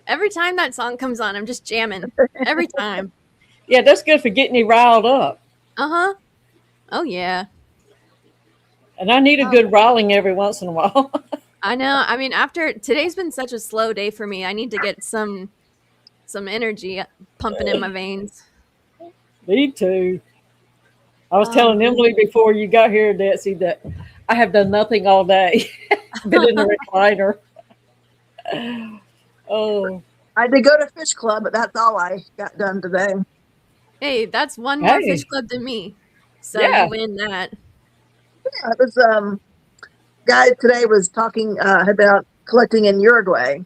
Every time that song comes on, I'm just jamming. Every time. Yeah, that's good for getting you riled up. Uh-huh. Oh, yeah. And I need a Oh, good riling every once in a while. I know. I mean, after today's been such a slow day for me. I need to get some energy pumping in my veins. Me too. I was Oh, telling man. Emily before you got here, Nancy, that I have done nothing all day. Been in the recliner. Oh, I did go to fish club, but that's all I got done today. Hey, that's one more fish hey, club than me. So you yeah. win that. Yeah, it was guy today was talking about collecting in Uruguay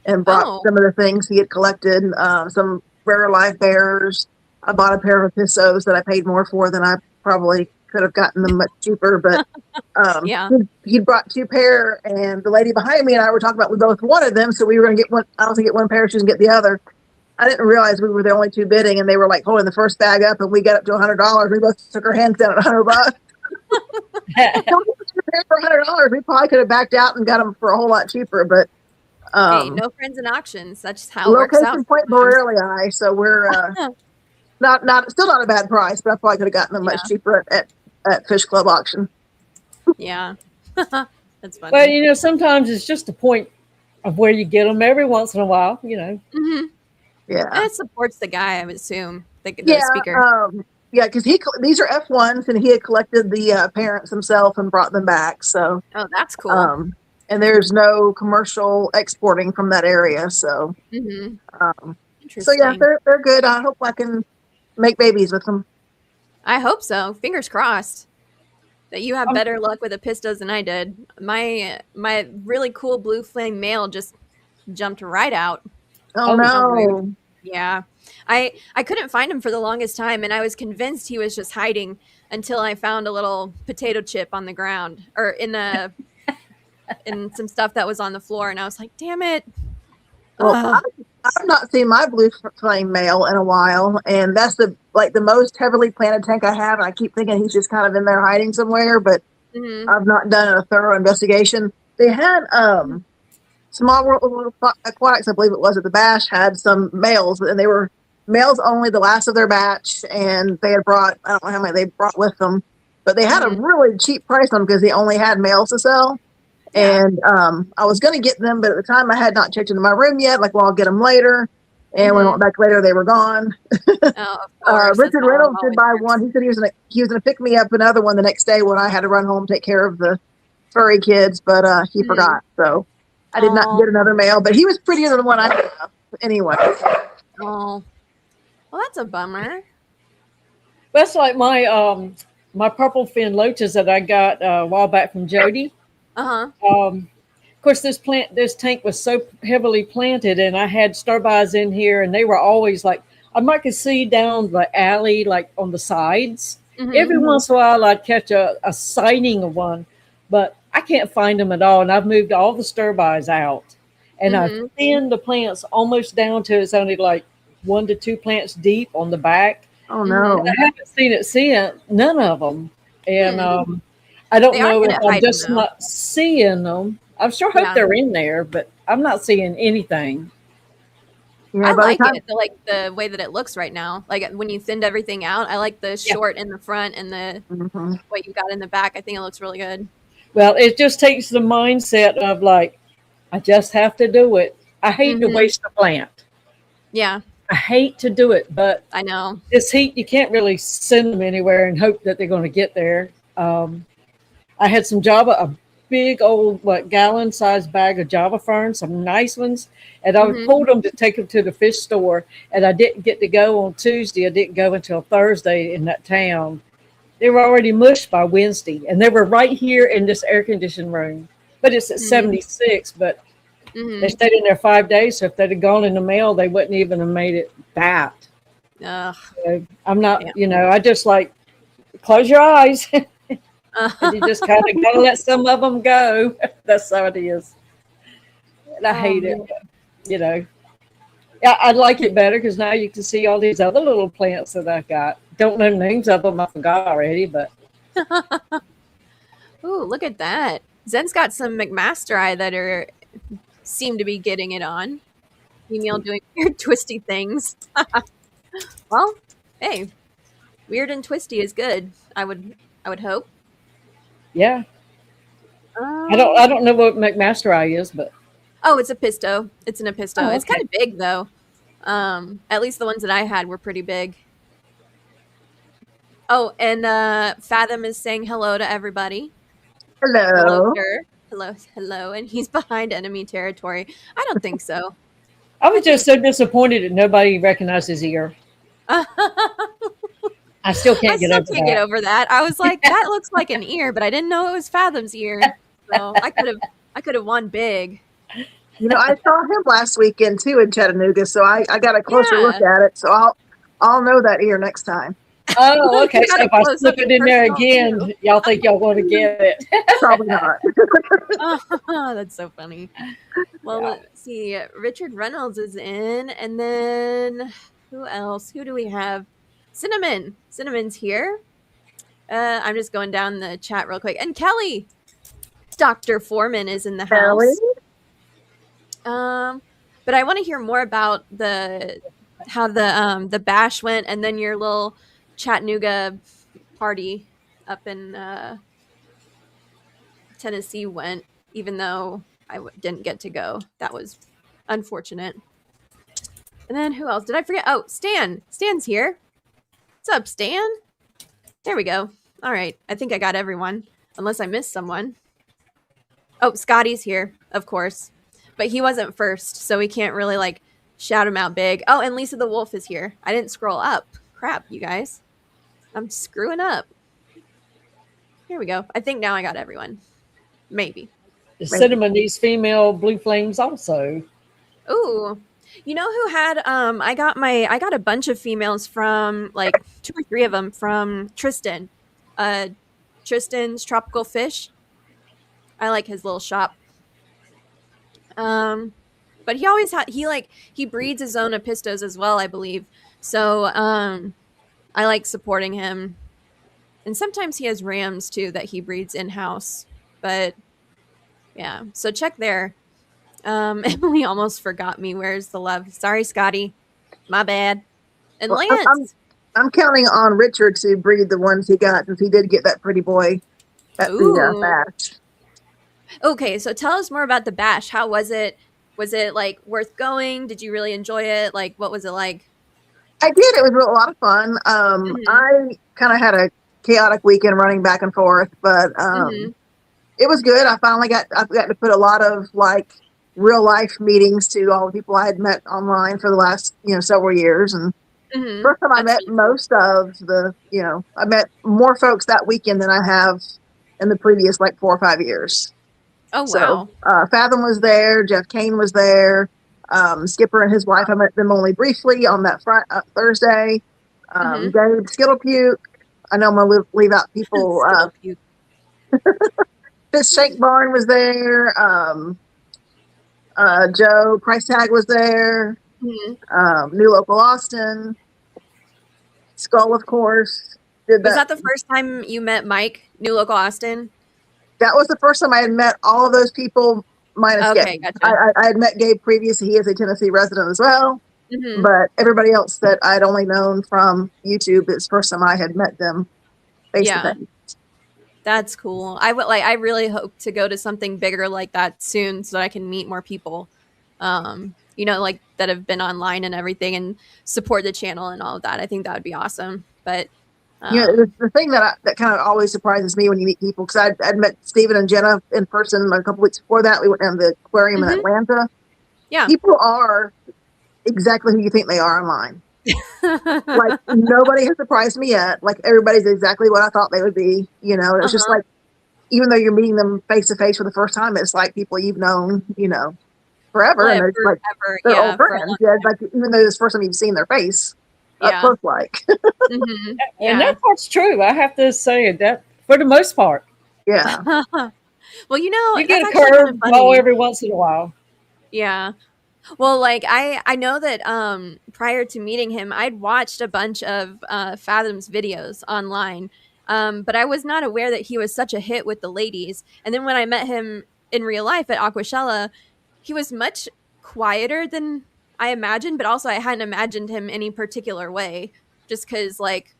and brought Oh, some of the things he had collected, some rare live bears. I bought a pair of pissos that I paid more for than I probably could have gotten them much cheaper, but yeah. he brought two pair, and the lady behind me and I were talking about we both wanted them, so we were going to get one. I was going to get one pair, she was going to get the other. I didn't realize we were the only two bidding, and they were like holding the first bag up, and we got up to $100. We both took our hands down at $100. Don't get two pair for $100. We probably could have backed out and got them for a whole lot cheaper, but Hey, um, no friends in auctions. That's just how it works out location Point sometimes. Borelli, so we're not still not a bad price, but I probably could have gotten them much Yeah. cheaper at Fish Club auction. Yeah. That's Well, funny. sometimes it's just the point of where you get them every once in a while, Hmm. Yeah, And it supports the guy, I would assume, the yeah, speaker. yeah. Because these are F1s, and he had collected the parents himself and brought them back. So, Oh, that's cool. um, and there's no commercial exporting from that area. So, Hmm. so yeah, Interesting. they're good. I hope I can make babies with them. I hope so. Fingers crossed that you have um, better luck with the pistos than I did. My really cool blue flame male just jumped right out. Oh oh, How rude. no! Yeah. I couldn't find him for the longest time, and I was convinced he was just hiding until I found a little potato chip on the ground or in some stuff that was on the floor, and I was like, "Damn it." Well, Ugh. I've not seen my blue flame male in a while, and that's the most heavily planted tank I have. And I keep thinking he's just kind of in there hiding somewhere, but Mhm. I've not done a thorough investigation. They had Small World Aquatics, I believe it was, at the Bash had some males, and they were males only, the last of their batch, and they had brought, I don't know how many they brought with them, but they had a Mhm. really cheap price on them because they only had males to sell. Yeah. And I was going to get them, but at the time I had not checked into my room yet. Like, well, I'll get them later. And when I went Mhm. back later, they were gone. Oh, of course. That's Richard how it Reynolds did always buy one. works. He said he was gonna pick me up another one the next day when I had to run home take care of the furry kids, but he Mhm. forgot. So I did not Oh. get another male, but he was prettier than the one I have. Anyway, Oh. Well, that's a bummer. that's like my purple fin loaches that I got a while back from Jody. Uh-huh. Of course, this tank was so heavily planted, and I had starbys in here, and they were always like I might could see down the alley, like on the sides. Mhm. Every once in a while, I'd catch a sighting of one, but I can't find them at all. And I've moved all the starbys out, and I've Mhm. thinned the plants almost down to it's only like 1 to 2 plants deep on the back. oh Mhm. I no, haven't seen it since, none of them. And Hmm. I They don't are know good if at I'm hiding, just though. not seeing them. I sure hope Yeah. they're in there, but I'm not seeing anything. yeah. I By the like time it, the way that it looks right now. Like when you thinned everything out, I like the Yeah. short in the front and the mhm. what you got in the back. I think it looks really good. Well, it just takes the mindset of like, I just have to do it. I hate to Mhm. waste a plant. Yeah, I hate to do it, but I know. this heat, you can't really send them anywhere and hope that they're going to get there. I had some Java, a big old gallon sized bag of Java ferns, some nice ones, and I Mhm. pulled them to take them to the fish store. And I didn't get to go on Tuesday. I didn't go until Thursday in that town. They were already mushed by Wednesday, and they were right here in this air conditioned room. But it's at Mhm. 76. But they Mhm. stayed in there 5 days. So if they'd have gone in the mail, they wouldn't even have made it that. Ugh. So I'm not, Yeah. I just like close your eyes. And you just Oh kind of gotta let some of them go. That's how it is. And I hate it. man. You know, yeah, I'd like it better because now you can see all these other little plants that I got. Don't know the names of them. I forgot already, but Ooh, look at that. Zen's got some McMaster eye that are seem to be getting it on. female doing weird twisty things. Well, hey, weird and twisty is good. I would hope. Yeah. I don't know what McMaster Eye is, but Oh, it's a pisto. It's an apisto. Oh, It's okay. kind of big though. At least the ones that I had were pretty big. Oh, and Fathom is saying hello to everybody. Hello, Hello. sir. Hello. And he's behind enemy territory. I don't think so. I was just so disappointed that nobody recognized his ear. I still I can't get still over can't that. get over that. I was like, that looks like an ear, but I didn't know it was Fathom's ear. So I could have won big. I saw him last weekend too in Chattanooga, so I got a closer Yeah. look at it. So I'll know that ear next time. Oh, okay. You So gotta if I close slip up it your in there personal again, y'all think y'all want to get it? Probably not. Oh, that's so funny. Well, Yeah. let's see. Richard Reynolds is in, and then who else? Who do we have? Cinnamon. Cinnamon's here. I'm just going down the chat real quick. And Kelly, Dr. Foreman is in the Kelly? house. But I want to hear more about how the bash went, and then your little Chattanooga party up in Tennessee went, even though I didn't get to go. That was unfortunate. And then who else? Did I forget? Oh, Stan. Stan's here. What's up, Stan? There we go. All right. I think I got everyone, unless I missed someone. Oh, Scotty's here, of course. But he wasn't first, so we can't really, like, shout him out big. Oh, and Lisa the Wolf is here. I didn't scroll up. Crap, you guys. I'm screwing up. Here we go. I think now I got everyone. Maybe. The Cinnamon needs female blue flames also. Ooh. You know who had I got a bunch of females from, like, 2 or 3 of them from Tristan. Tristan's Tropical Fish. I like his little shop. But he always he breeds his own apistos as well, I believe. So I like supporting him. And sometimes he has rams too that he breeds in-house. But yeah, so check there. Emily almost forgot me. Where's the love? Sorry, Scotty. My bad. And Well, Lance. I'm counting on Richard to breed the ones he got, since he did get that pretty boy at the bash. Okay, so tell us more about the bash. How was it? Was it, like, worth going? Did you really enjoy it? Like, what was it like? I did. It was a lot of fun. I kind of had a chaotic weekend running back and forth, but it was good. I got to put a lot of, like, real life meetings to all the people I had met online for the last several years. And first time I met most of the I met more folks that weekend than I have in the previous, like, 4 or 5 years. Oh, So wow. Fathom was there, Jeff Kane was there, Skipper and his wife. I met them only briefly on that Thursday. Gabe Skittlepuke. I know I'm gonna leave out people. Fish Shake Barn was there. Joe Price Tag was there. New Local Austin. Skull, of course. Was that the first time you met Mike, New Local Austin? That was the first time I had met all of those people, minus Gabe. Gotcha. I had met Gabe previously. He is a Tennessee resident as well. But everybody else that I'd only known from YouTube, it's the first time I had met them face to face. That's cool. I really hope to go to something bigger like that soon, so that I can meet more people, like, that have been online and everything, and support the channel and all of that. I think that would be awesome. But the thing that kind of always surprises me when you meet people, because I'd met Steven and Jenna in person a couple weeks before that. We went down to the aquarium in Atlanta. Yeah, people are exactly who you think they are online. Like, nobody has surprised me yet. Like, everybody's exactly what I thought they would be. It's just like, even though you're meeting them face to face for the first time, it's like people you've known, forever, and it's like they're old friends. Yeah, like, even though it's the first time you've seen their face up close, like. And that part's true. I have to say that for the most part. Yeah. Well, you get a curveball every once in a while. Yeah. Well, like, I know that prior to meeting him, I'd watched a bunch of Fathom's videos online, but I was not aware that he was such a hit with the ladies. And then when I met him in real life at Aquashella, he was much quieter than I imagined, but also I hadn't imagined him any particular way, just because like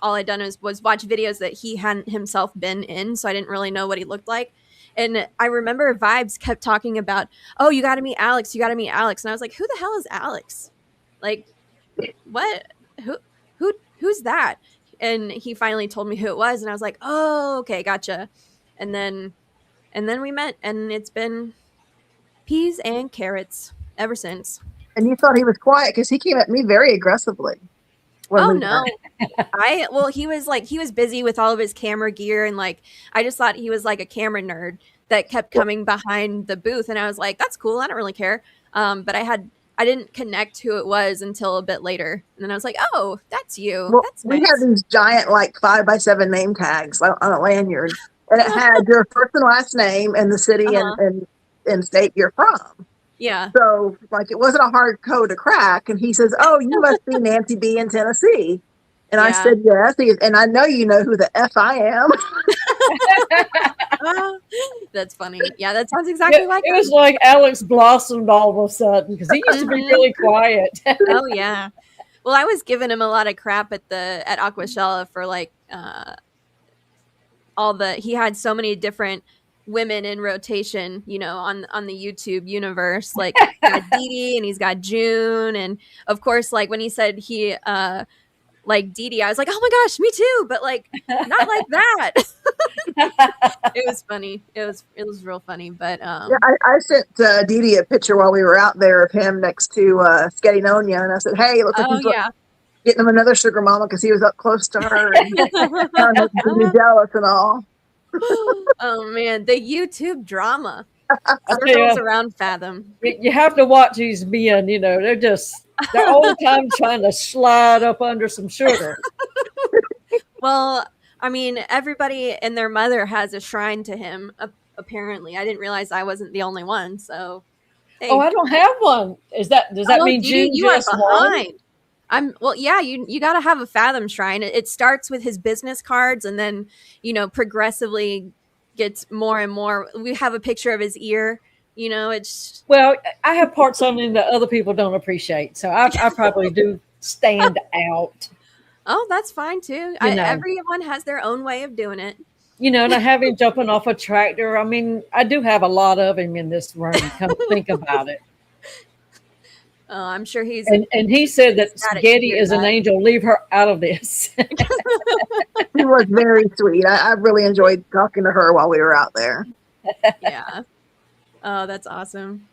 all I'd done was watch videos that he hadn't himself been in, so I didn't really know what he looked like. And I remember Vibes kept talking about, oh, you got to meet Alex, you got to meet Alex, and I was like, who the hell is Alex? Like, what? Who's that? And he finally told me who it was, and I was like, oh, okay, gotcha. And then we met, and it's been peas and carrots ever since. And you thought he was quiet because he came at me very aggressively. Oh no. He was busy with all of his camera gear, and like I just thought he was like a camera nerd that kept coming behind the booth, and I was like, that's cool, I don't really care. But I didn't connect who it was until a bit later, and then I was like, oh, that's you. Well, that's we nice. had these giant like 5x7 name tags on a lanyard, and it had your first and last name and the city and state you're from. Yeah. So like it wasn't a hard code to crack. And he says, "Oh, you must be NancyB in Tennessee." And I said, "Yes." And I know you know who the F I am. That's funny. Yeah, that sounds exactly like it. It was like Alex blossomed all of a sudden because he used to be really quiet. Oh yeah. Well, I was giving him a lot of crap at Aquashella for like he had so many different women in rotation, you know, on the YouTube universe. Like he's got DiDi and he's got June, and of course, like when he said he like DiDi, I was like, oh my gosh, me too, but like not like that. It was funny. It was real funny. But yeah, I sent DiDi a picture while we were out there of him next to Sketty Nonia, and I said, "Hey, it looks like he's getting him another sugar mama because he was up close to her and kind of jealous and all." Oh man, the YouTube drama circles around Fathom. You have to watch these men. You know, they're all the time trying to slide up under some sugar. Well, I mean, everybody and their mother has a shrine to him. Apparently, I didn't realize I wasn't the only one. So, hey. Oh, I don't have one. Does that mean DiDi, you just behind? Yeah, you got to have a Fathom shrine. It starts with his business cards, and then progressively gets more and more. We have a picture of his ear. It's I have parts on him that other people don't appreciate, so I probably do stand out. Oh, that's fine too. Everyone has their own way of doing it. And I have him jumping off a tractor. I mean, I do have a lot of him in this room. Come think about it. Oh, I'm sure he's and he said that Spaghetti is an angel. Leave her out of this. He was very sweet. I really enjoyed talking to her while we were out there. Yeah. Oh, that's awesome.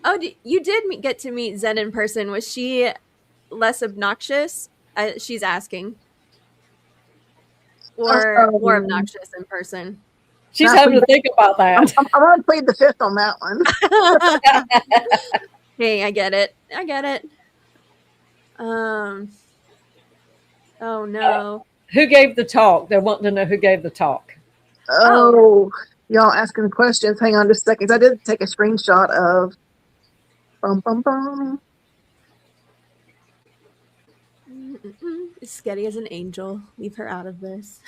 Oh, you did get to meet Zen in person. Was she less obnoxious? She's asking. Or more obnoxious in person? She's having to think about that. I'm going to plead the fifth on that one. Hey, I get it. Oh, no. Who gave the talk? They want to know who gave the talk. Oh, y'all asking questions. Hang on just a second. I did take a screenshot of. Sketty is an angel. Leave her out of this.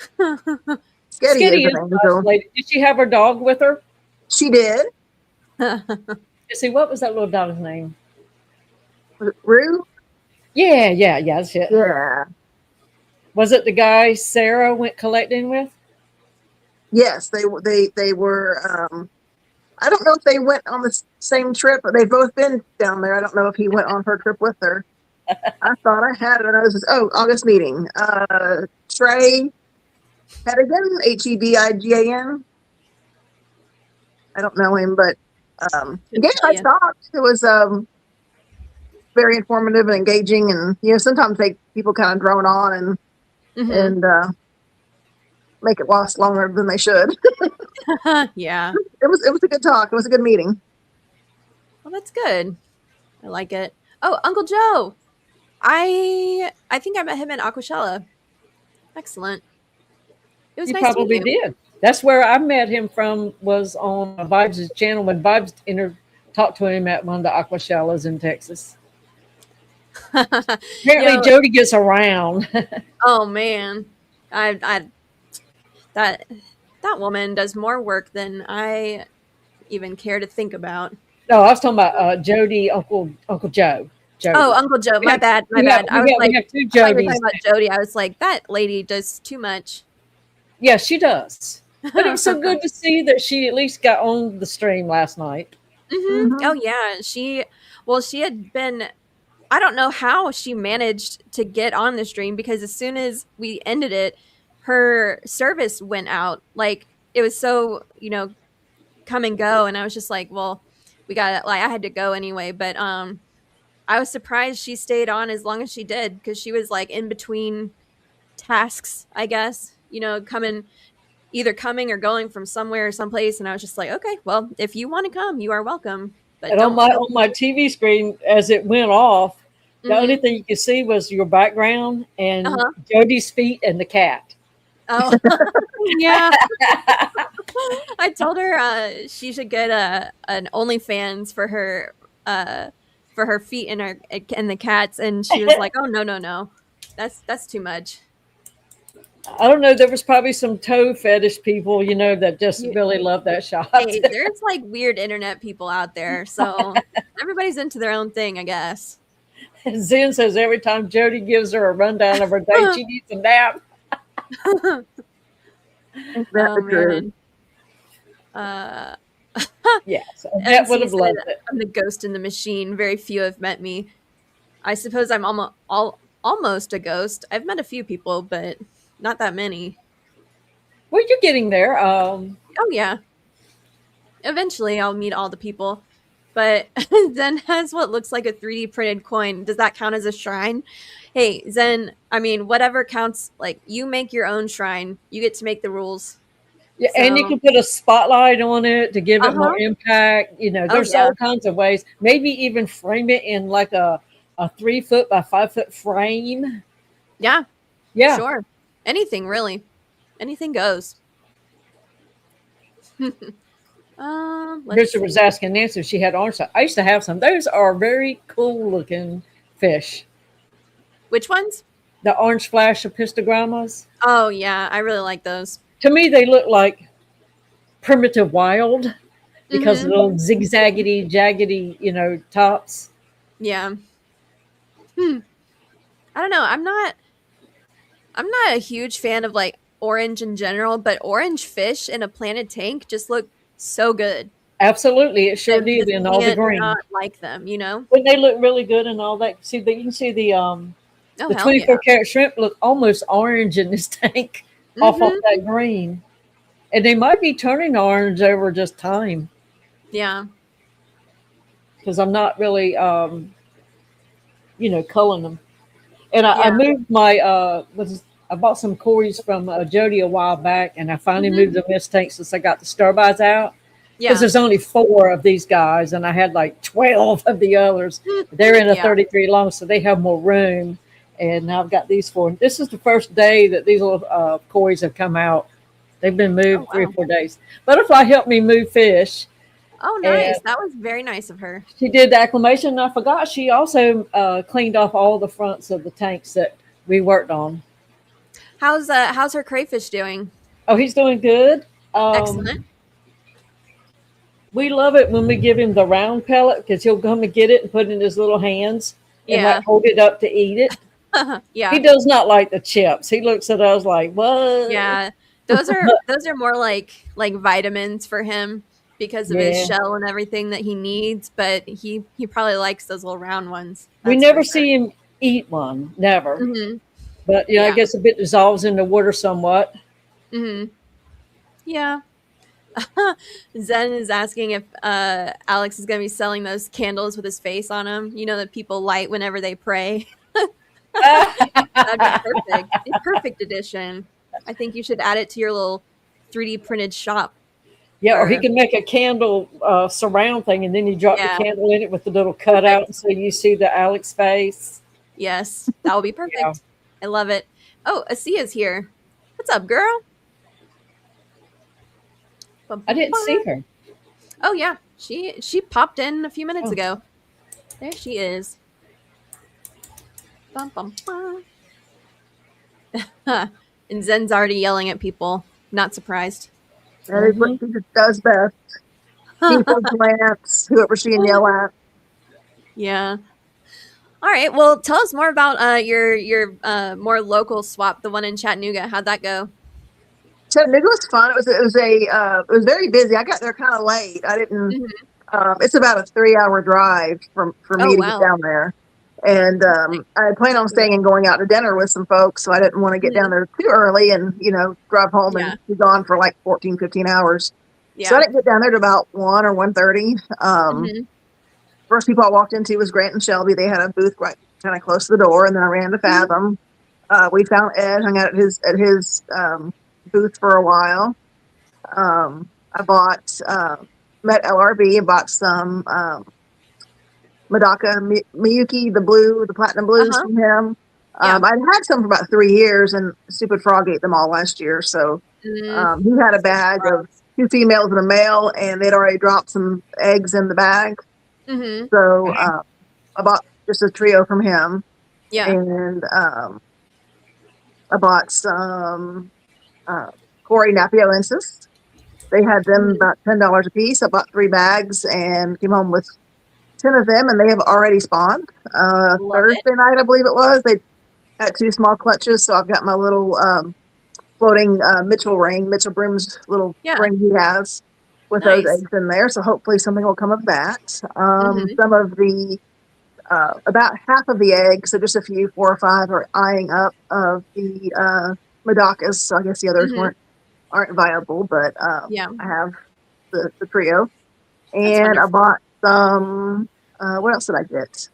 Sketty is an angel. Did she have her dog with her? She did. See, what was that little dog's name? Was it Rue? Yeah, that's it. Yeah. Was it the guy Sarah went collecting with? Yes, they were. I don't know if they went on the same trip, but they've both been down there. I don't know if he went on her trip with her. I thought I had it. And I was August meeting. Trey Hedigan, Hebigan. I don't know him, but again, I talked. It was very informative and engaging, and sometimes people kind of drone on and make it last longer than they should. Yeah, it was a good talk. It was a good meeting. Well, that's good. I like it. Oh, Uncle Joe. I think I met him in Aquashella. Excellent. It was you nice probably to meet you. did. That's where I met him from, was on Vibes' channel when Vibes talked to him at one of the Aquashellas in Texas. Apparently Jody gets around. Oh man. That woman does more work than I even care to think about. No, I was talking about Jody, Uncle Joe. Jody. Oh, Uncle Joe. My bad. My We have, bad. I was like, we have two I thought you were talking Jodys. about Jody. I was like, that lady does too much. Yeah, she does. But it was so good to see that she at least got on the stream last night. Oh yeah, she had been. I don't know how she managed to get on the stream because as soon as we ended it, her service went out. Like it was so come and go, and I was just like, well, we got like I had to go anyway, but I was surprised she stayed on as long as she did because she was like in between tasks, I guess. Either coming or going from somewhere or someplace, and I was just like, okay, well, if you want to come, you are welcome. But And don't on my TV screen, as it went off, the only thing you could see was your background and Jody's feet and the cat. Oh, yeah. I told her she should get an OnlyFans for her feet and the cats, and she was like, "Oh no, that's too much." I don't know. There was probably some toe fetish people, that just really love that shot. Hey, there's like weird internet people out there, so everybody's into their own thing, I guess. Zen says every time Jody gives her a rundown of her day, she needs a nap. That's true. Yeah, so that would have loved it. I'm the ghost in the machine. Very few have met me. I suppose I'm almost a ghost. I've met a few people, but not that many. Well, you're getting there. Oh yeah. Eventually, I'll meet all the people. But Zen has what looks like a 3D printed coin. Does that count as a shrine? Hey, Zen, I mean, whatever counts. Like, you make your own shrine. You get to make the rules. Yeah, so. And you can put a spotlight on it to give it more impact. There's all kinds of ways. Maybe even frame it in like a 3 foot by 5 foot frame. Yeah. Yeah. Sure. Anything, really. Anything goes. Richard was asking Nancy if she had orange. I used to have some. Those are very cool looking fish. Which ones? The orange flash apistogrammas. Oh, yeah. I really like those. To me, they look like primitive wild because of the little zigzaggedy, jaggedy, tops. Yeah. I don't know. I'm not a huge fan of like orange in general, but orange fish in a planted tank just look so good. Absolutely, it sure did in all the green. Not like them, When they look really good and all that. See, you can see the 24 karat shrimp look almost orange in this tank off of that green, and they might be turning orange over just time. Yeah, because I'm not really, culling them. And I moved my I bought some cories from Jody a while back, and I finally moved the mist tank since I got the starbys out. Because there's only 4 of these guys, and I had like 12 of the others. They're in a 33 long, so they have more room. And now I've got these 4. This is the first day that these little cories have come out. They've been moved 3 or 4 days. Butterfly helped me move fish. Oh, nice. That was very nice of her. She did the acclimation, and I forgot she also cleaned off all the fronts of the tanks that we worked on. How's her crayfish doing? Oh, he's doing good. Excellent. We love it when we give him the round pellet because he'll come and get it and put it in his little hands and like hold it up to eat it. Yeah. He does not like the chips. He looks at us like, what? Yeah. Those are more like vitamins for him because of his shell and everything that he needs, but he probably likes those little round ones. We never see him eat one. Never. Mm-hmm. But I guess a bit dissolves in the water somewhat. Mm-hmm. Yeah. Zen is asking if Alex is going to be selling those candles with his face on them, that people light whenever they pray. That'd be perfect. A perfect edition. I think you should add it to your little 3D printed shop. Yeah, or he can make a candle surround thing, and then you drop the candle in it with the little cutout, so you see the Alex face. Yes, that will be perfect. Yeah. I love it. Oh, Asia's here. What's up, girl? I didn't see her. Oh yeah, she popped in a few minutes ago. There she is. Bum, bum, bum. And Zen's already yelling at people. Not surprised. That is what she does best. people, plants, whoever she can yell at. Yeah. All right. Well, tell us more about your more local swap, the one in Chattanooga. How'd that go? Chattanooga was fun. It was very busy. I got there kind of late. I didn't. Mhm. It's about a 3 hour drive for Oh me to get wow. down there, and I had planned on staying and going out to dinner with some folks, so I didn't want to get down Mhm. there too early and drive home and Yeah. be gone for like 14, 15 hours. So I Yeah. didn't get down there to about 1 or 1:30. Hmm. First people I walked into was Grant and Shelby. They had a booth right kind of close to the door, and then I ran to Fathom. We found Ed, hung out at his booth for a while. I bought met LRB and bought some Medaka Miyuki, the platinum blues Uh-huh. from him. Yeah. I'd had some for about 3 years, and Stupid Frog ate them all last year. So Mm, he had a I'm bag of surprised. 2 females and a male, and they'd already dropped some eggs in the bag. Mhm. So I bought just a trio from him, Yeah. and I bought some Corey Napiolensis. They had them Mhm. about $10 a piece. I bought 3 bags and came home with 10 of them, and they have already spawned. Love it. Thursday night, I believe it was, they had 2 small clutches, so I've got my little floating Mitchell Broom's little Yeah. ring he has with those Nice. eggs in there. So hopefully something will come of that. Mhm. Some of the about half of the eggs, so just a few, 4 or 5, are eyeing up of the Madakas. So I guess the others Mhm. aren't viable, but Yeah. I have the trio. That's And I wonderful. bought some, what else did I get?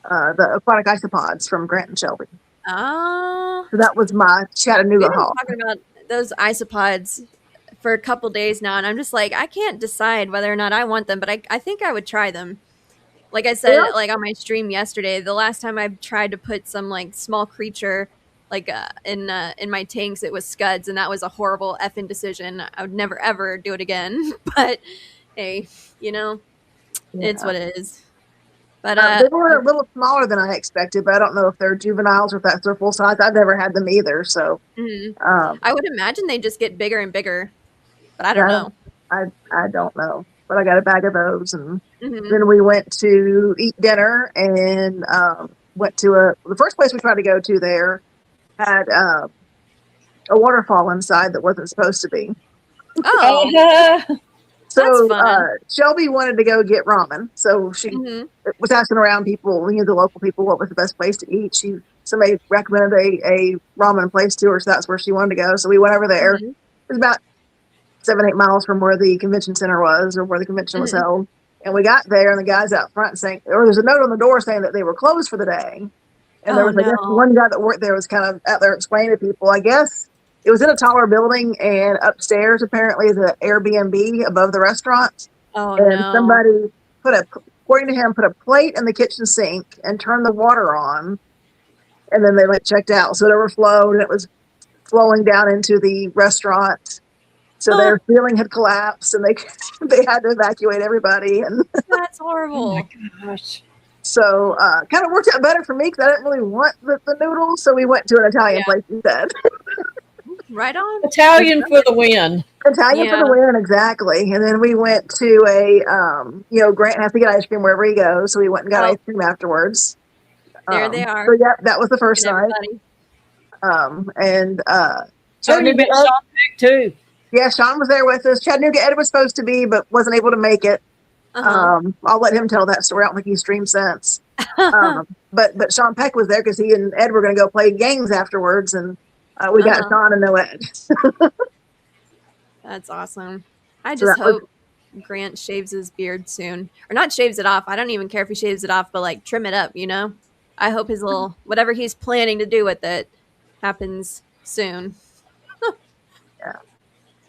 The aquatic isopods from Grant and Shelby. Oh, So that was my Chattanooga we've been haul. talking about those isopods for a couple days now, and I'm just like, I can't decide whether or not I want them, but I think I would try them. Like I Yeah, said, like on my stream yesterday, the last time I tried to put some like small creature like in my tanks, it was scuds, and that was a horrible effing decision. I would never ever do it again. But hey, you know, it's yeah. what it is. But They were a little smaller than I expected, but I don't know if they're juveniles or if that's their full size. I've never had them either, so mhm. um, I would imagine they just get bigger and bigger, but I yeah, don't know. I don't know. But I got a bag of those, and Hmm. then we went to eat dinner and went to the first place we tried to go to there had a waterfall inside that wasn't supposed to be. Oh, Uh, that's So fun. Shelby wanted to go get ramen, so she Hmm. was asking around people, the local people, what was the best place to eat. Somebody recommended a ramen place to her, so that's where she wanted to go. So we went over there. It Hmm. was about 7, 8 miles from where the convention center was, or where the convention was Hmm. held. And we got there, and the guys out front saying, or there's a note on the door saying that they were closed for the day. And there Oh was, I guess, no. one guy that worked there was kind of out there explaining to people. I guess it was in a taller building, and upstairs apparently is an Airbnb above the restaurant. Oh And no. somebody according to him, put a plate in the kitchen sink and turned the water on, and then they checked out. So it overflowed, and it was flowing down into the restaurant. So Huh, their ceiling had collapsed, and they they had to evacuate everybody. And that's oh my horrible. gosh. so kind of worked out better for me because I didn't really want the noodles. So we went to an Italian Yeah. place instead. Right on. Italian for the win. Italian for the Yeah. win, exactly. And then we went to Grant has to get ice cream wherever he goes, so we went and got Oh, ice cream afterwards. there they So are. yeah, that was the first And night. everybody. And Oh, you Chattanooga met Sean Peck too. yeah, Sean was there with us. Chattanooga Ed was supposed to be, but wasn't able to make it. Uh-huh. I'll let him tell that story. I don't think he's streamed since. But Sean Peck was there because he and Ed were going to go play games afterwards, and we got Uh-huh. Sean and no Ed. That's awesome. I So just that was hope Grant shaves his beard soon. Or not shaves it off. I don't even care if he shaves it off, but like trim it up, you know? I hope his little whatever he's planning to do with it happens soon. yeah.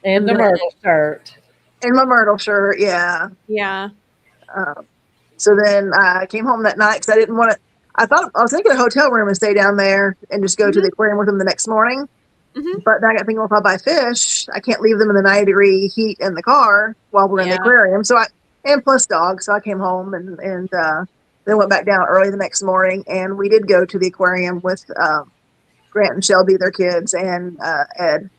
And the And Myrtle shirt. in my Myrtle shirt, yeah. Yeah. Um, so then I came home that night because I didn't want to. I was thinking a hotel room and stay down there and just go to Hmm. the aquarium with them the next morning. Hmm. But then I got thinking, well, if I buy fish, I can't leave them in the 90-degree heat in the car while we're in the Yeah. aquarium. And plus dogs. So I came home and then went back down early the next morning. And we did go to the aquarium with Grant and Shelby, their kids, and Ed.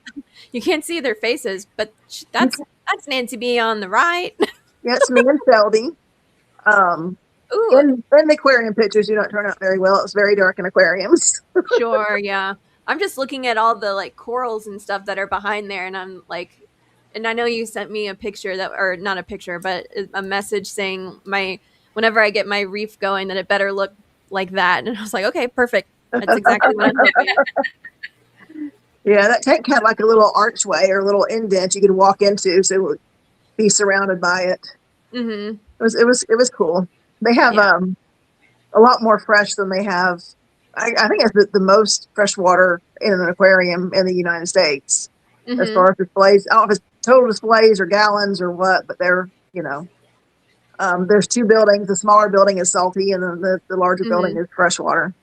You can't see their faces, but that's Nancy B on the right. Yeah, it's me and Shelby. Um, Ooh, in the aquarium pictures do not turn out very well. It's very dark in aquariums. sure, yeah. I'm just looking at all the like corals and stuff that are behind there, and I'm like, and I know you sent me a picture that, or not a picture, but a message saying whenever I get my reef going, that it better look like that. And I was like, okay, perfect. That's exactly what I'm hoping. Yeah, that tank had like a little archway or a little indent you could walk into, so it would be surrounded by it. Mm-hmm. It was cool. They have Yeah. a lot more fresh than they have. I think it's the most fresh water in an aquarium in the United States as Mm-hmm. far as displays. I don't know if it's total displays or gallons or what, but they're there's two buildings. The smaller building is salty, and then the larger building is freshwater.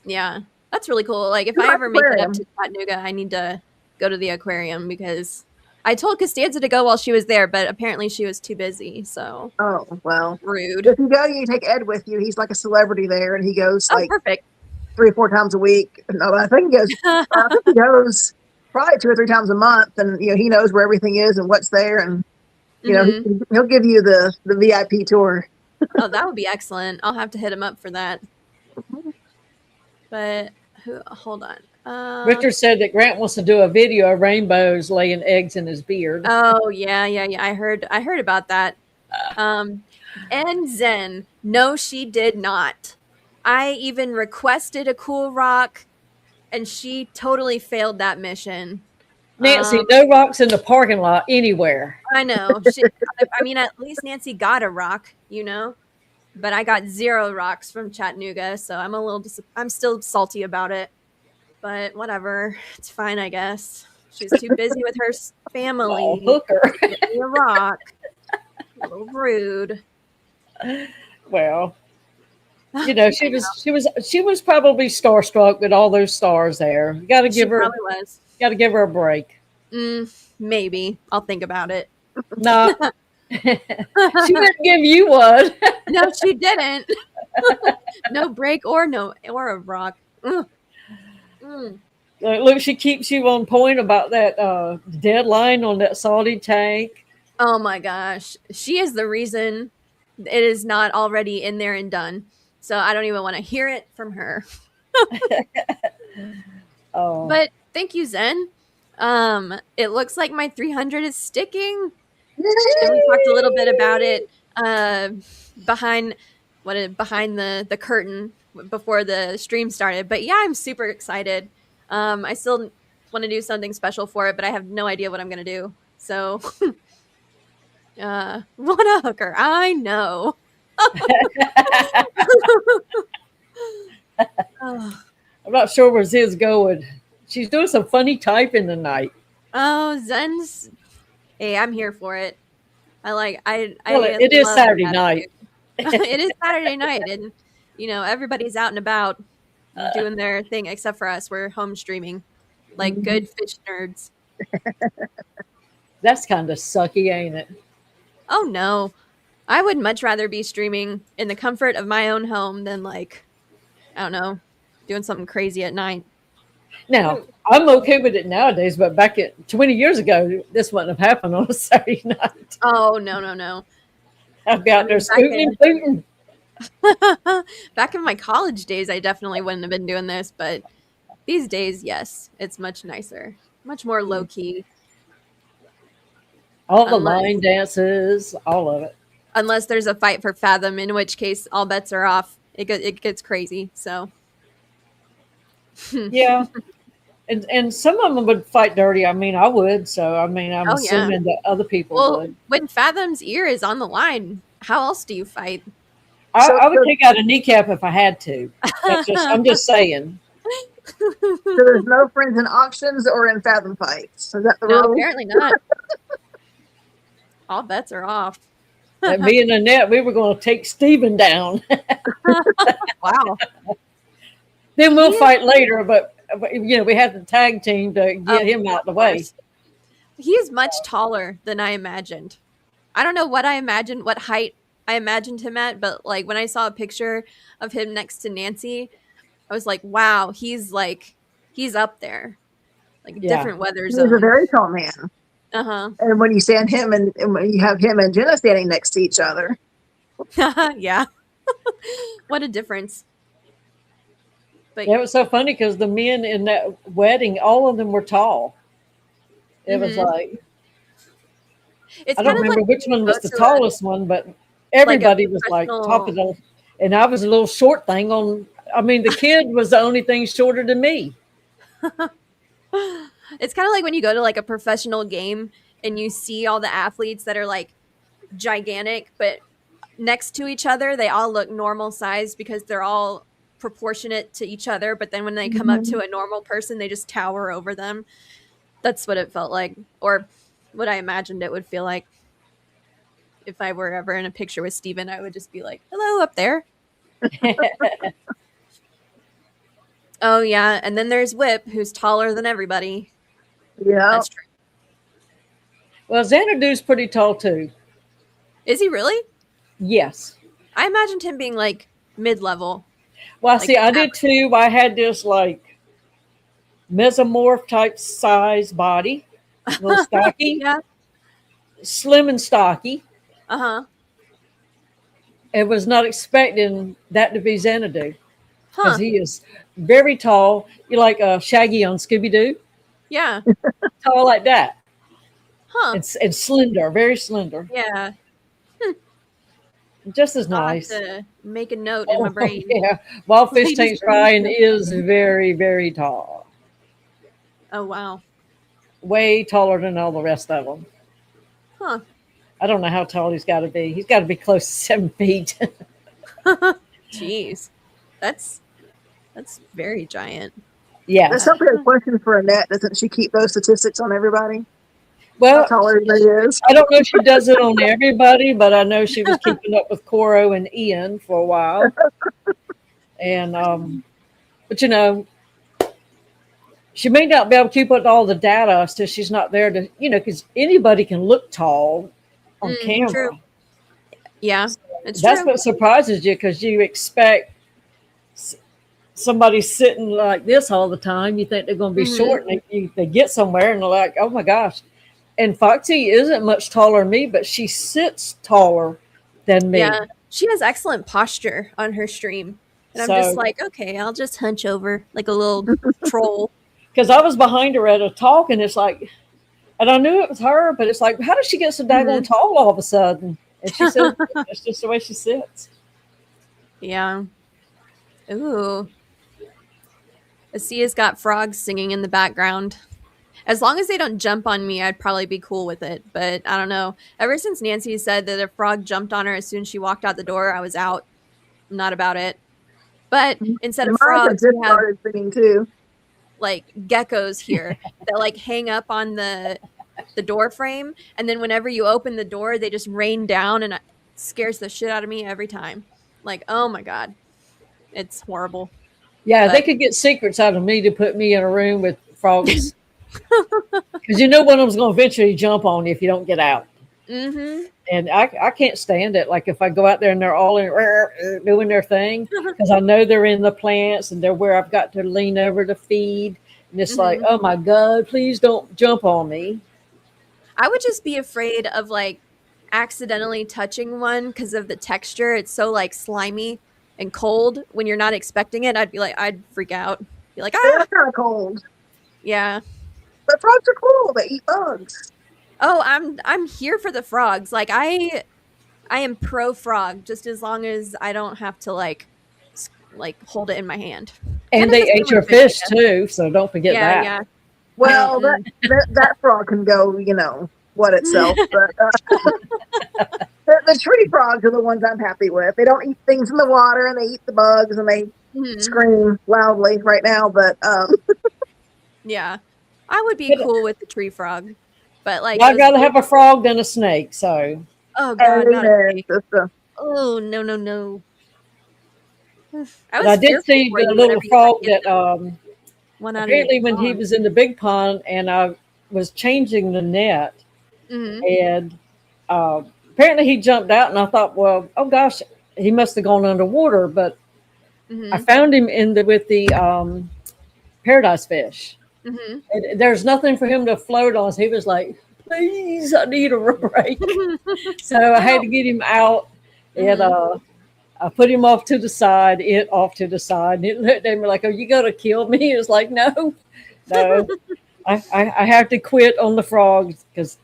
Yeah, that's really cool. Like, if You I like ever make it up aquarium. to Chattanooga, I need to go to the aquarium because I told Costanza to go while she was there, but apparently she was too busy. So Oh well. rude. If you go, you take Ed with you. He's like a celebrity there, and he goes Oh, like perfect. 3 or 4 times a week. No, I think he goes probably 2 or 3 times a month, and he knows where everything is and what's there, and Mhm. he'll give you the VIP tour. Oh, that would be excellent. I'll have to hit him up for that. But hold on. Richard said that Grant wants to do a video of rainbows laying eggs in his beard. Oh yeah. I heard about that. And Zen, no, she did not. I even requested a cool rock, and she totally failed that mission. Nancy, no rocks in the parking lot anywhere. I know. I mean, at least Nancy got a rock, but I got 0 rocks from Chattanooga, so I'm still salty about it. But whatever, it's fine, I guess. She's too busy with her family. Oh, hooker. To get me a rock. A little rude. Well, she was probably starstruck with all those stars there. You got to She give her probably was. got to give her a break. Maybe I'll think about it. No, she didn't give you one. No, she didn't. No break or a rock. Look, she keeps you on point about that deadline on that salty tank. Oh my gosh, she is the reason it is not already in there and done. So I don't even want to hear it from her. Oh, But thank you, Zen. It looks like my 300 is sticking. And we talked a little bit about it behind the curtain before the stream started. But yeah, I'm super excited. I still want to do something special for it, but I have no idea what I'm gonna do. So, what a hooker! I know. I'm not sure where Ziz's going. She's doing some funny typing tonight. Oh, Zen's. Hey, I'm here for it. Well, It is Saturday night. It is Saturday night, and everybody's out and about doing their thing, except for us. We're home streaming like good fish nerds. That's kind of sucky, ain't it? Oh no, I would much rather be streaming in the comfort of my own home than I don't know, doing something crazy at night. Now, I'm okay with it nowadays, but back 20 years ago, this wouldn't have happened on a Saturday night. Oh no. I'd be out there scooting and booting. Back in my college days, I definitely wouldn't have been doing this, but these days, yes, it's much nicer, much more low key. All the line dances, all of it. Unless there's a fight for Fathom, in which case all bets are off. It gets crazy. So yeah, and some of them would fight dirty. I mean, I would. So I'm assuming that other people would. When Fathom's ear is on the line, how else do you fight? I would take out a kneecap if I had to. I'm just saying. So there's no friends in auctions or in Fathom fights. Is that the rule? Apparently not. All bets are off. And me and Annette, we were going to take Steven down. Wow. Then we'll fight later, but we have the tag team to get him out of the way. He is much taller than I imagined. I don't know what height I imagined him at, but when I saw a picture of him next to Nancy, I was like, wow, he's up there. Different weather zone. He's a very tall man. Uh And when you stand him and when you have him and Jenna standing next to each other. huh. Yeah. What a difference. But Yeah, it was so funny because the men in that wedding, all of them were tall. It was like, it's I kind don't of like remember which when one you go was the to a tallest one, but like a everybody was like top of professional. the, and I was a little short thing on. I mean, the kid was the only thing shorter than me. It's kind of like when you go to like a professional game and you see all the athletes that are like gigantic, but next to each other, they all look normal size because they're all proportionate to each other. But then when they come up to Mhm. a normal person, they just tower over them. That's what it felt like, or what I imagined it would feel like. If I were ever in a picture with Steven, I would just be like, hello up there. Oh, yeah. And then there's Whip, who's taller than everybody. Yeah. That's true. Well, Xanadu's pretty tall too. Is he really? Yes. I imagined him being like mid level. Well, Like, see, I did too. I had this like mesomorph type size body, a little stocky, yeah. slim and stocky. Uh huh. And was not expecting that to be Xanadu because Huh. he is very tall. You like Shaggy on Scooby Doo, Yeah. tall like that, Huh. and slender, very slender, Yeah. just as I'll have nice. to make a note in my Oh, brain. yeah. While Fish Ladies Tanks Ryan is very, very tall, Oh, wow. way taller than all the rest of them. Huh. I don't know how tall he's got to be. He's got to be close to 7 feet. Jeez. That's very giant. Yeah. That's something a question for Annette. Doesn't she keep those statistics on everybody? How Well, tall everybody is? I don't know if she does it on everybody, but I know she was keeping up with Coro and Ian for a while. And but you know, she may not be able to keep up with all the data since she's not there to, because anybody can look tall on camera. True. Yeah, it's That's true. what surprises you because you expect somebody sitting like this all the time. You think they're going to be short, and they get somewhere and they're like, oh my gosh. And Foxy isn't much taller than me, but she sits taller than me. Yeah, she has excellent posture on her stream. And I'm just like, okay, I'll just hunch over like a little troll. Because I was behind her at a talk, and it's like, and I knew it was her, but it's like, how does she get so daggone tall all of a sudden? And she said, it's just the way she sits. Yeah. Ooh. Asia's got frogs singing in the background. As long as they don't jump on me, I'd probably be cool with it. But I don't know. Ever since Nancy said that a frog jumped on her as soon as she walked out the door, I was out. I'm not about it. But instead of frogs, we have singing too. like geckos here that like hang up on the door frame, and then whenever you open the door, they just rain down, and it scares the shit out of me every time. Like, oh my god, it's horrible. Yeah, they could get secrets out of me to put me in a room with frogs. Because one of them's going to eventually jump on you if you don't get out. Mm-hmm. And I can't stand it. Like if I go out there and they're all doing their thing, because I know they're in the plants and they're where I've got to lean over to feed. And it's like, oh my God, please don't jump on me. I would just be afraid of like accidentally touching one because of the texture. It's so like slimy and cold when you're not expecting it. I'd freak out. Be like, They're kind of cold. Yeah. But frogs are cool. They eat bugs. Oh, I'm here for the frogs. Like I am pro frog, just as long as I don't have to like hold it in my hand. And they ate your fish too, so don't forget that. Yeah. Well, that frog can go, what itself. But the tree frogs are the ones I'm happy with. They don't eat things in the water, and they eat the bugs, and they scream loudly right now. But yeah, I would be cool with the tree frog. But like, I'd rather have a frog than a snake. So, oh god, not a snake. Oh no. I did see the little frog that apparently when he was in the big pond and I was changing the net, and apparently he jumped out, and I thought, well, oh gosh, he must have gone underwater. But I found him with the paradise fish. And there's nothing for him to float on. So he was like please, I need a break. So I had to get him out, and I put him off to the side, it off to the side, and it looked at me like, "Are you gonna kill me?" It was like, no. I have to quit on the frogs because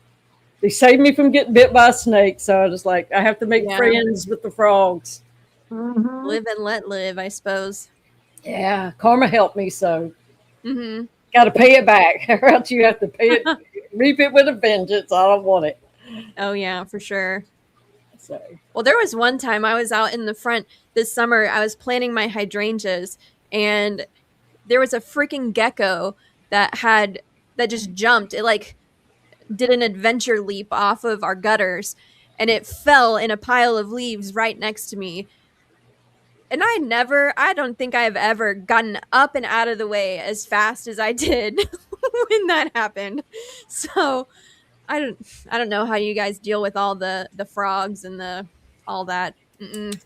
they saved me from getting bit by a snake. So I was like, I have to make friends with the frogs. Mm-hmm. Live and let live, I suppose. Yeah, karma helped me, so Mm-hmm. got to pay it back, or else you have to pay it, reap it with a vengeance. I don't want it. Oh yeah, for sure. So Well, there was one time I was out in the front this summer. I was planting my hydrangeas, and there was a freaking gecko that just jumped. It like did an adventure leap off of our gutters, and it fell in a pile of leaves right next to me. And I don't think I've ever gotten up and out of the way as fast as I did when that happened. So I don't know how you guys deal with all the frogs and all that. Mm-mm.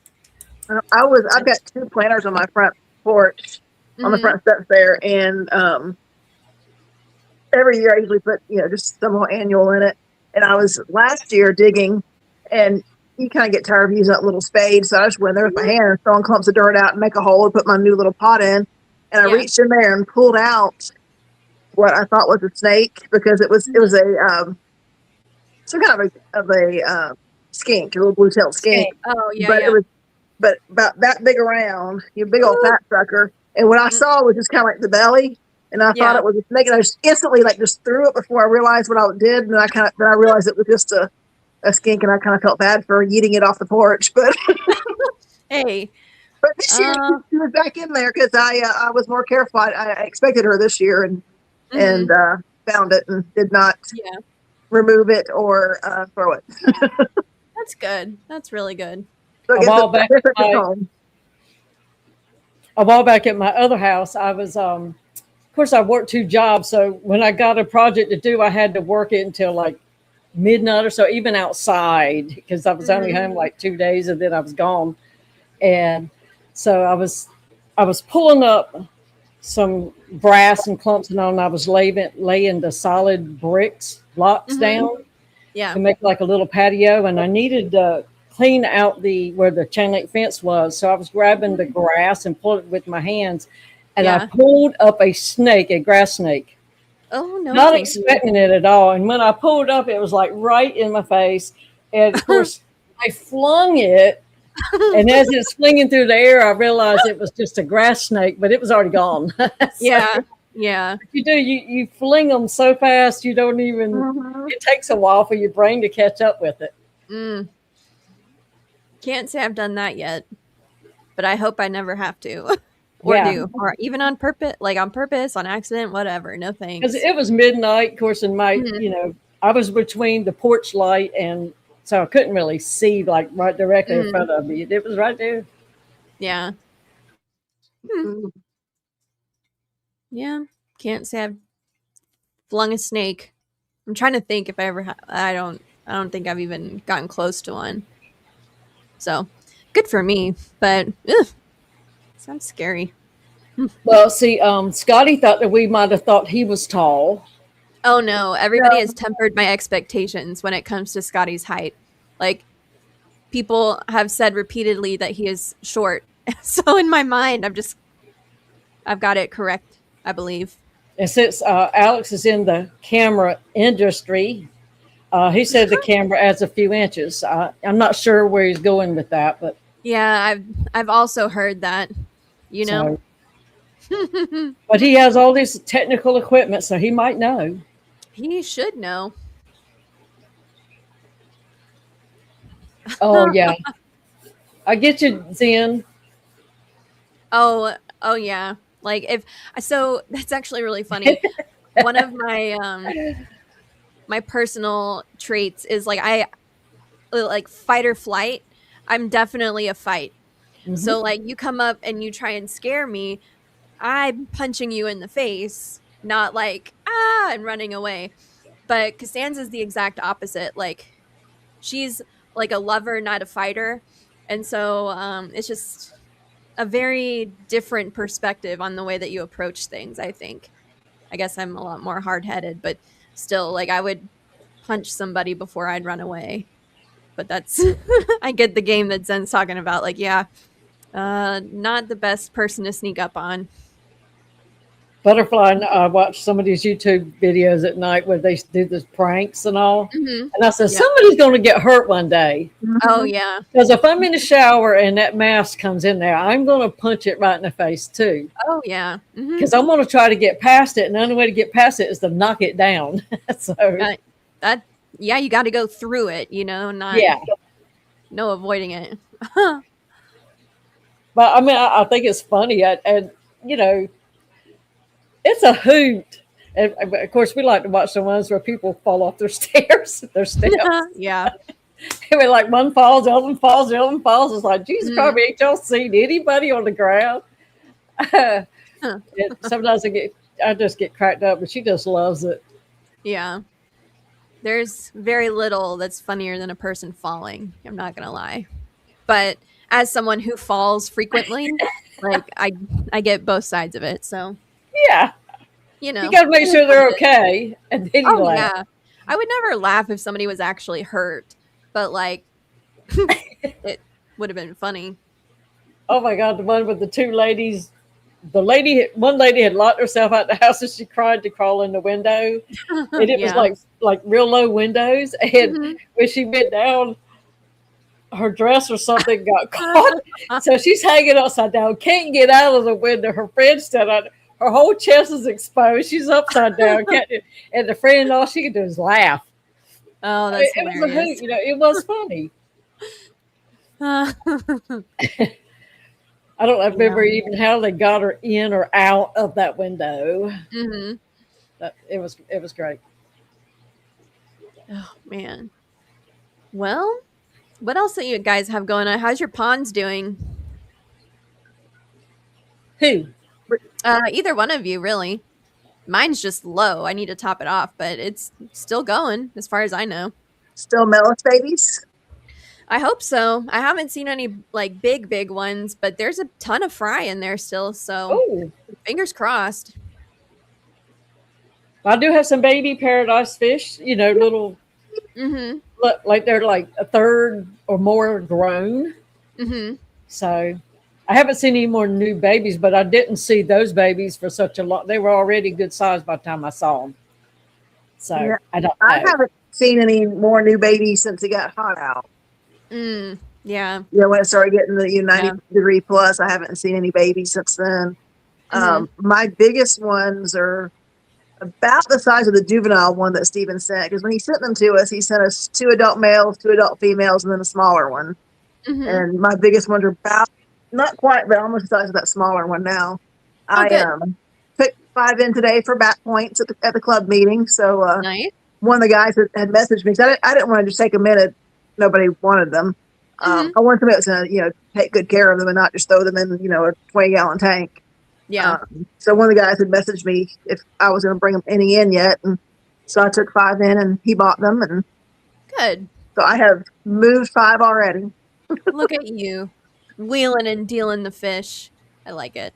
I've got two planters on my front porch, on the front steps there, and every year I usually put just some more annual in it. And I was last year digging, and you kind of get tired of using that little spade, so I just went there with my hand and throwing clumps of dirt out and make a hole and put my new little pot in. And I reached in there and pulled out what I thought was a snake, because it was a some kind of a skink, a little blue-tailed skink. Oh yeah, but it was about that big around, big old fat sucker. And what I saw was just kind of like the belly, and I thought it was a snake, and I just instantly just threw it before I realized what I did, and then I realized it was just a skink, and I kind of felt bad for yeeting it off the porch. But hey, but this year she was back in there because I was more careful. I expected her this year, and found it and did not remove it or throw it. That's good. That's really good. So a while back at my other house, I was of course I worked two jobs, so when I got a project to do, I had to work it until like midnight or so, even outside, because I was only home like 2 days and then I was gone. And so I was pulling up some brass and clumps, and I was laying the solid blocks down to make like a little patio, and I needed to clean out where the chain link fence was. So I was grabbing the grass and pulling it with my hands, and I pulled up a grass snake. Oh no! Not expecting it at all. And when I pulled up, it was like right in my face. And of course, I flung it. And as it's flinging through the air, I realized it was just a grass snake, but it was already gone. Yeah. You fling them so fast, you don't even, it takes a while for your brain to catch up with it. Can't say I've done that yet, but I hope I never have to. Or even on purpose, on accident, whatever. No thanks. Because it was midnight, of course, and I was between the porch light, and so I couldn't really see like right directly in front of me. It was right there. Yeah. Yeah. Can't say I've flung a snake. I'm trying to think if I ever have. I don't think I've even gotten close to one. So good for me, but sounds scary. Well, see, Scotty thought that we might have thought he was tall. Oh no, everybody has tempered my expectations when it comes to Scotty's height. Like, people have said repeatedly that he is short. So in my mind, I've got it correct, I believe. And since Alex is in the camera industry, he said the camera adds a few inches. I'm not sure where he's going with that, but yeah, I've also heard that. So, but he has all this technical equipment, so he might know. He should know. Oh yeah, I get you, Zen. Oh yeah. Like that's actually really funny. One of my my personal traits is like fight or flight. I'm definitely a fight. So like you come up and you try and scare me, I'm punching you in the face, not like and running away. But Costanza's the exact opposite. Like, she's like a lover, not a fighter. And so it's just a very different perspective on the way that you approach things, I think. I guess I'm a lot more hard-headed, but still, like, I would punch somebody before I'd run away. But that's I get the game that Zen's talking about. Like, yeah, not the best person to sneak up on. Butterfly and I watch some of these YouTube videos at night where they do the pranks and all. Mm-hmm. And I said, Yeah. somebody's going to get hurt one day. Oh yeah. Because if I'm in the shower and that mask comes in there, I'm going to punch it right in the face too. Oh yeah. Mm-hmm. Because I'm going to try to get past it. And the only way to get past it is to knock it down. So yeah, you got to go through it, not no avoiding it. But I mean, I think it's funny. And it's a hoot. And of course, we like to watch the ones where people fall off their stairs. Yeah. Anyway, like one falls, the other one falls, the other one falls. It's like, Jesus, probably ain't y'all seen anybody on the ground. Sometimes I just get cracked up, but she just loves it. Yeah. There's very little that's funnier than a person falling. I'm not going to lie. But as someone who falls frequently, like I get both sides of it. So, yeah. You got to make sure they're okay. And then you laugh. Yeah. I would never laugh if somebody was actually hurt, but like it would have been funny. Oh my God, the one with the two ladies. One lady had locked herself out the house and she cried to crawl in the window. And it was like real low windows. And when she bent down, her dress or something got caught. So she's hanging upside down, can't get out of the window. Her friend's still out. Her whole chest is exposed. She's upside down. And the friend, all she could do is laugh. Oh, that's hilarious. Was a hoot. It was funny. I don't remember even how they got her in or out of that window. Mm-hmm. It was great. Oh man. Well, what else do you guys have going on? How's your ponds doing? Who? Either one of you, really. Mine's just low. I need to top it off, but it's still going as far as I know. Still Mellis babies? I hope so. I haven't seen any like big ones, but there's a ton of fry in there still. So fingers crossed. I do have some baby paradise fish, little, like they're like a third or more grown. Mm-hmm. So I haven't seen any more new babies, but I didn't see those babies for such a long. They were already good size by the time I saw them. So yeah. I don't know. I haven't seen any more new babies since it got hot out. Yeah. Yeah, when it started getting the 90 degree plus, I haven't seen any babies since then. My biggest ones are about the size of the juvenile one that Steven sent. Because when he sent them to us, he sent us 2 adult males, 2 adult females, and then a smaller one. And my biggest ones are about, not quite, but almost the size of that smaller one now. I picked 5 in today for back points at the club meeting. So nice. One of the guys had messaged me because I didn't want to just take them in. Nobody wanted them. I wanted somebody that was going to, take good care of them and not just throw them in, a 20-gallon tank. Yeah. So one of the guys had messaged me if I was going to bring them any in yet. And so I took 5 in and he bought them. And good. So I have moved 5 already. Look at you wheeling and dealing the fish. I like it.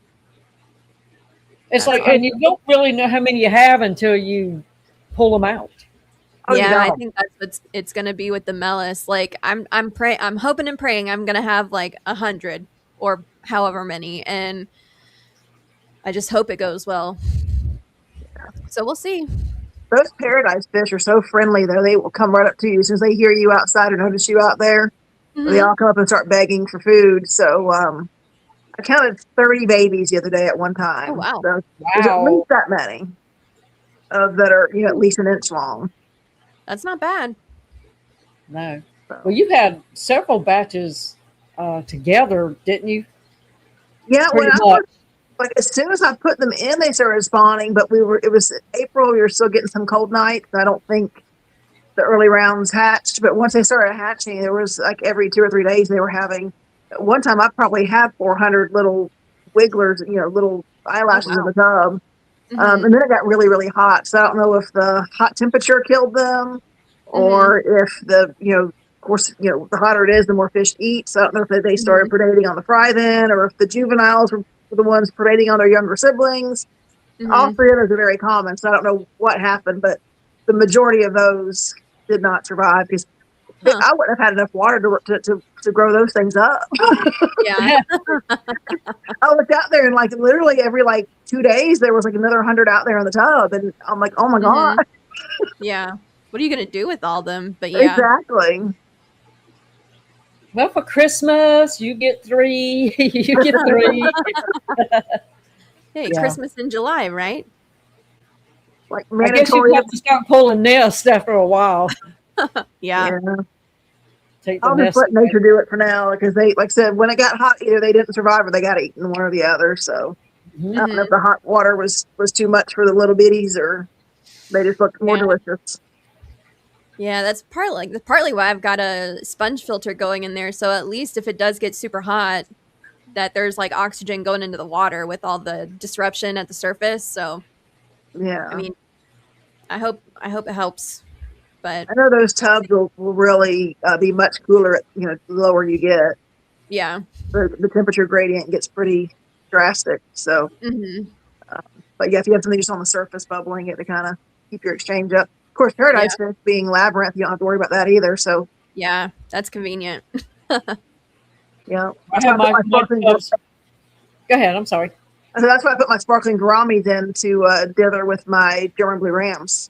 It's and you don't really know how many you have until you pull them out. Yeah, I think that's what it's gonna be with the Mellis. Like I'm hoping and praying I'm gonna have like 100 or however many, and I just hope it goes well. So we'll see. Those paradise fish are so friendly though; they will come right up to you as soon as they hear you outside or notice you out there. They all come up and start begging for food. So I counted 30 babies the other day at one time. Oh wow! So there's at least that many that are at least an inch long. That's not bad. No. Well, you had several batches together, didn't you? Yeah, as soon as I put them in, they started spawning. But it was April. We were still getting some cold nights. I don't think the early rounds hatched. But once they started hatching, there was like every 2 or 3 days they were having. At one time, I probably had 400 little wigglers, little eyelashes in the tub. And then it got really, really hot. So I don't know if the hot temperature killed them or if of course, the hotter it is, the more fish eat. So I don't know if they started predating on the fry then, or if the juveniles were the ones predating on their younger siblings. All 3 of those are very common. So I don't know what happened, but the majority of those did not survive because Huh. I wouldn't have had enough water to grow those things up. Yeah. I looked out there and like literally every like 2 days there was like another 100 out there in the tub, and I'm like, oh my god, Mhm. Yeah. What are you gonna do with all them? But yeah. exactly. Well, for Christmas, you get 3. You get 3. Hey, Yeah. Christmas in July, right? Like I guess you mandatory. have to start pulling nests after a while. Yeah. Yeah. Take the I'll just nest let away. nature do it for now because they, like I said, when it got hot, either they didn't survive or they got eaten, one or the other. So Mhm. I don't know if Mhm. the hot water was too much for the little bitties or they just looked more Yeah. delicious. Yeah, that's partly why I've got a sponge filter going in there. So at least if it does get super hot, that there's like oxygen going into the water with all the disruption at the surface. So Yeah. I mean, I hope it helps. But I know those tubs will really be much cooler, the lower you get. yeah. The temperature gradient gets pretty drastic. So, Hmm. but yeah, if you have something just on the surface bubbling it to kind of keep your exchange up. Of course, Yeah. paradise fish being labyrinth, you don't have to worry about that either. So, Yeah, that's convenient. yeah, I that's why have I put my my sparkling. tubs. Go ahead. I'm sorry. So that's why I put my sparkling gouramis in to dither with my German blue rams.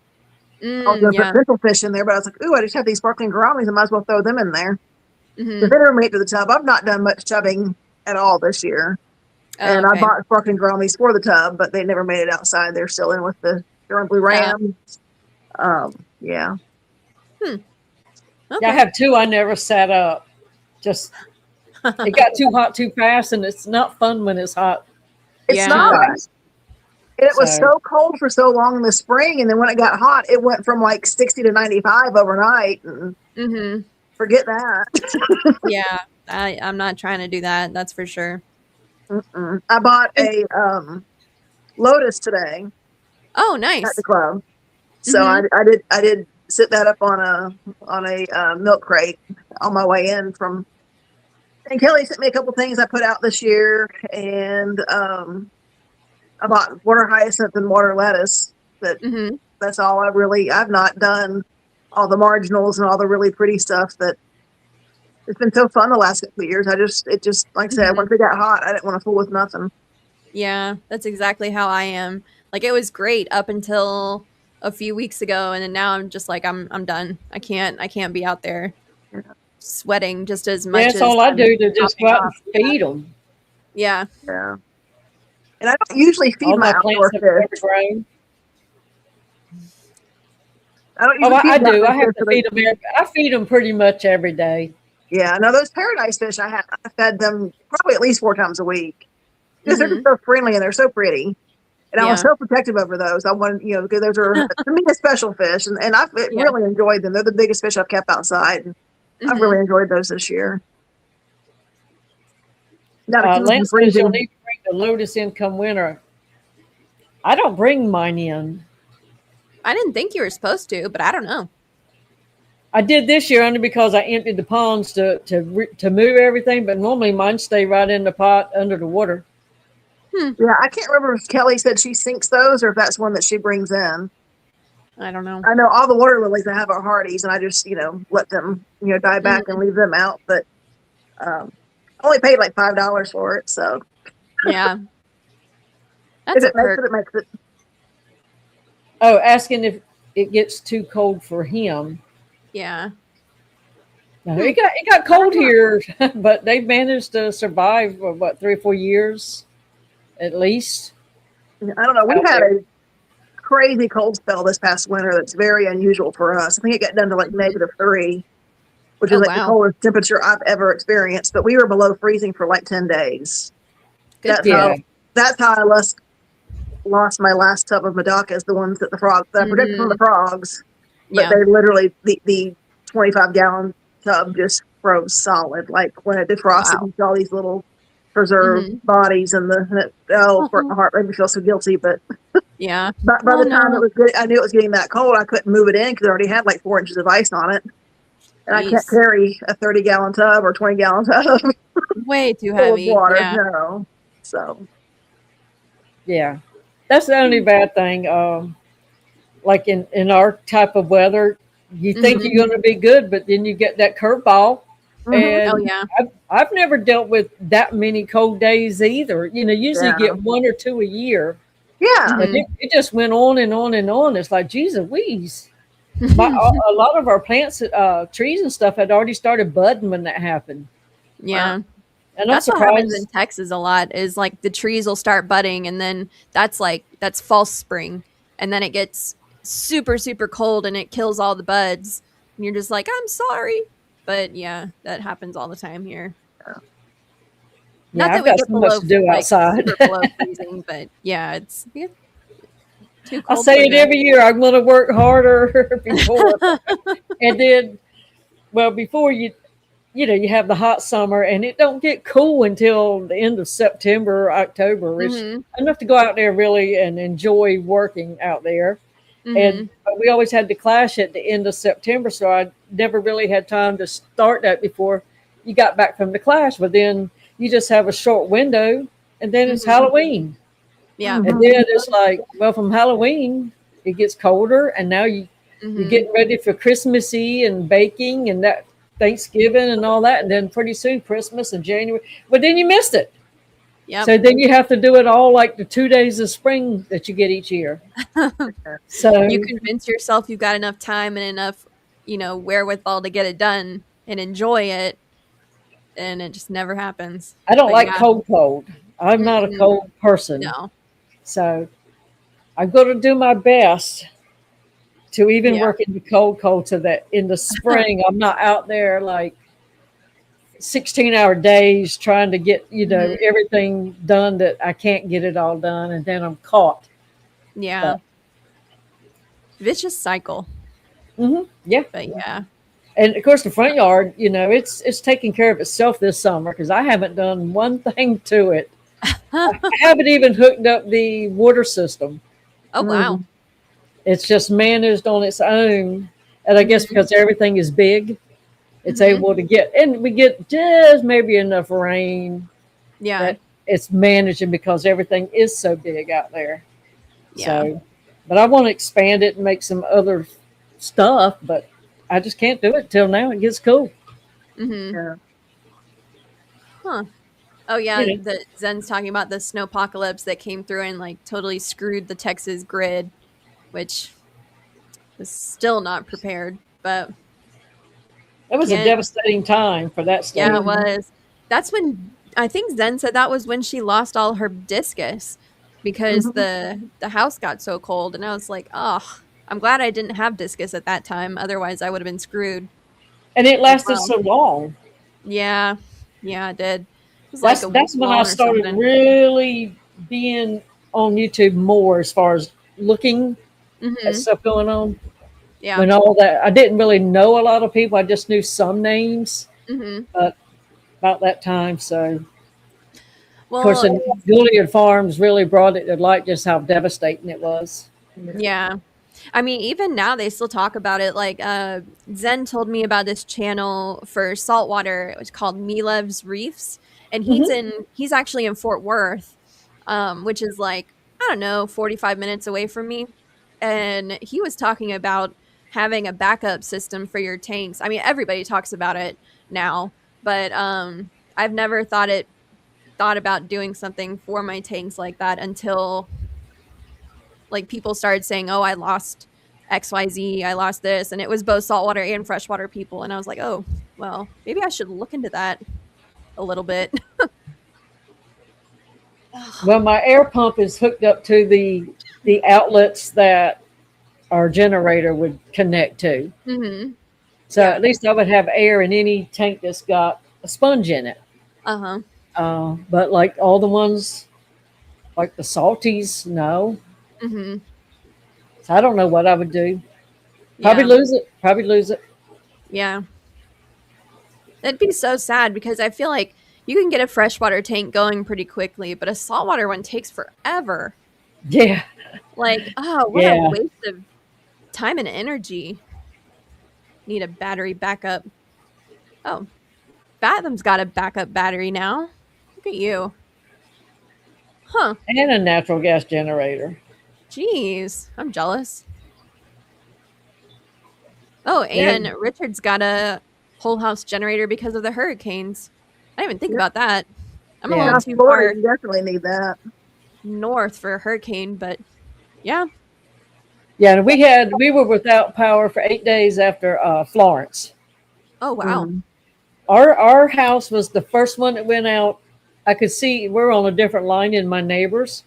I was going to put Yeah. pencil fish in there, but I was like, ooh, I just have these sparkling gouramis. I might as well throw them in there. If Hmm. they never made it to the tub, I've not done much chubbing at all this year. Oh, And I okay. bought sparkling gouramis for the tub, but they never made it outside. They're still in with the German blue rams. Yeah. Yeah, I Okay. have 2 I never set up. Just it got too hot too fast, and it's not fun when it's hot It's too Yeah. not. fast. And it was So so cold for so long in the spring. And then when it got hot, it went from like 60 to 95 overnight. And Hmm. forget that. Yeah. I'm not trying to do that. That's for sure. Mm-mm. I bought a Lotus today Oh, at the nice. club. So Hmm. I did sit that up on a milk crate on my way in from. And Kelly sent me a couple things I put out this year, and I bought water hyacinth and water lettuce. Hmm. That's all I've not done all the marginals and all the really pretty stuff that it's been so fun the last couple of years. It just like I said, Hmm. once it got hot, I didn't want to fool with nothing. Yeah, that's exactly how I am. Like it was great up until a few weeks ago, and then now I'm just like I'm done. I can't be out there sweating just as much that's as all I I'm do to just popping go out and off. feed them. Yeah. Yeah. And I don't usually feed All my my plants outdoor have fish. grown. I don't Oh, usually feed I my do. outdoor I have fish. to feed them. I feed them pretty much every day. Yeah, no, those paradise fish I fed them probably at least 4 times a week because they're Hmm. just so friendly and they're so pretty. And I was Yeah. so protective over those. I wanted, because those are to me a special fish, and I've Yeah. really enjoyed them. They're the biggest fish I've kept outside. And I've Hmm. really enjoyed those this year. Now to keep them from Lance says you'll freezing. need to bring the Lotus in come winter. I don't bring mine in. I didn't think you were supposed to, but I don't know. I did this year only because I emptied the ponds to move everything, but normally mine stay right in the pot under the water. Yeah, I can't remember if Kelly said she sinks those or if that's one that she brings in. I don't know. I know all the water lilies I have are Hardy's, and I just let them die back and Mhm. leave them out. But I only paid like $5 for it, so Yeah. if That's a it makes perk. it, it makes it. Oh, asking if it gets too cold for him. Yeah. No, it got cold here, but they managed to survive for what 3 or 4 years at least I don't know. We out had there. a crazy cold spell this past winter that's very unusual for us. I think it got down to like -3, which is Oh like the wow. coldest temperature I've ever experienced. But we were below freezing for like 10 days. Good That's for Yeah, you. how I lost my last tub of Madacas, the ones that I protected from the Mhm. frogs. But Yeah. they literally the 25-gallon tub just froze solid. Like when it defrosted, Wow. you saw these little preserved Mhm. bodies, and broke my heart, made me feel so guilty. But Yeah. by Oh the time it no. was good, I knew it was getting that cold. I couldn't move it in because it already had like 4 inches of ice on it, and I can't Jeez. carry a 30-gallon tub or 20-gallon tub Way too full of heavy. water. Yeah. No, so yeah. That's the only bad thing. Like in our type of weather, you think you're going to be good, but then you get that curveball. Oh And yeah. I've never dealt with that many cold days either. Usually Yeah. get one or two a year. Yeah. But it just went on and on and on. It's like, geez Louise. A lot of our plants, trees and stuff had already started budding when that happened. Yeah. And I'm That's what happens in surprised. Texas a lot is like the trees will start budding and then that's false spring. And then it gets super, super cold and it kills all the buds. And you're just like, I'm sorry. But yeah, that happens all the time here. Yeah, Not that I've we got get so much below to do like outside. super below freezing, but yeah, it's too I cold say for it good. every year. I'm going to work harder before. And then, well, before you have the hot summer and it don't get cool until the end of September or October. It's Mhm. enough to go out there really and enjoy working out there. And Mhm. we always had the clash at the end of September, so I never really had time to start that before you got back from the clash. But then you just have a short window, and then it's Mhm. Halloween, Yeah. and then it's like, well, from Halloween it gets colder, and now you're Mhm. getting ready for Christmassy and baking and that Thanksgiving and all that, and then pretty soon Christmas and January. But then you missed it. Yep. So then you have to do it all like the 2 days of spring that you get each year. So You convince yourself you've got enough time and enough, wherewithal to get it done and enjoy it, and it just never happens. I don't But like yeah, cold. I'm not a mm-mm, cold person. no, So I'm going to do my best to even yeah, work in the cold so that in the spring I'm not out there like 16-hour days trying to get, mhm, everything done that I can't get it all done and then I'm caught. yeah, But vicious cycle. yeah. But yeah, And of course the front yard, it's taking care of itself this summer because I haven't done one thing to it. I haven't even hooked up the water system. oh wow, It's just managed on its own. And I guess hmm because everything is big, it's hmm able to and we get just maybe enough rain yeah, that it's managing because everything is so big out there. yeah, So, but I want to expand it and make some other stuff, but I just can't do it till now. It gets cool. hmm Yeah. huh. Oh yeah, You know, the Zen's talking about the snowpocalypse that came through and like totally screwed the Texas grid, which was still not prepared, but it was a can't. devastating time for that Yeah, state. it was. That's when I think Zen said that was when she lost all her discus because Mhm. the house got so cold, and I was like, oh, I'm glad I didn't have discus at that time. Otherwise, I would have been screwed And it as lasted well. so long. Yeah, yeah, it did. It was like That's a week that's when I long or started something. really being on YouTube more as far as looking at Hmm. stuff going on. Yeah. When all that, I didn't really know a lot of people. I just knew some names, Hmm. but about that time. So, of course, Well, the Julian Farms really brought it to light just how devastating it was. yeah. I mean, even now they still talk about it. Like, Zen told me about this channel for saltwater. It was called Milev's Reefs, and Hmm. he's actually in Fort Worth, which is like, I don't know, 45 minutes away from me. And he was talking about having a backup system for your tanks. I mean, everybody talks about it now, but I've never thought about doing something for my tanks like that until like people started saying, "Oh, I lost XYZ, I lost this," and it was both saltwater and freshwater people, and I was like, "Oh, well, maybe I should look into that a little bit." Well, my air pump is hooked up to the outlets that our generator would connect to. Hmm. So Yeah. at least I would have air in any tank that's got a sponge in it. Uh-huh. But like all the ones, like the salties, no. Hmm. So I don't know what I would do. Probably Yeah. lose it. Probably lose it. Yeah. That'd be so sad because I feel like you can get a freshwater tank going pretty quickly, but a saltwater one takes forever. Yeah. Like, oh, what a Yeah. waste of time and energy. Need a battery backup. Oh, Fathom's got a backup battery now. Look at you. Huh. And a natural gas generator. Jeez, I'm jealous. Oh, and And Richard's got a whole house generator because of the hurricanes. I didn't even think Yeah. about that. I'm a little yeah, South too Florida, far you definitely need that. north for a hurricane, but yeah. yeah. And we were without power for 8 days after Florence. Oh, wow. Mm. Our house was the first one that went out. I could see we're on a different line than my neighbors.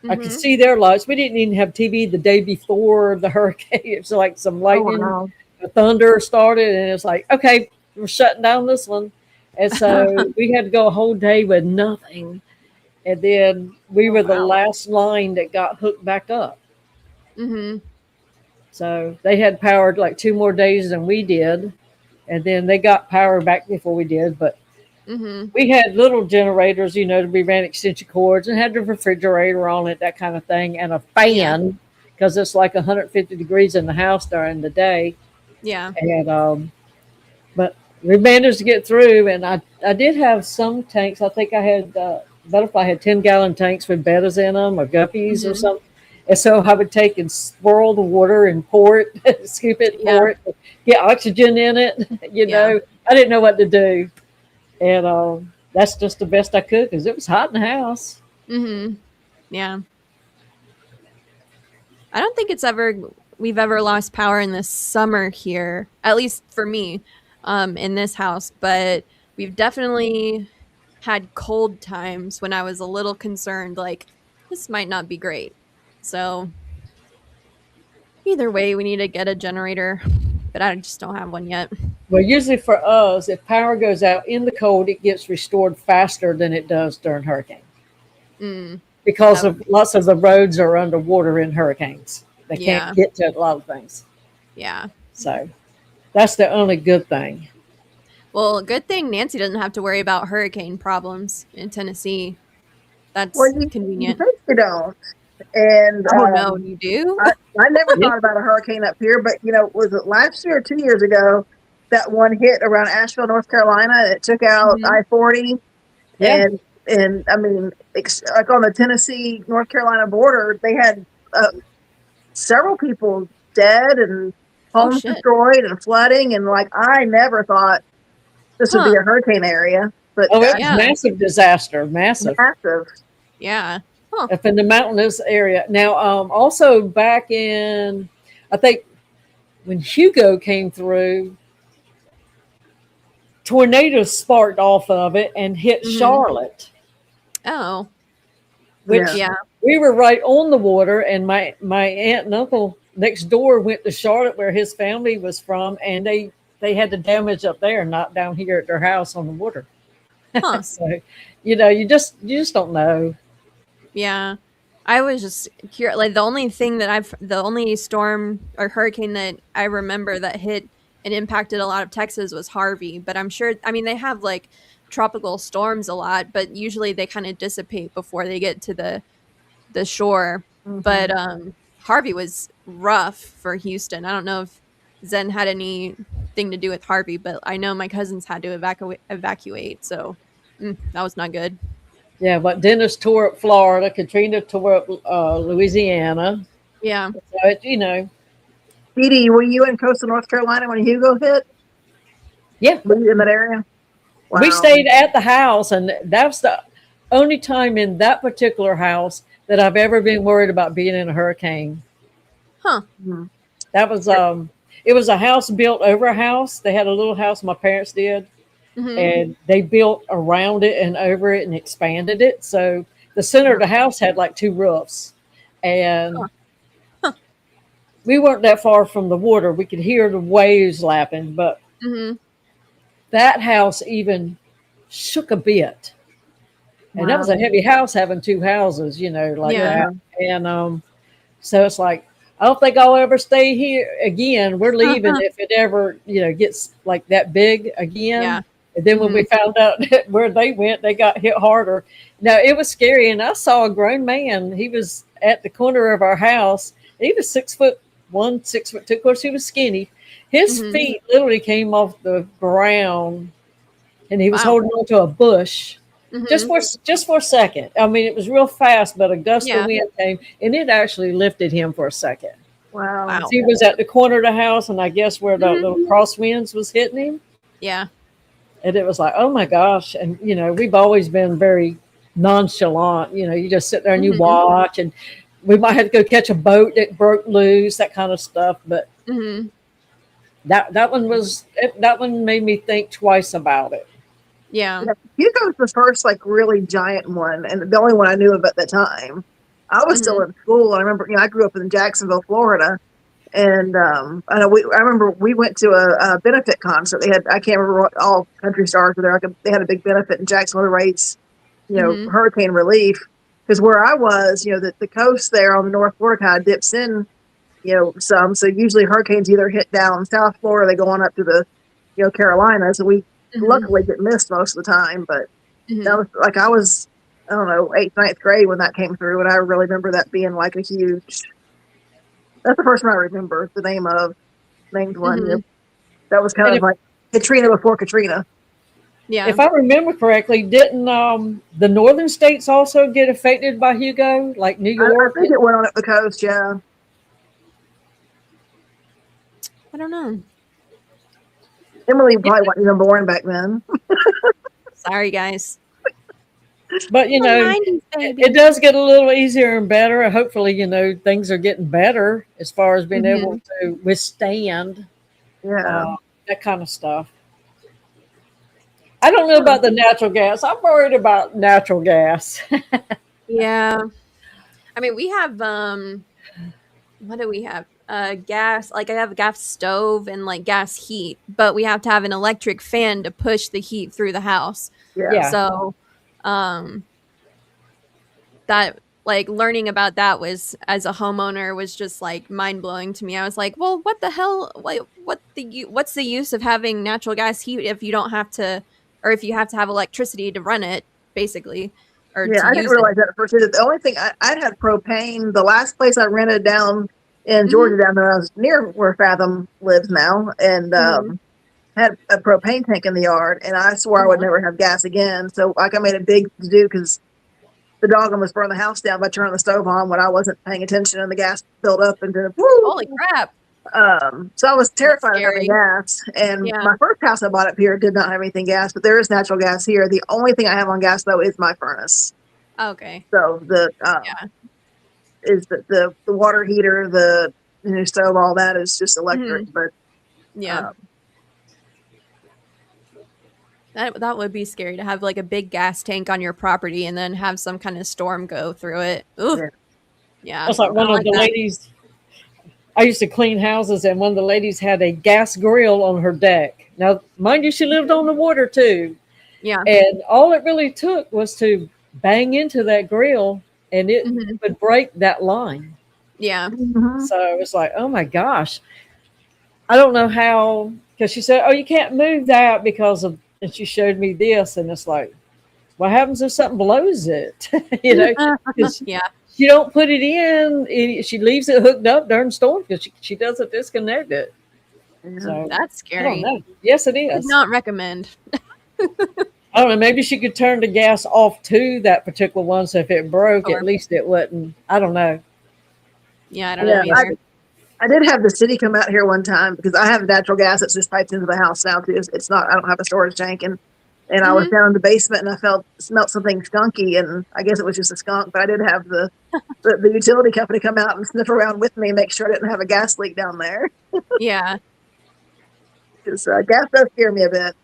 I could Mm-hmm. see their lights. We didn't even have TV the day before the hurricane. It was like some Oh lightning, wow. thunder started, and it was like, okay, we're shutting down this one. And so we had to go a whole day with nothing. And then we Oh, were the wow. last line that got hooked back up. Mm-hmm. So they had power like 2 more days than we did. And then they got power back before we did. But Mm-hmm. we had little generators, to be ran extension cords and had the refrigerator on it, that kind of thing, and a Yeah. fan because it's like 150 degrees in the house during the day. Yeah. And but we managed to get through. And I did have some tanks. I think I had Butterfly had 10-gallon tanks with bettas in them or guppies or Mm-hmm. something. And so I would take and swirl the water and pour it, scoop it, Yeah. pour it, get oxygen in it. Yeah. I didn't know what to do. And that's just the best I could because it was hot in the house. Mm-hmm. Yeah. I don't think we've ever lost power in the summer here, at least for me, in this house, but we've definitely had cold times when I was a little concerned, like this might not be great. So either way, we need to get a generator, but I just don't have one yet. Well, usually for us, if power goes out in the cold, it gets restored faster than it does during hurricane Mm, because that of would be, lots of the roads are underwater in hurricanes. They yeah, can't get to a lot of things. yeah. So that's the only good thing. Well, good thing Nancy doesn't have to worry about hurricane problems in Tennessee. Well, That's you convenient. think you don't, and Oh no, you do? I never Yep. thought about a hurricane up here, but was it last year or 2 years ago that one hit around Asheville, North Carolina? It took out Hmm. I-40, Yeah. and I mean, like on the Tennessee North Carolina border, they had several people dead and Oh homes shit. destroyed and flooding, and like I never thought this would be Huh. a hurricane area, but Oh, it was Yeah. massive disaster, massive massive. Yeah. Huh. up in the mountainous area. Now, also back in, I think when Hugo came through, tornadoes sparked off of it and hit Hmm. Charlotte, Oh. Yeah. which Yeah. we were right on the water. And my aunt and uncle next door went to Charlotte, where his family was from, and they had the damage up there, not down here at their house on the water. Huh. So, you just don't know. Yeah. I was just curious. Like the only storm or hurricane that I remember that hit and impacted a lot of Texas was Harvey. But I'm sure, I mean, they have like tropical storms a lot, but usually they kind of dissipate before they get to the shore. But Mhm. Harvey was rough for Houston. I don't know if Zen had anything to do with Harvey, but I know my cousins had to evacuate. So that was not good. Yeah, but Dennis tore up Florida, Katrina tore up Louisiana. Yeah. So it. DiDi, were you in coastal North Carolina when Hugo hit? Yeah, Were you in that area? we Wow. stayed at the house, and that's the only time in that particular house that I've ever been worried about being in a hurricane. Huh. Mhm. That was it was a house built over a house. They had a little house my parents did, Hmm. and they built around it and over it and expanded it. So the center of the house had like two roofs, and Huh. we weren't that far from the water. We could hear the waves lapping, but Hmm. that house even shook a bit. And that was a Wow. heavy house having two houses, like Yeah. that. Yeah. And so it's like, I don't think I'll ever stay here again. We're leaving if it ever, gets like that big again. Yeah. And then when Hmm. we found out where they went, they got hit harder. Now it was scary. And I saw a grown man. He was at the corner of our house. He was 6'1", 6'2". Of course, he was skinny. His Hmm. feet literally came off the ground, and he was Wow. holding on to a bush just Hmm. for a second. I mean, it was real fast, but a gust of Yeah. wind came, and it actually lifted him for a second. Wow. Wow. He was at the corner of the house, and I guess where the little crosswinds was hitting him. Yeah. And it was like, oh my gosh. And, we've always been very nonchalant. You just sit there and you watch, and we might have to go catch a boat that broke loose, that kind of stuff. But that one made me think twice about it. Yeah. Hugo was the first really giant one, and the only one I knew of at the time. I was still in school, and I remember, I grew up in Jacksonville, Florida, and I remember we went to a benefit concert. They had, I can't remember what all country stars were there. They had a big benefit in Jacksonville to raise, hurricane relief. Because where I was, the coast there on the North Florida kind of dips in, some. So usually hurricanes either hit down South Florida, they go on up to the, Carolinas. So we luckily get missed most of the time. But that was I was, I don't know, 8th, 9th grade when that came through. And I really remember that being a huge, that's the first one I remember the named one. That was kind of like Katrina before Katrina. Yeah. If I remember correctly, didn't the northern states also get affected by Hugo, like New York? I think it went on up the coast, yeah. I don't know. Emily probably wasn't even born back then. Sorry, guys. But, 90s, baby. it does get a little easier and better. Hopefully, things are getting better as far as being able to withstand that kind of stuff. I don't know about the natural gas. I'm worried about natural gas. Yeah. I mean, we have, what do we have? Gas, I have a gas stove and gas heat, but we have to have an electric fan to push the heat through the house. Yeah. So, that learning about that was, as a homeowner, was just mind blowing to me. I was like, well, what the hell? What's the use of having natural gas heat if you don't have to, or if you have to have electricity to run it, basically? Or I didn't realize that at first. The only thing I'd had propane. The last place I rented down in Georgia, down there, I was near where Fathom lives now, and had a propane tank in the yard, and I swore I would never have gas again. So I made a big to do because the dog almost burned the house down by turning the stove on when I wasn't paying attention, and the gas built up and did holy crap. So I was terrified of having gas. And my first house I bought up here did not have anything gas, but there is natural gas here. The only thing I have on gas though is my furnace. Okay. So the is the water heater, the new stove, all that is just electric. But that would be scary to have a big gas tank on your property and then have some kind of storm go through it. Ooh. Yeah. It's like one of the ladies. I used to clean houses, and one of the ladies had a gas grill on her deck. Now, mind you, she lived on the water too. Yeah. And all it really took was to bang into that grill, and it would break that line. Yeah. So it's like, oh my gosh. I don't know how, because she said, oh, you can't move that because of, and she showed me this, and it's like, what happens if something blows it? Yeah. You don't put it in. She leaves it hooked up during storm because she doesn't disconnect it. So that's scary. I don't know. Yes, it is. Would not recommend. I don't know. Maybe she could turn the gas off to that particular one, so if it broke, at least it wouldn't. I don't know. Yeah, I don't know either. I did have the city come out here one time because I have natural gas that's just piped into the house now too. It's not. I don't have a storage tank, and I was down in the basement and I smelled something skunky, and I guess it was just a skunk. But I did have the utility company come out and sniff around with me and make sure I didn't have a gas leak down there. Yeah, because gas does scare me a bit.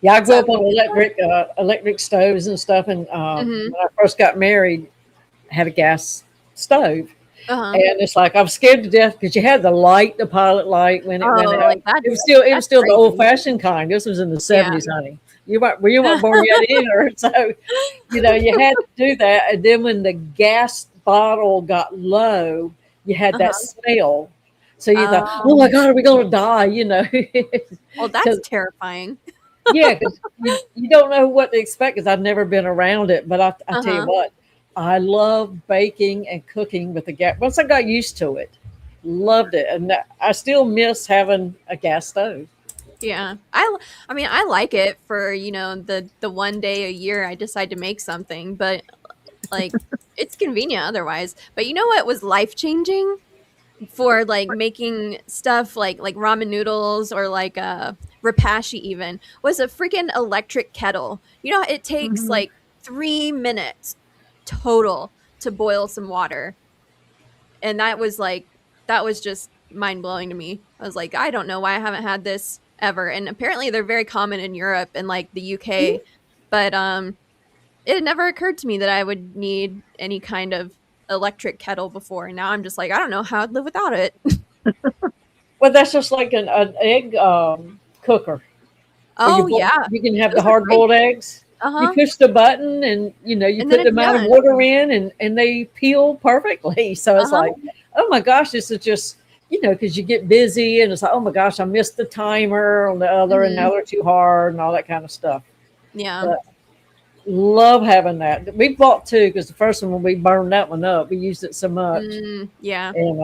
Yeah, I grew up on electric stoves and stuff, and when I first got married, I had a gas stove. And it's like I'm scared to death because you had the pilot light when it went out. It was still the old fashioned kind. This was in the 70s, honey. You weren't born yet either. So, you had to do that. And then when the gas bottle got low, you had that smell. So you thought, oh my God, are we going to die? Well, that's terrifying. Yeah, because you don't know what to expect because I've never been around it. But I tell you what. I love baking and cooking with the gas. Once I got used to it, loved it. And I still miss having a gas stove. Yeah. I mean, I like it for, the one day a year I decide to make something, but it's convenient otherwise. But you know what was life-changing? for like making stuff like ramen noodles or like rapashi even was a freaking electric kettle. You know, it takes Mhm. like 3 minutes total to boil some water. And that was just mind blowing to me. I was like, I don't know why I haven't had this ever. And apparently they're very common in Europe and like the UK. But it had never occurred to me that I would need any kind of electric kettle before. And now I'm just like, I don't know how I'd live without it. Well, that's just like an egg cooker where Oh yeah, you can have the those are hard great. boiled eggs. You Uh-huh. push the button, and you And then put the it's amount of done. water in, and they peel perfectly. So it's Uh-huh. like, oh my gosh, this is just because you get busy, and it's like, oh my gosh, I missed the timer on the other, and now Mhm. they're too hard, and all that kind of stuff. Yeah. But love having that. We bought two because the first one when we burned that one up, we used it so much, Yeah. and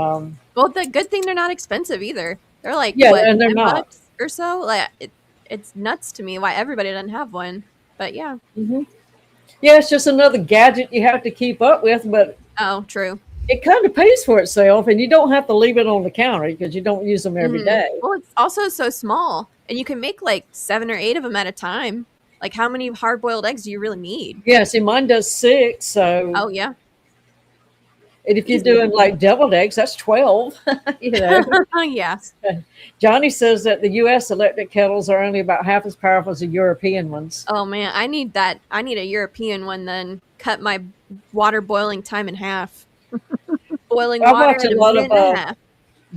Well, the good thing they're not expensive either. They're like yeah, what, and they're 10 not. bucks or so? Like it's nuts to me why everybody doesn't have one. But yeah. Hmm. Yeah, it's just another gadget you have to keep up with, but Oh, true. it kind of pays for itself, and you don't have to leave it on the counter because you don't use them every Mhm. day. Well, it's also so small and you can make like 7 or 8 of them at a time. Like how many hard-boiled eggs do you really need? Yeah, see, mine does six. So, Oh, yeah. and if you're Easy. doing like deviled eggs, that's 12. you know, Yeah. Johnny says that the U.S. electric kettles are only about half as powerful as the European ones. Oh man, I need that. I need a European one then. Cut my water boiling time in half. Boiling I water watch at a a lot minute of and a half.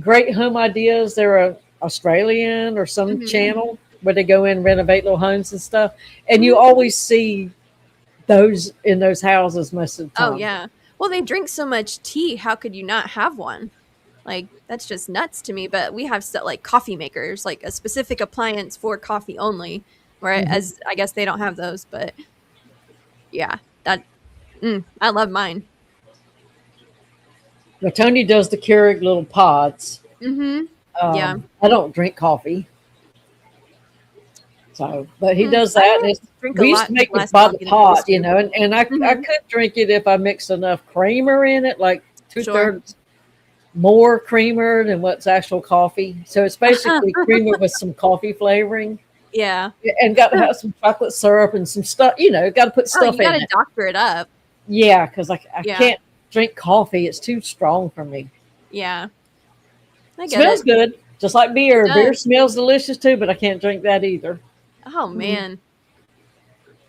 great home ideas. They're a Australian or some Mhm. channel where they go in and renovate little homes and stuff, and you Mhm. always see those in those houses most of the Oh time. yeah. Well, they drink so much tea. How could you not have one? Like that's just nuts to me. But we have set like coffee makers, like a specific appliance for coffee only. Mhm. Whereas I guess they don't have those. But yeah, I love mine. But Tony does the Keurig little pods. Mm-hmm. Yeah. I don't drink coffee, so but he does that. And I drink a we used to lot make it less by the coffee than I pot, used to. and I Mm-hmm. could drink it if I mixed enough creamer in it, like two Sure. thirds more creamer than what's actual coffee. So it's basically creamer with some coffee flavoring, Yeah. and got to have some chocolate syrup and some stuff. Got to put Oh, stuff you in gotta it. doctor it up. Yeah, because I Yeah. can't drink coffee; it's too strong for me. Yeah. I get Smells it. good, just like It beer. Beer does. smells delicious too, but I can't drink that either. Oh Mhm. man.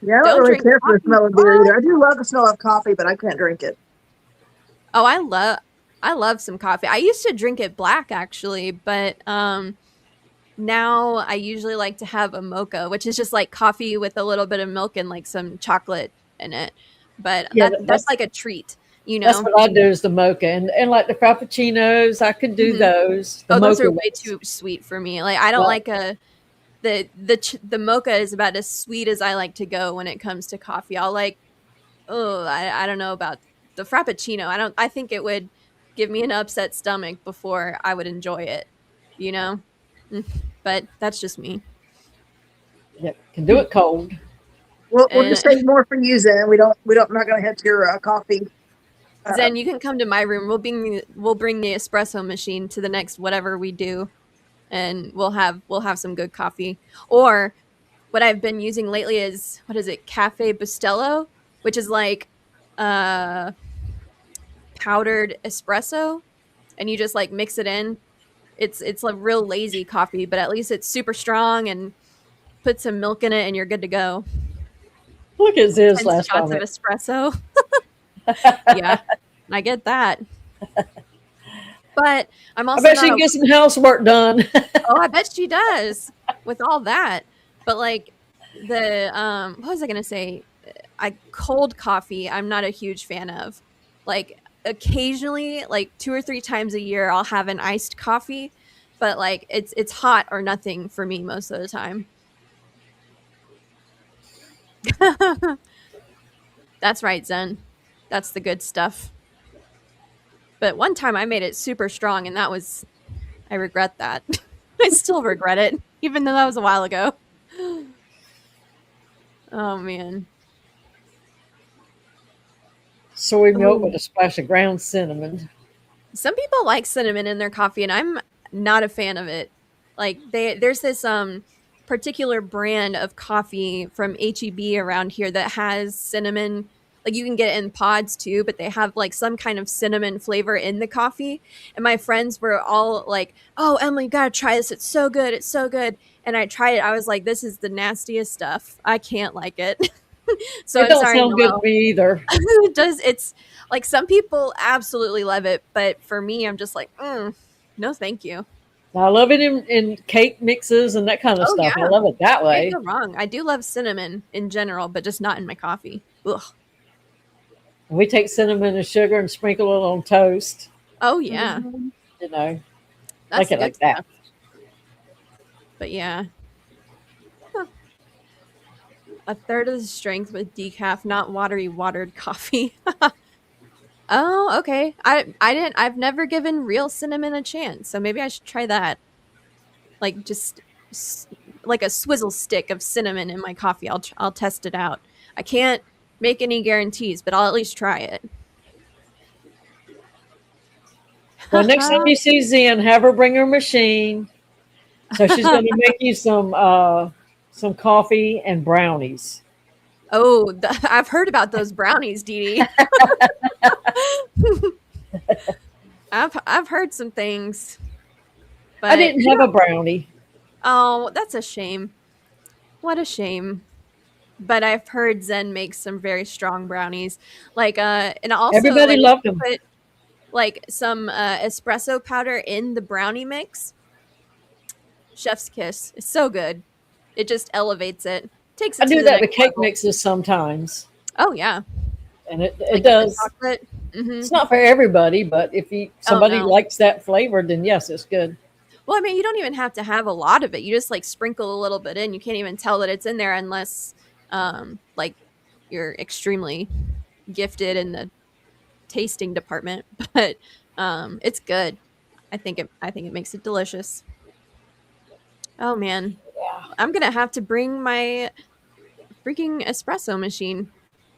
Yeah, I don't Don't really drink care for the coffee. smell of beer What? either. I do love the smell of coffee, but I can't drink it. Oh, I love some coffee. I used to drink it black actually, but now I usually like to have a mocha, which is just like coffee with a little bit of milk and like some chocolate in it. But Yeah, that's like a treat, you that's know. what I do is the mocha, and like the frappuccinos, I could do Mhm. those. The Oh, those mocha are way ones. too sweet for me. Like I don't Well, like the mocha is about as sweet as I like to go when it comes to coffee. I'll like oh, I don't know about the frappuccino. I think it would give me an upset stomach before I would enjoy it, you know? Mm, but that's just me. yeah, can do it cold. We'll And just save more for you, Zen. I'm not going to head to your coffee. Uh, Zen, you can come to my room. We'll bring the espresso machine to the next whatever we do, and we'll have some good coffee. Or what I've been using lately is what is it? Cafe Bustelo, which is like uh powdered espresso, and you just like mix it in. It's a real lazy coffee, but at least it's super strong and put some milk in it and you're good to go. Look at this 10 last shots of comment. espresso. Yeah, I get that. But I'm I also bet she not can a get some housework done. oh, I bet she does with all that. But like the what was I gonna say? I cold coffee I'm not a huge fan of. Like occasionally, like 2 or 3 times a year I'll have an iced coffee, but like it's hot or nothing for me most of the time. That's right, Zen. That's the good stuff. But one time I made it super strong and I regret that. I still regret it, even though that was a while ago. Oh man. Soy milk with Oh, a splash of ground cinnamon. Some people like cinnamon in their coffee, and I'm not a fan of it. Like there's this particular brand of coffee from HEB around here that has cinnamon. Like you can get it in pods too, but they have like some kind of cinnamon flavor in the coffee. And my friends were all like, "Oh, Emily, you gotta try this. It's so good. It's so good." And I tried it. I was like, "This is the nastiest stuff. I can't like it." So It I'm don't sorry, sound good Noelle. to me either. It does. It's like some people absolutely love it, but for me, I'm just like, no, thank you. I love it in cake mixes and that kind of Oh stuff. I yeah, love it that can't way. go wrong. I do love cinnamon in general, but just not in my coffee. Ugh. We take cinnamon and sugar and sprinkle it on toast. Oh yeah, You know, that's like the it good like that. stuff. But yeah, huh. A third of the strength with decaf, not watery watered coffee. Oh, okay. I've never given real cinnamon a chance, so maybe I should try that. Like just s- like a swizzle stick of cinnamon in my coffee. I'll test it out. I can't make any guarantees, but I'll at least try it. Well, next time you see Zen, have her bring her machine. So she's going to make you some coffee and brownies. Oh, I've heard about those brownies, DiDi. I've heard some things, I but didn't have a brownie. oh, that's a shame. What a shame. But I've heard Zen makes some very strong brownies. Like and also Everybody like if loved you them. put like some espresso powder in the brownie mix, chef's kiss. It's so good. It just elevates it. Takes I it to do the that with next cake level. mixes sometimes, Oh yeah. and it Like with the does. chocolate. It's not for everybody, but if Oh somebody no. likes that flavor, then yes, it's good. Well, I mean, you don't even have to have a lot of it. You just like sprinkle a little bit in. You can't even tell that it's in there unless like you're extremely gifted in the tasting department. But it's good. I think it makes it delicious. Oh man. Yeah. I'm going to have to bring my freaking espresso machine.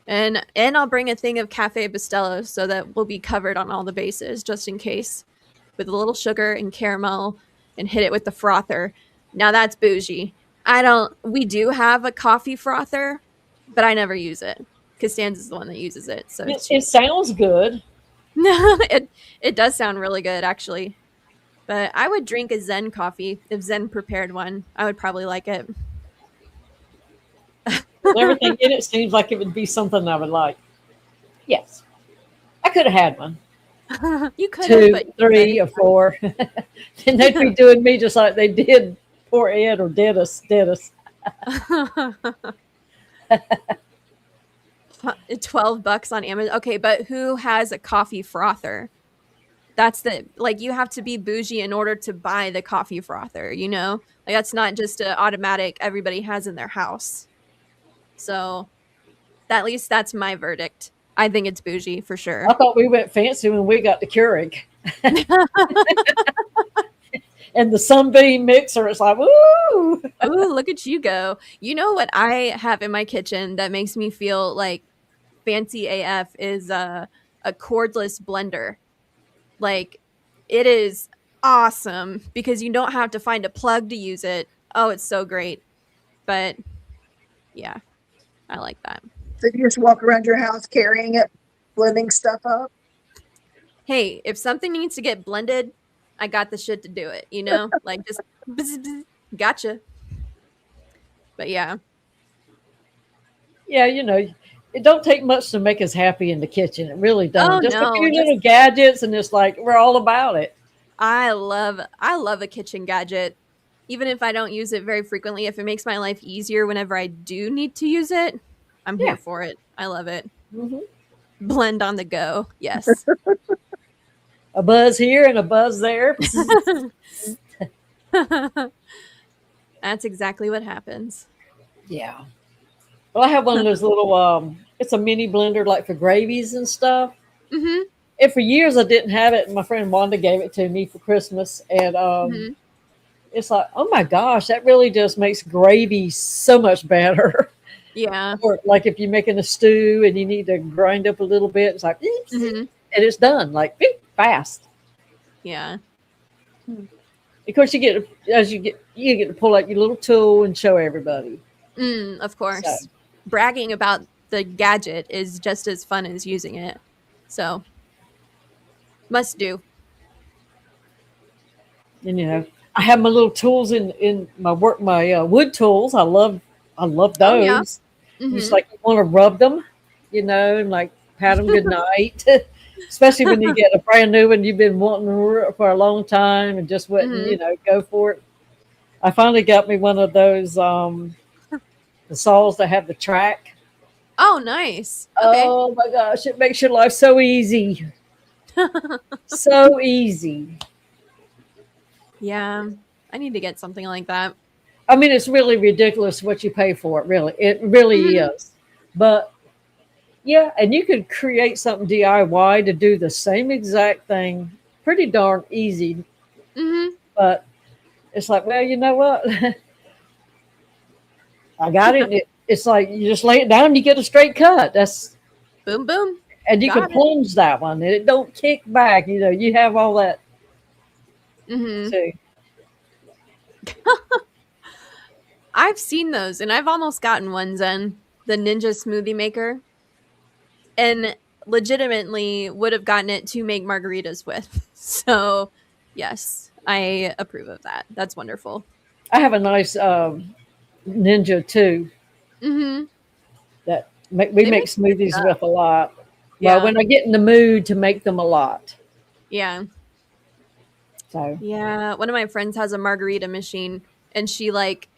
And I'll bring a thing of Cafe Bustelo so that we'll be covered on all the bases just in case, with a little sugar and caramel, and hit it with the frother. Now that's bougie. We do have a coffee frother, but I never use it. Costanza's the one that uses it. So It sounds good. no, it does sound really good actually. But I would drink a Zen coffee if Zen prepared one. I would probably like it. With everything in it, seems like it would be something I would like. Yes, I could have had one. You could have, Two, but you three, or four. And they'd be doing me just like they did poor Ed or did us. $12 on Amazon. Okay, but who has a coffee frother? That's the like you have to be bougie in order to buy the coffee frother, you know? Like that's not just a automatic everybody has in their house. So at least that's my verdict. I think it's bougie for sure. I thought we went fancy when we got the Keurig. And the Sunbeam mixer, it's like, woo! Ooh, look at you go. You know what I have in my kitchen that makes me feel like fancy AF is a cordless blender. Like it is awesome because you don't have to find a plug to use it. Oh, it's so great. But yeah, I like that. So you just walk around your house carrying it, blending stuff up. Hey, if something needs to get blended, I got the shit to do it, you know? Like just bzz, bzz, gotcha. But yeah. Yeah, it don't take much to make us happy in the kitchen. It really don't. Oh Just a no, few little gadgets, and it's like we're all about it. I love a kitchen gadget. Even if I don't use it very frequently, if it makes my life easier whenever I do need to use it, I'm Yeah. here for it. I love it. Mm-hmm. Blend on the go. Yes. A buzz here and a buzz there. That's exactly what happens. Yeah. Well, I have one of those little. It's a mini blender, like for gravies and stuff. Mm-hmm. And for years I didn't have it. And my friend Wanda gave it to me for Christmas, and Mm-hmm. it's like, oh my gosh, that really just makes gravy so much better. Yeah. Or like if you're making a stew and you need to grind up a little bit, it's like, Mm-hmm. and it's done like fast. Yeah. Of course, you get to pull out your little tool and show everybody. Of course. So. Bragging about the gadget is just as fun as using it. So, must do. And I have my little tools in my work, my wood tools. I love those. Oh, yeah. You just like want to rub them, and like pat them good night. Especially when you get a brand new one you've been wanting for a long time and just wouldn't, go for it. I finally got me one of those the saws that have the track. Oh, nice. Okay. Oh my gosh, it makes your life so easy. So easy. Yeah. I need to get something like that. I mean, it's really ridiculous what you pay for it, really. It really is. But yeah, and you could create something DIY to do the same exact thing. Pretty darn easy. But it's like, well, you know what? I got it. It's like you just lay it down and you get a straight cut. That's boom, boom. And you can plunge that one and it don't kick back. You have all that. Too. I've seen those and I've almost gotten one, Zen, the Ninja Smoothie Maker. And legitimately would have gotten it to make margaritas with. So, yes, I approve of that. That's wonderful. I have a nice Ninja too. That we make smoothies with a lot. Yeah. Well, when I get in the mood to make them a lot. Yeah. So. Yeah, one of my friends has a margarita machine, and she like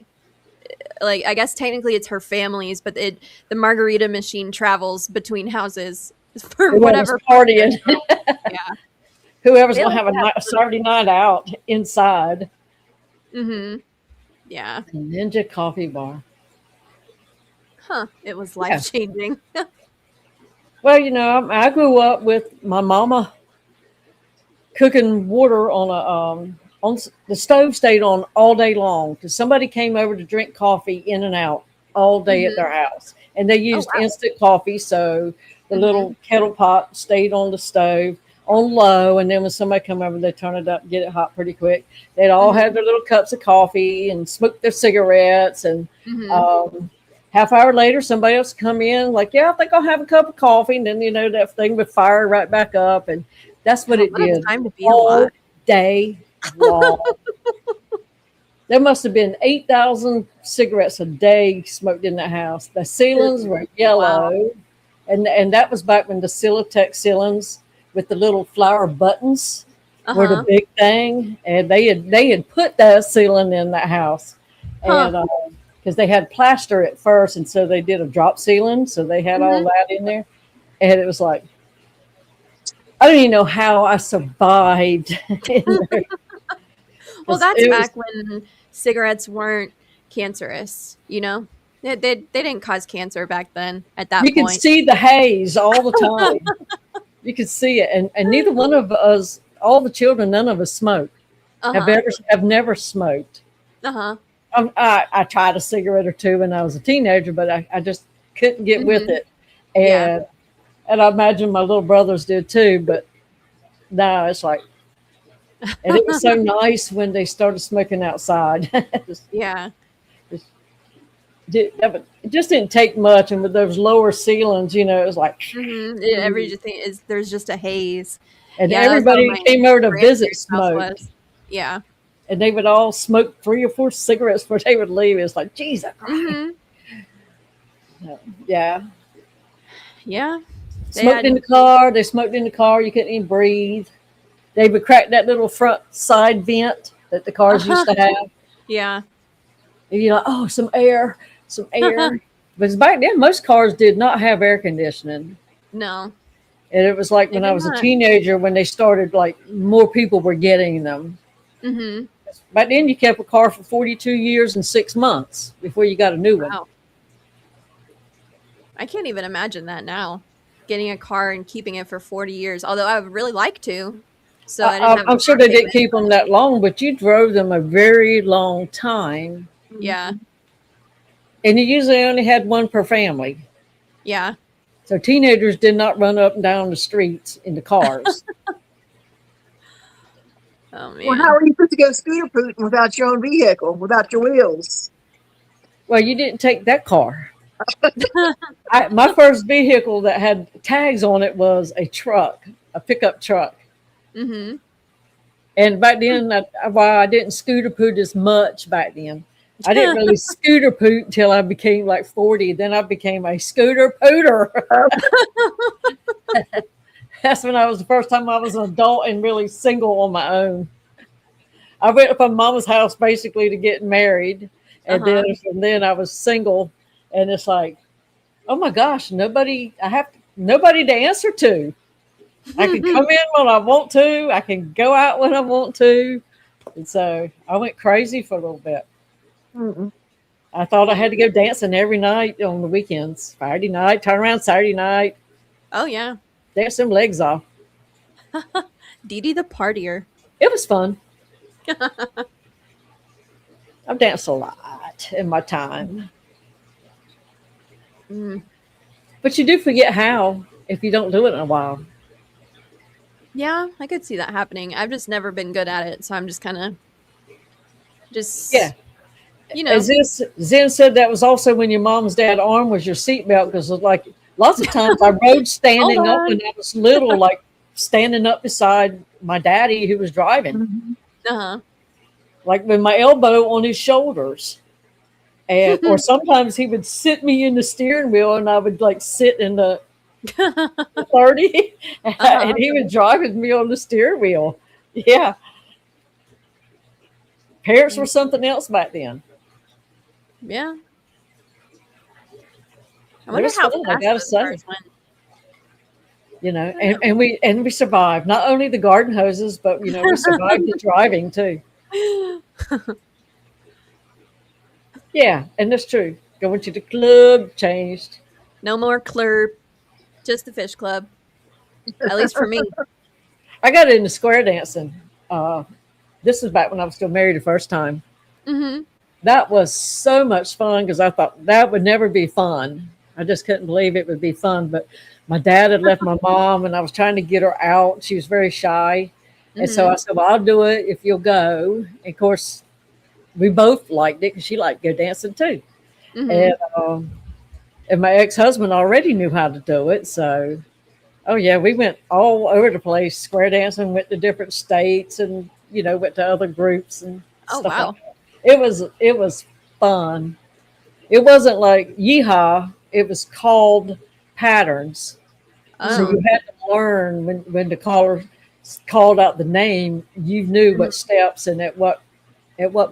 I guess technically it's her family's, but the margarita machine travels between houses for whatever partying. Yeah. Whoever's gonna have a Saturday night out inside. Yeah. Ninja coffee bar. Huh. It was life-changing. Yeah. Well, I grew up with my mama cooking water on the stove stayed on all day long because somebody came over to drink coffee in and out all day at their house. And they used instant coffee. So the little kettle pot stayed on the stove on low. And then when somebody come over, they turn it up, get it hot pretty quick. They'd all have their little cups of coffee and smoke their cigarettes. And half hour later, somebody else come in like, yeah, I think I'll have a cup of coffee. And then, that thing would fire right back up. And that's what it did time to be all day long. There must have been 8,000 cigarettes a day smoked in that house. The ceilings were yellow. And that was back when the Silatech ceilings with the little flower buttons were the big thing. And they had put that ceiling in that house. And because they had plaster at first, and so they did a drop ceiling. So they had all that in there. And it was like, I don't even know how I survived in there. Well, that's back when cigarettes weren't cancerous, They didn't cause cancer back then at that point. You could see the haze all the time. You could see it. And neither one of us, all the children, none of us smoked. Have never smoked. I tried a cigarette or two when I was a teenager, but I just couldn't get with it. And I imagine my little brothers did too, but no, it's like, and it was so nice when they started smoking outside. It just didn't take much. And with those lower ceilings, it was like, everything there's just a haze. And everybody came over to visit smoked. Yeah. And they would all smoke 3 or 4 cigarettes before they would leave. It's like, Jesus Christ. Yeah. Yeah. Smoked in the car. They smoked in the car. You couldn't even breathe. They would crack that little front side vent that the cars used to have. Yeah. And you're like, oh, some air. But back then, most cars did not have air conditioning. No. And it was like when I was a teenager, when they started, like, more people were getting them. Back then, you kept a car for 42 years and 6 months before you got a new one. I can't even imagine that now. Getting a car and keeping it for 40 years, although I would really like to. So I'm sure they didn't keep them that long, but you drove them a very long time. Yeah. And you usually only had one per family. Yeah. So teenagers did not run up and down the streets in the cars. Oh Well, man. how are you supposed to go scooter pooting without your own vehicle, without your wheels? Well, you didn't take that car. My first vehicle that had tags on it was a truck, a pickup truck. Mm-hmm. And back then, while I didn't scooter poot as much back then, I didn't really scooter poot until I became like 40. Then I became a scooter pooter. That's when I was the first time I was an adult and really single on my own. I went from mama's house basically to get married. And Uh-huh. then from then I was single. And it's like, oh my gosh, nobody to answer to. I can come in when I want to. I can go out when I want to. And so I went crazy for a little bit. Mm-mm. I thought I had to go dancing every night on the weekends. Friday night, turn around Saturday night, Oh yeah. dance some legs off. DiDi the partier. It was fun. I've danced a lot in my time. Mm. But you do forget how if you don't do it in a while. Yeah, I could see that happening. I've just never been good at it, so I'm just kind of just Yeah. you know. As Zen said, that was also when your mom's dad arm was your seatbelt because like lots of times I rode standing Hold up on. when I was little, like standing up beside my daddy who was driving, Mhm. Uh-huh. like with my elbow on his shoulders. And or sometimes he would sit me in the steering wheel and I would like sit in the 30 and he would drive with me on the steering wheel. Yeah. Parents were something else back then. Yeah. I It wonder was how fun, I fast gotta those say. cars went. You know, and we survived not only the garden hoses, but you know, we survived the driving too. Yeah, and that's true. Going to the club changed. No more club, just the fish club. At least for me. I got into square dancing. This was back when I was still married the first time. Mm-hmm. That was so much fun because I thought that would never be fun. I just couldn't believe it would be fun. But my dad had left my mom and I was trying to get her out. She was very shy. And so Mm-hmm. I said, well, I'll do it if you'll go. And of course, we both liked it because she liked to go dancing too. Mm-hmm. And my ex-husband already knew how to do it. So, oh yeah, we went all over the place, square dancing, went to different states and, you know, went to other groups and Oh stuff wow. like that. It was fun. It wasn't like yeehaw. It was called patterns. So Oh. you had to learn when the caller called out the name, you knew what steps and at what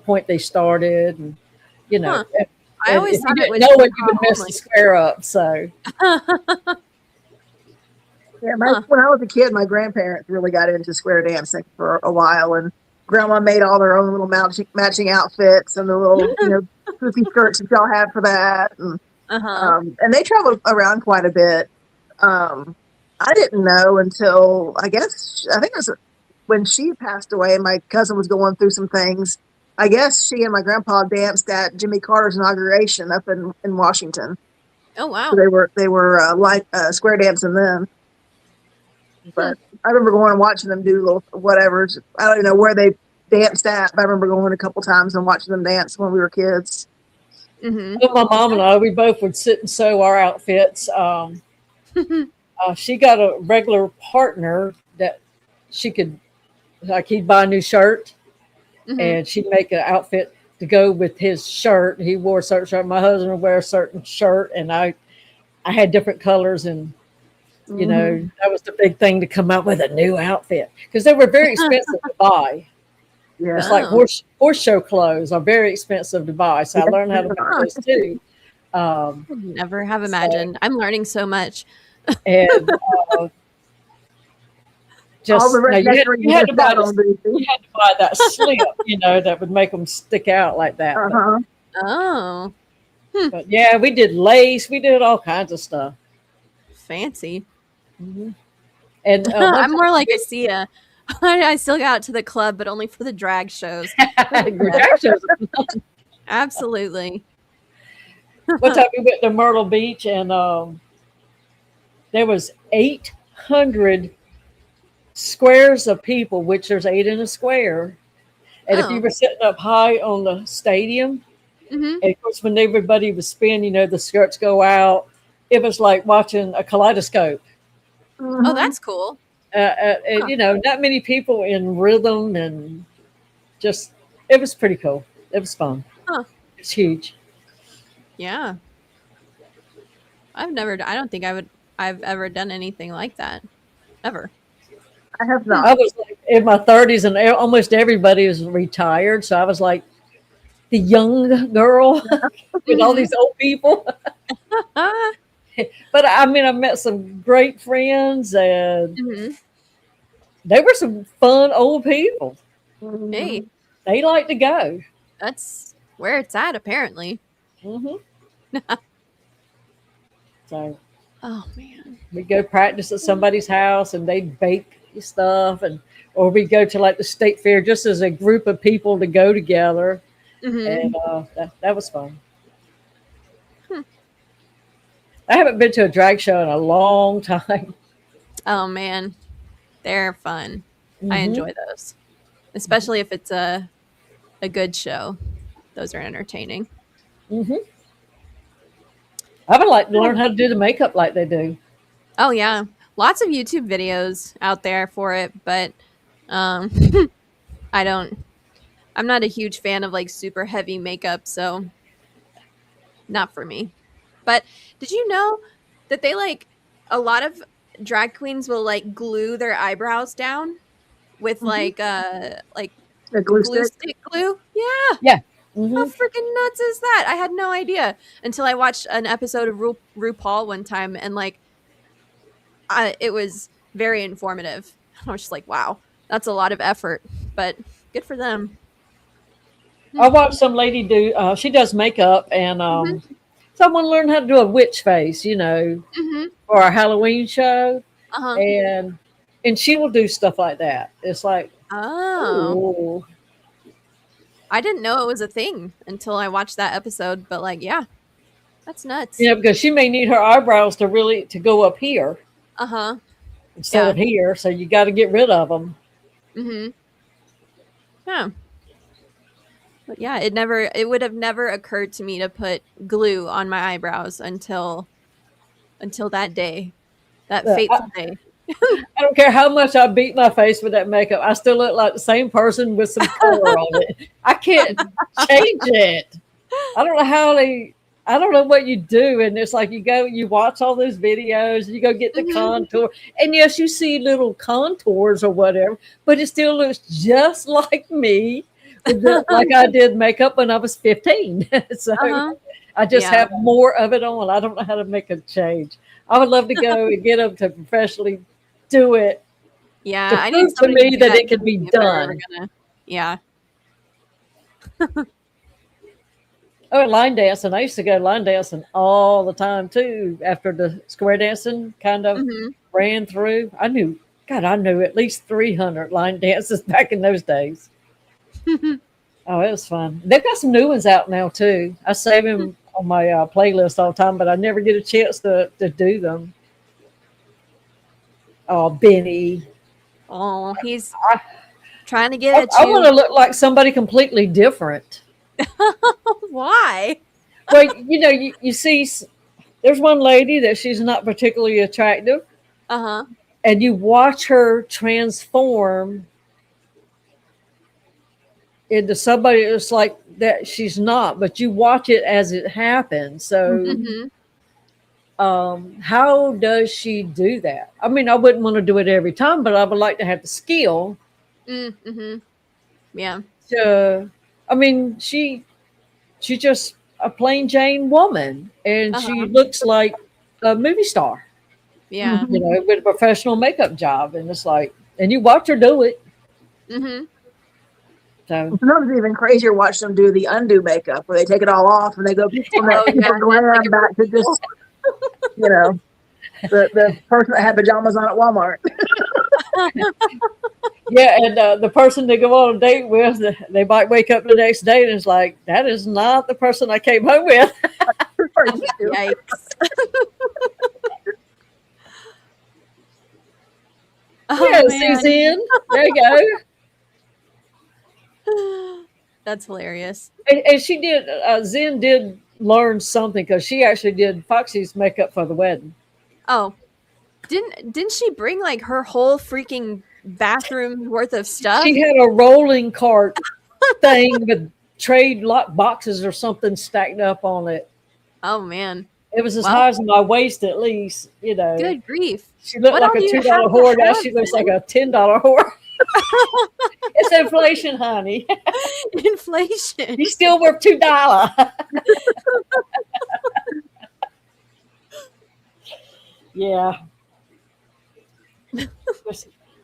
point they started, and you know, Huh. I and always if you thought it didn't was know it, you would yeehaw mess the square up. So only. Yeah, Huh. when I was a kid, my grandparents really got into square dancing for a while, and Grandma made all their own little matching outfits and the little, poofy skirts that y'all had for that, Uh-huh. and they traveled around quite a bit. Um, I didn't know until I think it was when she passed away, and my cousin was going through some things. I guess she and my grandpa danced at Jimmy Carter's inauguration up in Washington. Oh So wow. they were square dancing then. Hmm. But I remember going and watching them do little whatevers. I don't even know where they danced at, but I remember going a couple times and watching them dance when we were kids. Mm-hmm. my mom and I, we both would sit and sew our outfits. She got a regular partner that she could, like, he'd buy a new shirt Mm-hmm. and she'd make an outfit to go with his shirt. He wore a certain shirt. My husband would wear a certain shirt, and I had different colors, and you know, Mm-hmm. that was the big thing to come out with a new outfit because they were very expensive to buy. Yeah. It's like Oh. horse show clothes are very expensive to buy. So I learned how to make those too. Would never have So, imagined. I'm learning so much. and All the just now you missed out on, you Bougie. had to buy that slip, you know, that would make them stick out like that. Uh-huh. Oh, But yeah, we did lace, we did all kinds of stuff. fancy. Mhm. And one I'm more like a Sia. I still got to the club, but only for the drag shows. time, the drag shows, Absolutely. one time we went to Myrtle Beach and there was 800 squares of people, which there's 8 in a square. And if you Oh. were sitting up high on the stadium, Mm-hmm. and of course, when everybody would spin, the skirts go out. It was like watching a kaleidoscope. Oh, that's cool. And, not many people in rhythm, and just, it was pretty cool. It was fun. Huh. It's huge. Yeah. I don't think I've ever done anything like that. Ever. I have not. I was like in my 30s, and almost everybody was retired. So I was like the young girl with all these old people. But I mean, I met some great friends, and Mm-hmm. they were some fun old people. Hey, They like to go. that's where it's at, apparently. Hmm So Oh, man. we go practice at somebody's house, and they bake stuff, or we go to like the state fair just as a group of people to go together, Mm-hmm. and that was fun. I haven't been to a drag show in a long time. Oh, man. They're fun. I Mhm. enjoy those. Especially if it's a good show. Those are entertaining. Mm-hmm. I would like to learn how to do the makeup like they do. Oh, yeah. Lots of YouTube videos out there for it, but um, I'm not a huge fan of like super heavy makeup, so not for me. But did you know that they like a lot of drag queens will like glue their eyebrows down with like The glue glue stick. stick glue? Yeah. Yeah. How Mm-hmm. freaking nuts is that? I had no idea until I watched an episode of RuPaul one time, and like it was very informative. I was just like, wow, that's a lot of effort, but good for them. I watched some lady do. She does makeup, and someone learned how to do a witch face, Mm-hmm. for our Halloween show, Uh-huh. and she will do stuff like that. It's like, Oh, oh, I didn't know it was a thing until I watched that episode, but like, yeah, that's nuts. because she may need her eyebrows to go up here Uh-huh. instead of here, so you got to get rid of them. Mm-hmm. Yeah. But yeah, it would have never occurred to me to put glue on my eyebrows until that day. That fateful day. I don't care how much I beat my face with that makeup. I still look like the same person with some color on it. I can't change it. I don't know I don't know what you do. And it's like you watch all those videos, you go get the contour. And yes, you see little contours or whatever, but it still looks just like me, like I did makeup when I was 15. So I just have more of it on. I don't know how to make a change. I would love to go and get them to professionally do it. Yeah, To I need prove to somebody me to do that it can to be me if we're ever done. yeah. Oh, line dancing. I used to go line dancing all the time too. After the square dancing kind of ran through, I knew at least 300 line dances back in those days. Oh, it was fun. They've got some new ones out now too. I save them on my playlist all the time, but I never get a chance to do them. Oh, Benny. Oh, he's trying to get at I you. want to look like somebody completely different. Why? Well, you see, there's one lady that she's not particularly attractive, Uh-huh. and you watch her transform into somebody that's like that she's not, but you watch it as it happens. So how does she do that? I mean, I wouldn't want to do it every time, but I would like to have the skill. Yeah. I mean, she's just a plain Jane woman, and she looks like a movie star. Yeah. With a professional makeup job, and it's like, and you watch her do it. So Sometimes it's even crazier watch them do the undo makeup where they take it all off and they go from that glam back to just, the person that had pajamas on at Walmart. yeah, and the person they go on a date with, they might wake up the next day and it's like, that is not the person I came home with. Yikes. Yeah, go, Suzanne. There you go. That's hilarious. And she did. Zen did learn something because she actually did Foxy's makeup for the wedding. Oh, didn't she bring like her whole freaking bathroom worth of stuff? She had a rolling cart thing with trade lock boxes or something stacked up on it. Oh man. It was as high as my waist, at least, you know. Good grief. She looked like a $2 whore. Now she looks like a $10 whore. It's inflation, honey. Inflation. She's still worth $2. Yeah.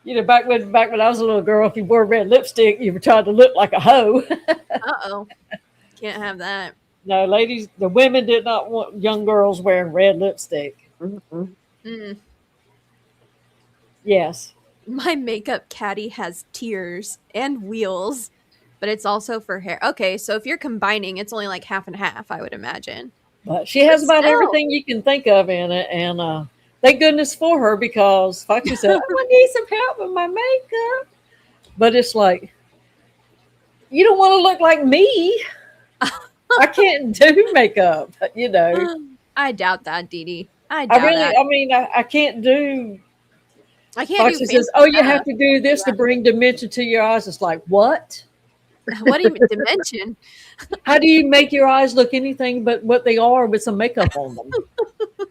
You know, back when I was a little girl, if you wore red lipstick, you were trying to look like a hoe. Uh-oh. Can't have that. No, ladies, the women did not want young girls wearing red lipstick. Mm-hmm. Mm. Yes. My makeup caddy has tears and wheels, but it's also for hair. Okay, so if you're combining, it's only like half and half, I would imagine. But she has about everything you can think of in it, and thank goodness for her, because Foxy said, I need some help with my makeup. But it's like, you don't want to look like me. I can't do makeup, you know. I doubt that, DiDi. I can't do. I can't Foxy do. says, "Oh, you have to do this to bring dimension to your eyes." It's like, what? What do you mean dimension? How do you make your eyes look anything but what they are with some makeup on them?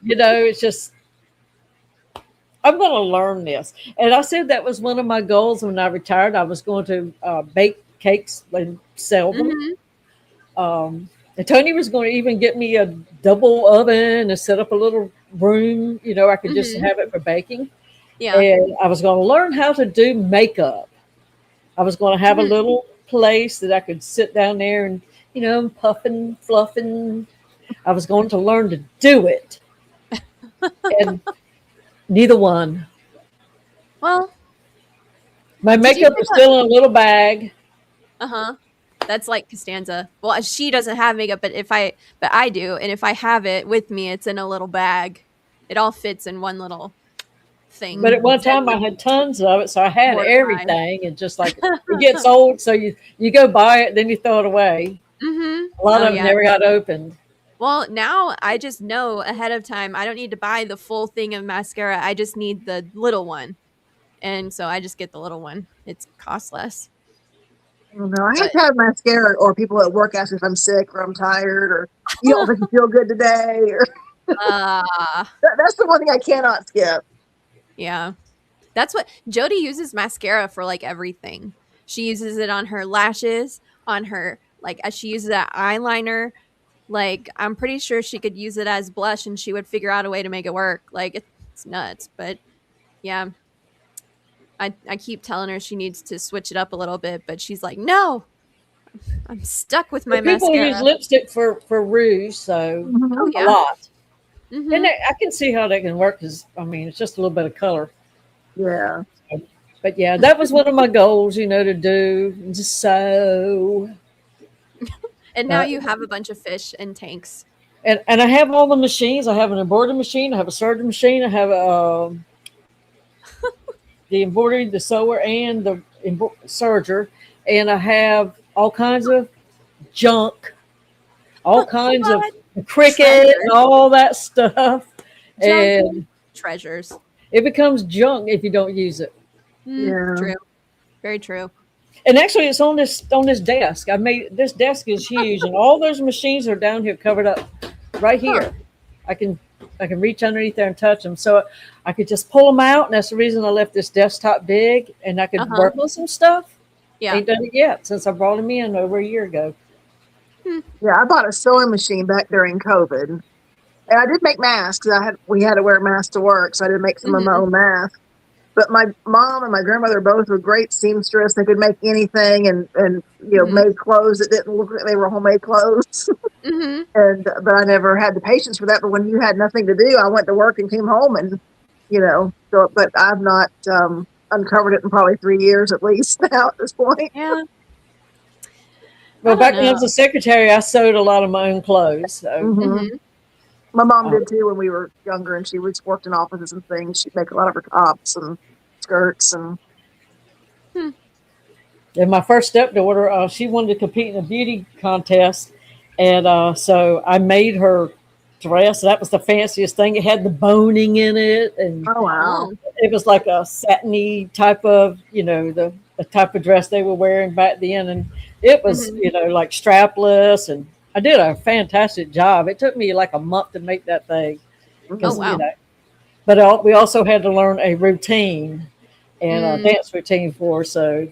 You know, it's just. I'm going to learn this, and I said that was one of my goals when I retired. I was going to bake cakes and sell them. Mm-hmm. And Tony was going to even get me a double oven and set up a little room. You know, I could just have it for baking. Yeah. And I was going to learn how to do makeup. I was going to have a little place that I could sit down there and, you know, puffing, fluffing. I was going to learn to do it. And neither one. Well, my makeup is still in a little bag. That's like Costanza. Well, she doesn't have makeup, but I do, and if I have it with me, it's in a little bag. It all fits in one little thing. But at one time, I had tons of it, so I had everything, and just like it gets old, so you go buy it, then you throw it away. Mm-hmm. A lot of them never got opened. Well, now I just know ahead of time. I don't need to buy the full thing of mascara. I just need the little one, and so I just get the little one. It costs less. No, I have to have mascara, or people at work ask if I'm sick or I'm tired or you don't think you feel good today. Or that's the one thing I cannot skip. Yeah, that's what Jody uses mascara for, like everything. She uses it on her lashes, on her she uses that eyeliner. Like I'm pretty sure she could use it as blush, and she would figure out a way to make it work. Like it's nuts, but yeah. I keep telling her she needs to switch it up a little bit, but she's like, no, I'm stuck with my mascara. People use lipstick for rouge, so a lot. Mm-hmm. And I can see how that can work because, I mean, it's just a little bit of color. Yeah. But yeah, that was one of my goals, you know, to do. Just so. And now you have a bunch of fish and tanks. And I have all the machines. I have an embroidery machine. I have a serger machine. I have the embroidery, the sewer, and the serger. And I have all kinds of junk, all kinds of cricket and all that stuff. And treasures. It becomes junk if you don't use it. True. Very true. And actually, it's on this desk. This desk is huge, and all those machines are down here covered up right here. I can reach underneath there and touch them, so I could just pull them out. And that's the reason I left this desktop big, and I could work on some stuff. Yeah, ain't done it yet since I brought him in over a year ago. Yeah, I bought a sewing machine back during COVID, and I did make masks. We had to wear masks to work, so I did make some of my own masks. But my mom and my grandmother both were great seamstress. They could make anything, and made clothes that didn't look like they were homemade clothes. But I never had the patience for that. But when you had nothing to do, I went to work and came home, and So, but I've not uncovered it in probably 3 years at least now at this point. Yeah. Well, back when I was a secretary, I sewed a lot of my own clothes. So. My mom did too when we were younger, and she worked in offices and things. She'd make a lot of her tops and skirts and. And my first stepdaughter, she wanted to compete in a beauty contest, and so I made her dress. That was the fanciest thing. It had the boning in it, and Oh wow! it was like a satiny type of, the type of dress they were wearing back then, and it was, like strapless, and I did a fantastic job. It took me like a month to make that thing, because Oh, wow. but we also had to learn a routine and a dance routine for her, so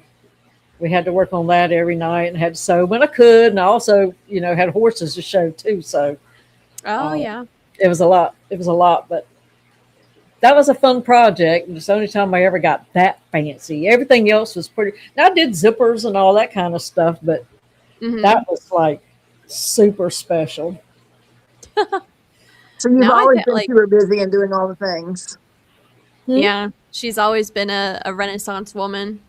we had to work on that every night and had to sew when I could, and I also, had horses to show too, so Yeah. it was a lot. It was a lot, but that was a fun project. It's the only time I ever got that fancy. Everything else was pretty. Now I did zippers and all that kind of stuff, but that was like super special. So you've Now I always bet, been like, super busy and doing all the things. yeah, she's always been a Renaissance woman.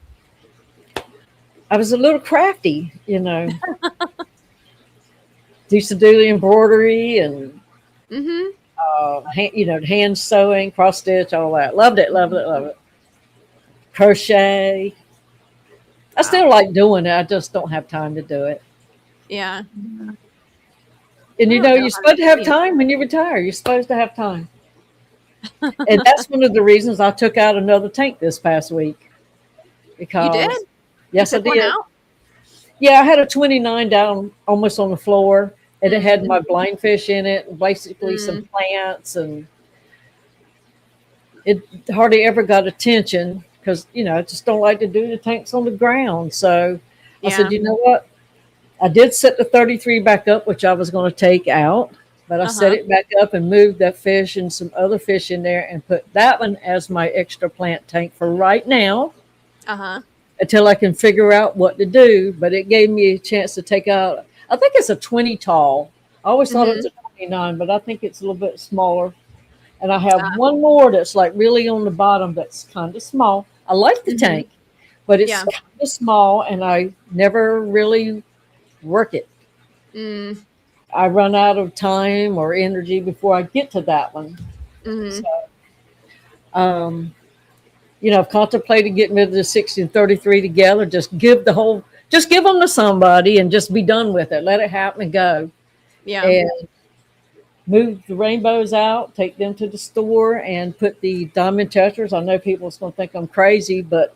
I was a little crafty, Used to do the embroidery and hand sewing, cross stitch, all that. Loved it, loved it, loved it. Crochet. I still like doing it. I just don't have time to do it. Yeah. And I don't know you're supposed to how have to time when you retire. You're supposed to have time. And that's one of the reasons I took out another tank this past week. Because You did? yes, You I took one did. out? Yeah, I had a 29 down almost on the floor, and it had my blind fish in it, and basically some plants, and it hardly ever got attention because, I just don't like to do the tanks on the ground. So I said, you know what? I did set the 33 back up, which I was going to take out, but I set it back up and moved that fish and some other fish in there and put that one as my extra plant tank for right now. Until I can figure out what to do. But it gave me a chance to take out, I think it's a 20 tall. I always thought it was a 29, but I think it's a little bit smaller. And I have one more that's like really on the bottom that's kind of small. I like the tank, but it's kind of small, and I never really work it. I run out of time or energy before I get to that one. So, I've contemplated getting rid of the 60 and 33 together. Just give them to somebody and just be done with it. Let it happen and go. Yeah. And move the rainbows out, take them to the store, and put the diamond tetras. I know people's going to think I'm crazy, but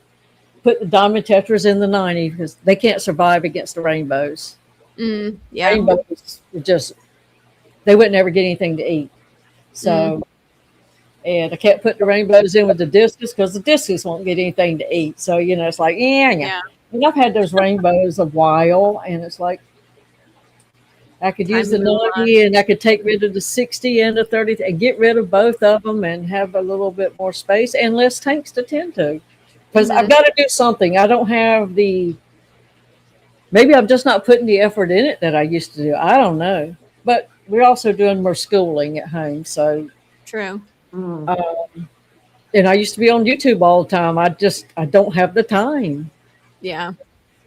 put the diamond tetras in the 90 because they can't survive against the rainbows. Yeah. Rainbows they wouldn't ever get anything to eat. So. And I can't put the rainbows in with the discus because the discus won't get anything to eat. So, it's like, yeah. And I've had those rainbows a while, and it's like, I could use the 90 and I could take rid of the 60 and the 30 and get rid of both of them and have a little bit more space and less tanks to tend to. Because I've got to do something. I don't have maybe I'm just not putting the effort in it that I used to do. I don't know. But we're also doing more schooling at home. So True. and I used to be on YouTube all the time. I don't have the time. Yeah.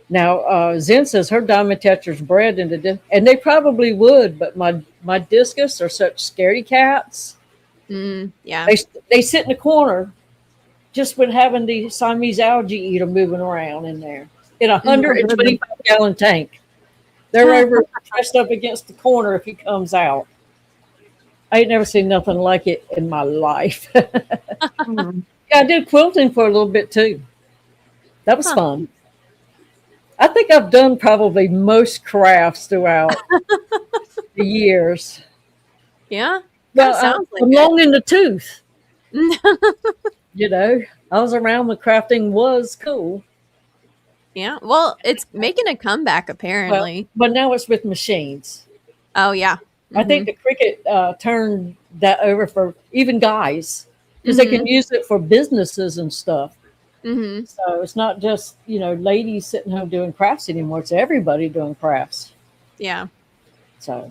Now, Zen says her diamond tetras bred into and they probably would, but my discus are such scaredy cats. Yeah. They sit in the corner just with having the Siamese algae eater moving around in there in a 125-gallon tank. They're over pressed up against the corner if he comes out. I ain't never seen nothing like it in my life. Yeah, I did quilting for a little bit too. That was fun. I think I've done probably most crafts throughout the years. Yeah. Well, I'm long in the tooth. I was around when crafting was cool. Yeah. Well, it's making a comeback apparently. But now it's with machines. Oh yeah. I think the Cricut turned that over for even guys because they can use it for businesses and stuff. So it's not just, ladies sitting home doing crafts anymore. It's everybody doing crafts. Yeah. So,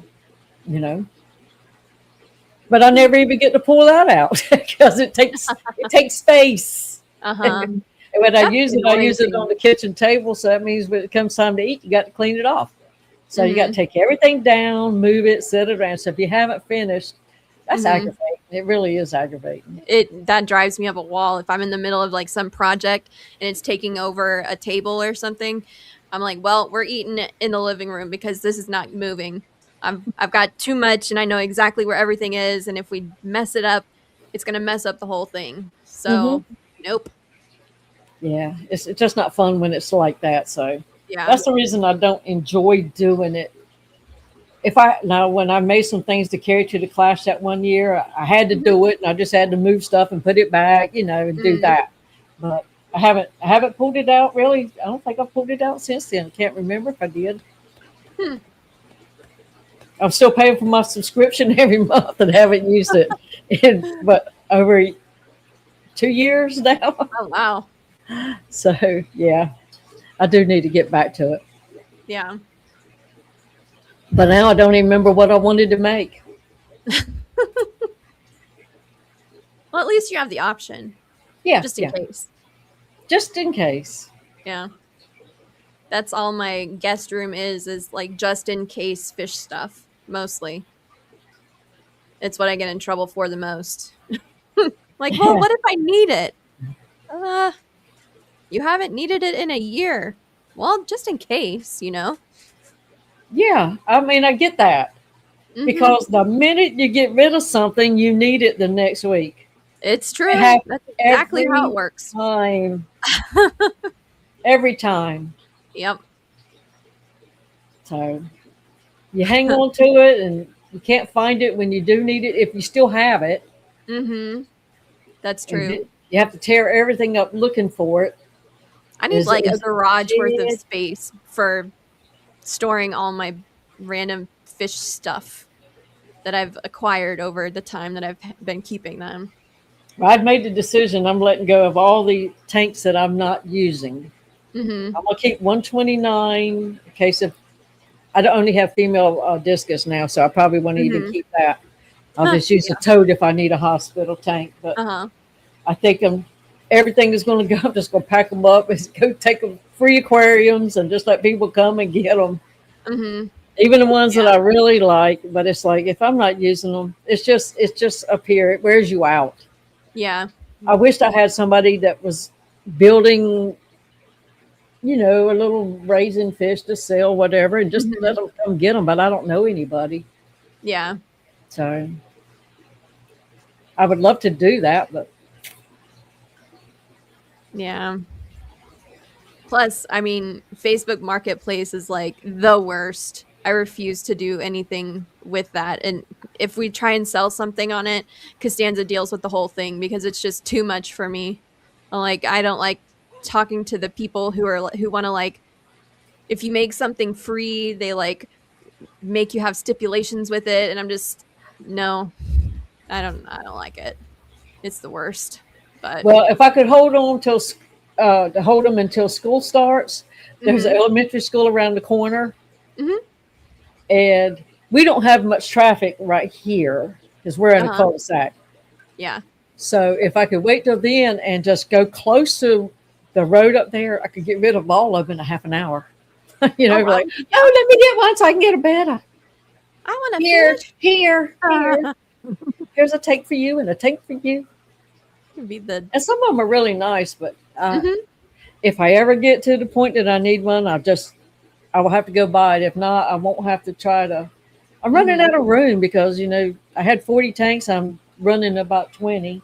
but I never even get to pull that out because it takes space. And when I use it on the kitchen table. So that means when it comes time to eat, you got to clean it off. So you got to take everything down, move it, set it around. So if you haven't finished, that's aggravating. It really is aggravating. That drives me up a wall. If I'm in the middle of like some project and it's taking over a table or something, I'm like, well, we're eating it in the living room because this is not moving. I've got too much and I know exactly where everything is, and if we mess it up, it's going to mess up the whole thing. So, nope. Yeah, it's just not fun when it's like that. So Yeah. that's the reason I don't enjoy doing it. When I made some things to carry to the class that one year, I had to do it, and I just had to move stuff and put it back, and do that. But I haven't pulled it out really. I don't think I've pulled it out since then. I can't remember if I did. I'm still paying for my subscription every month and haven't used it but over 2 years now. Oh, wow. So yeah, I do need to get back to it. Yeah. But now I don't even remember what I wanted to make. Well, at least you have the option. Yeah. Just in case. Just in case. Yeah. That's all my guest room is like just in case fish stuff, mostly. It's what I get in trouble for the most. Like, well, what if I need it? You haven't needed it in a year. Well, just in case, Yeah, I mean, I get that. Because the minute you get rid of something, you need it the next week. It's true. That's exactly how it works. Every time. Yep. So you hang on to it, and you can't find it when you do need it, if you still have it. That's true. You have to tear everything up looking for it. I need like a garage worth of space for storing all my random fish stuff that I've acquired over the time that I've been keeping them. I've made the decision. I'm letting go of all the tanks that I'm not using. I'm going to keep 129 in case of, I only have female discus now, so I probably won't even keep that. I'll just use a toad if I need a hospital tank. But I think everything is going to go. I'm just going to pack them up and go take them free aquariums and just let people come and get them. Even the ones that I really like. But it's like, if I'm not using them, it's just up here. It wears you out. Yeah. I wished I had somebody that was building, a little raising fish to sell, whatever, and just let them come get them. But I don't know anybody. Yeah. So I would love to do that, but. Yeah. Plus, I mean, Facebook Marketplace is like the worst. I refuse to do anything with that. And if we try and sell something on it, Costanza deals with the whole thing because it's just too much for me. I don't like talking to the people who want to, like, if you make something free, they like make you have stipulations with it. And I'm just, no, I don't like it. It's the worst. But well, if I could hold on to hold them until school starts, there's an elementary school around the corner. And we don't have much traffic right here because we're in a cul-de-sac. Yeah. So if I could wait till then and just go close to the road up there, I could get rid of all of them in a half an hour. Like, let me get one so I can get a better. I want to Here. Here's a tank for you and a tank for you. And some of them are really nice, but if I ever get to the point that I need one, I will have to go buy it. If not, I won't have to try to. I'm running out of room because, I had 40 tanks. I'm running about 20.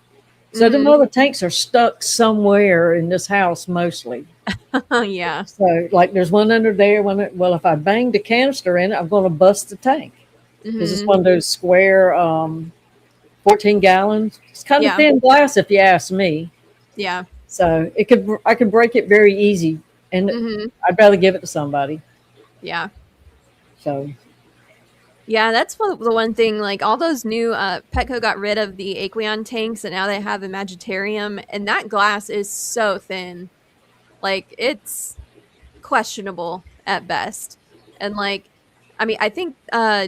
So the other tanks are stuck somewhere in this house mostly. Yeah. So like there's one under there. Well, if I bang the canister in it, I'm going to bust the tank. Because it's one of those square 14 gallons. It's kind of thin glass if you ask me. Yeah. So I could break it very easy. And I'd rather give it to somebody. Yeah. So. Yeah, that's the one thing. Like all those new Petco got rid of the Aqueon tanks, and now they have a Magitarium, and that glass is so thin. Like it's questionable at best. And like, I mean, I think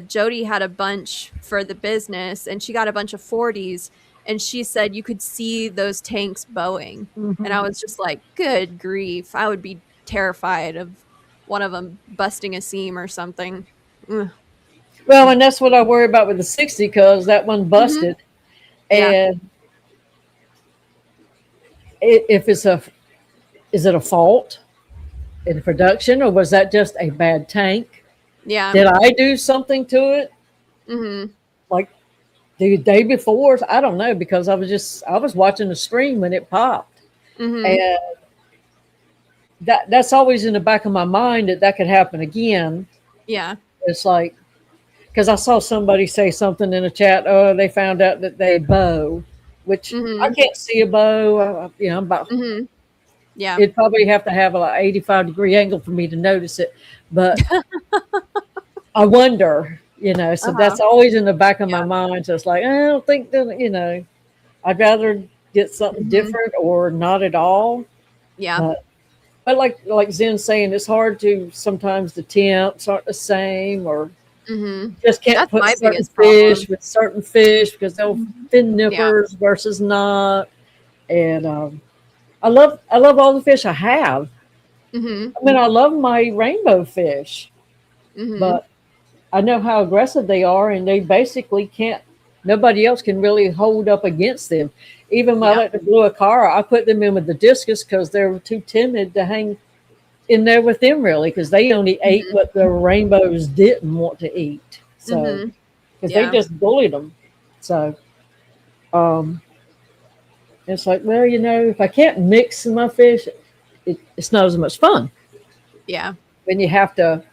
Jody had a bunch for the business, and she got a bunch of 40s, and she said you could see those tanks bowing, and I was just like, good grief, I would be terrified of one of them busting a seam or something. Ugh. Well, and that's what I worry about with the 60 because that one busted. Yeah. And if it's a, is it a fault in production, or was that just a bad tank? Yeah. Did I do something to it? Mm-hmm. Like the day before? I don't know, because I was watching the stream when it popped. Mm-hmm. And that's always in the back of my mind, that could happen again. Yeah. It's like, because I saw somebody say something in the chat. Oh, they found out that they bow, which I Mm-hmm. can't see a bow. I'm about, Mm-hmm. Yeah. it'd probably have to have a like 85-degree angle for me to notice it. But I wonder, so Uh-huh. that's always in the back of my Yeah. mind. So it's like, I don't think that, I'd rather get something Mm-hmm. different or not at all. Yeah. But like Zen's saying, it's hard to, sometimes the temps aren't the same, or Mm-hmm. just can't That's put my certain biggest fish problem. with certain fish because they'll fin Yeah. nippers versus not. And I love all the fish I have. Mm-hmm. I mean, I love my rainbow fish, Mm-hmm. but I know how aggressive they are, and they basically can't. Nobody else can really hold up against them. Even when I Yep. let the blue acara, I put them in with the discus because they were too timid to hang in there with them, really, because they only ate Mm-hmm. what the rainbows didn't want to eat. So Mm-hmm. because they Yeah. just bullied them. So um, it's like, well, if I can't mix my fish, it's not as much fun Yeah. when you have to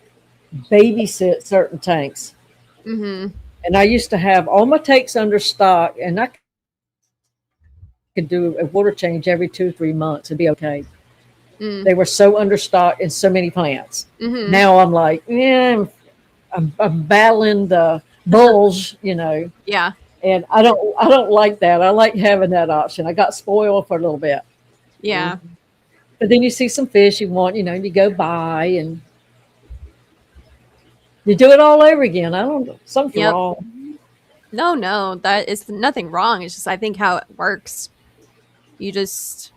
babysit certain tanks. Mm-hmm. And I used to have all my tanks under stock, and I could do a water change every 2 or 3 months and be okay. Mm. They were so understocked in so many plants. Mm-hmm. Now I'm like, yeah, I'm battling the bulls, Yeah. and I don't like that. I like having that option. I got spoiled for a little bit. Yeah. But then you see some fish you want, you go buy and you do it all over again. I don't know. Something's Yep. wrong. No, that is nothing wrong. It's just I think how it works. You just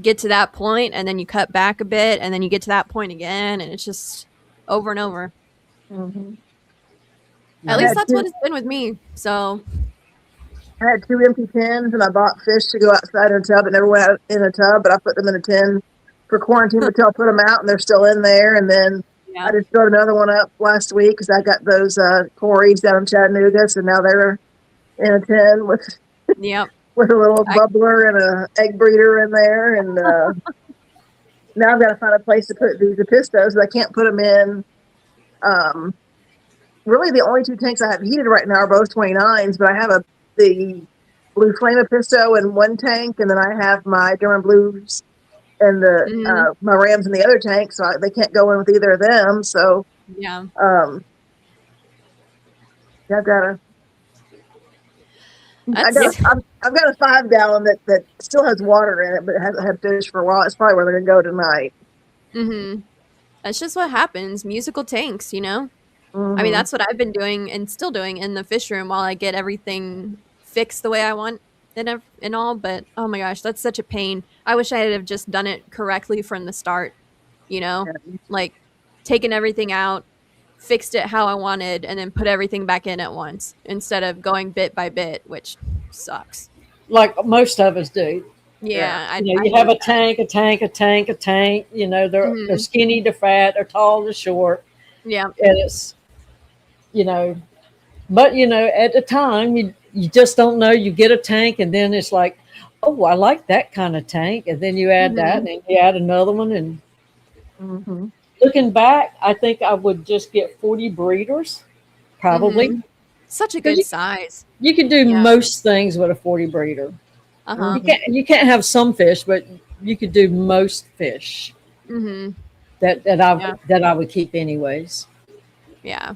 get to that point and then you cut back a bit and then you get to that point again and it's just over and over. Mm-hmm. At I least had that's two. what it's been with me. So I had 2 empty tins, and I bought fish to go outside in a tub. It never went out in a tub, but I put them in a tin for quarantine until I put them out, and they're still in there. And then I yeah. just filled another one up last week because I got those Corys down in Chattanooga, so now they're in a tin Yep. with a little I, bubbler and a egg breeder in there. And now I've got to find a place to put these Apistos. I can't put them in. Really, the only 2 tanks I have heated right now are both 29s, but I have the blue flame Apisto in one tank, and then I have my German blues and mm-hmm. my rams in the other tank, so they can't go in with either of them. So Yeah. I've got a That's I've got a 5 gallon that still has water in it, but it hasn't had fish for a while. It's probably where they're gonna go tonight. mm-hmm. That's just what happens. Musical tanks, Mm-hmm. I mean, that's what I've been doing and still doing in the fish room while I get everything fixed the way I want and all. But oh my gosh, that's such a pain. I wish I had have just done it correctly from the start, Yeah. like taken everything out, fixed it how I wanted, and then put everything back in at once instead of going bit by bit, which sucks. Like most of us do. Yeah, I You hate have a that. tank, a tank, a tank, a tank. They're Mhm. skinny to fat, they're tall to short, Yeah. and it's you know. But at the time, you just don't know. You get a tank, and then it's like, oh, I like that kind of tank, and then you add that, Mhm. and then you add another one. And Mm-hmm. looking back, I think I would just get 40 breeders, probably, Mhm. Such a because good size. you can do Yeah. most things with a 40 breeder. Uh-huh. You can't have some fish, but you could do most fish Mhm. Yeah. that I would keep anyways. Yeah.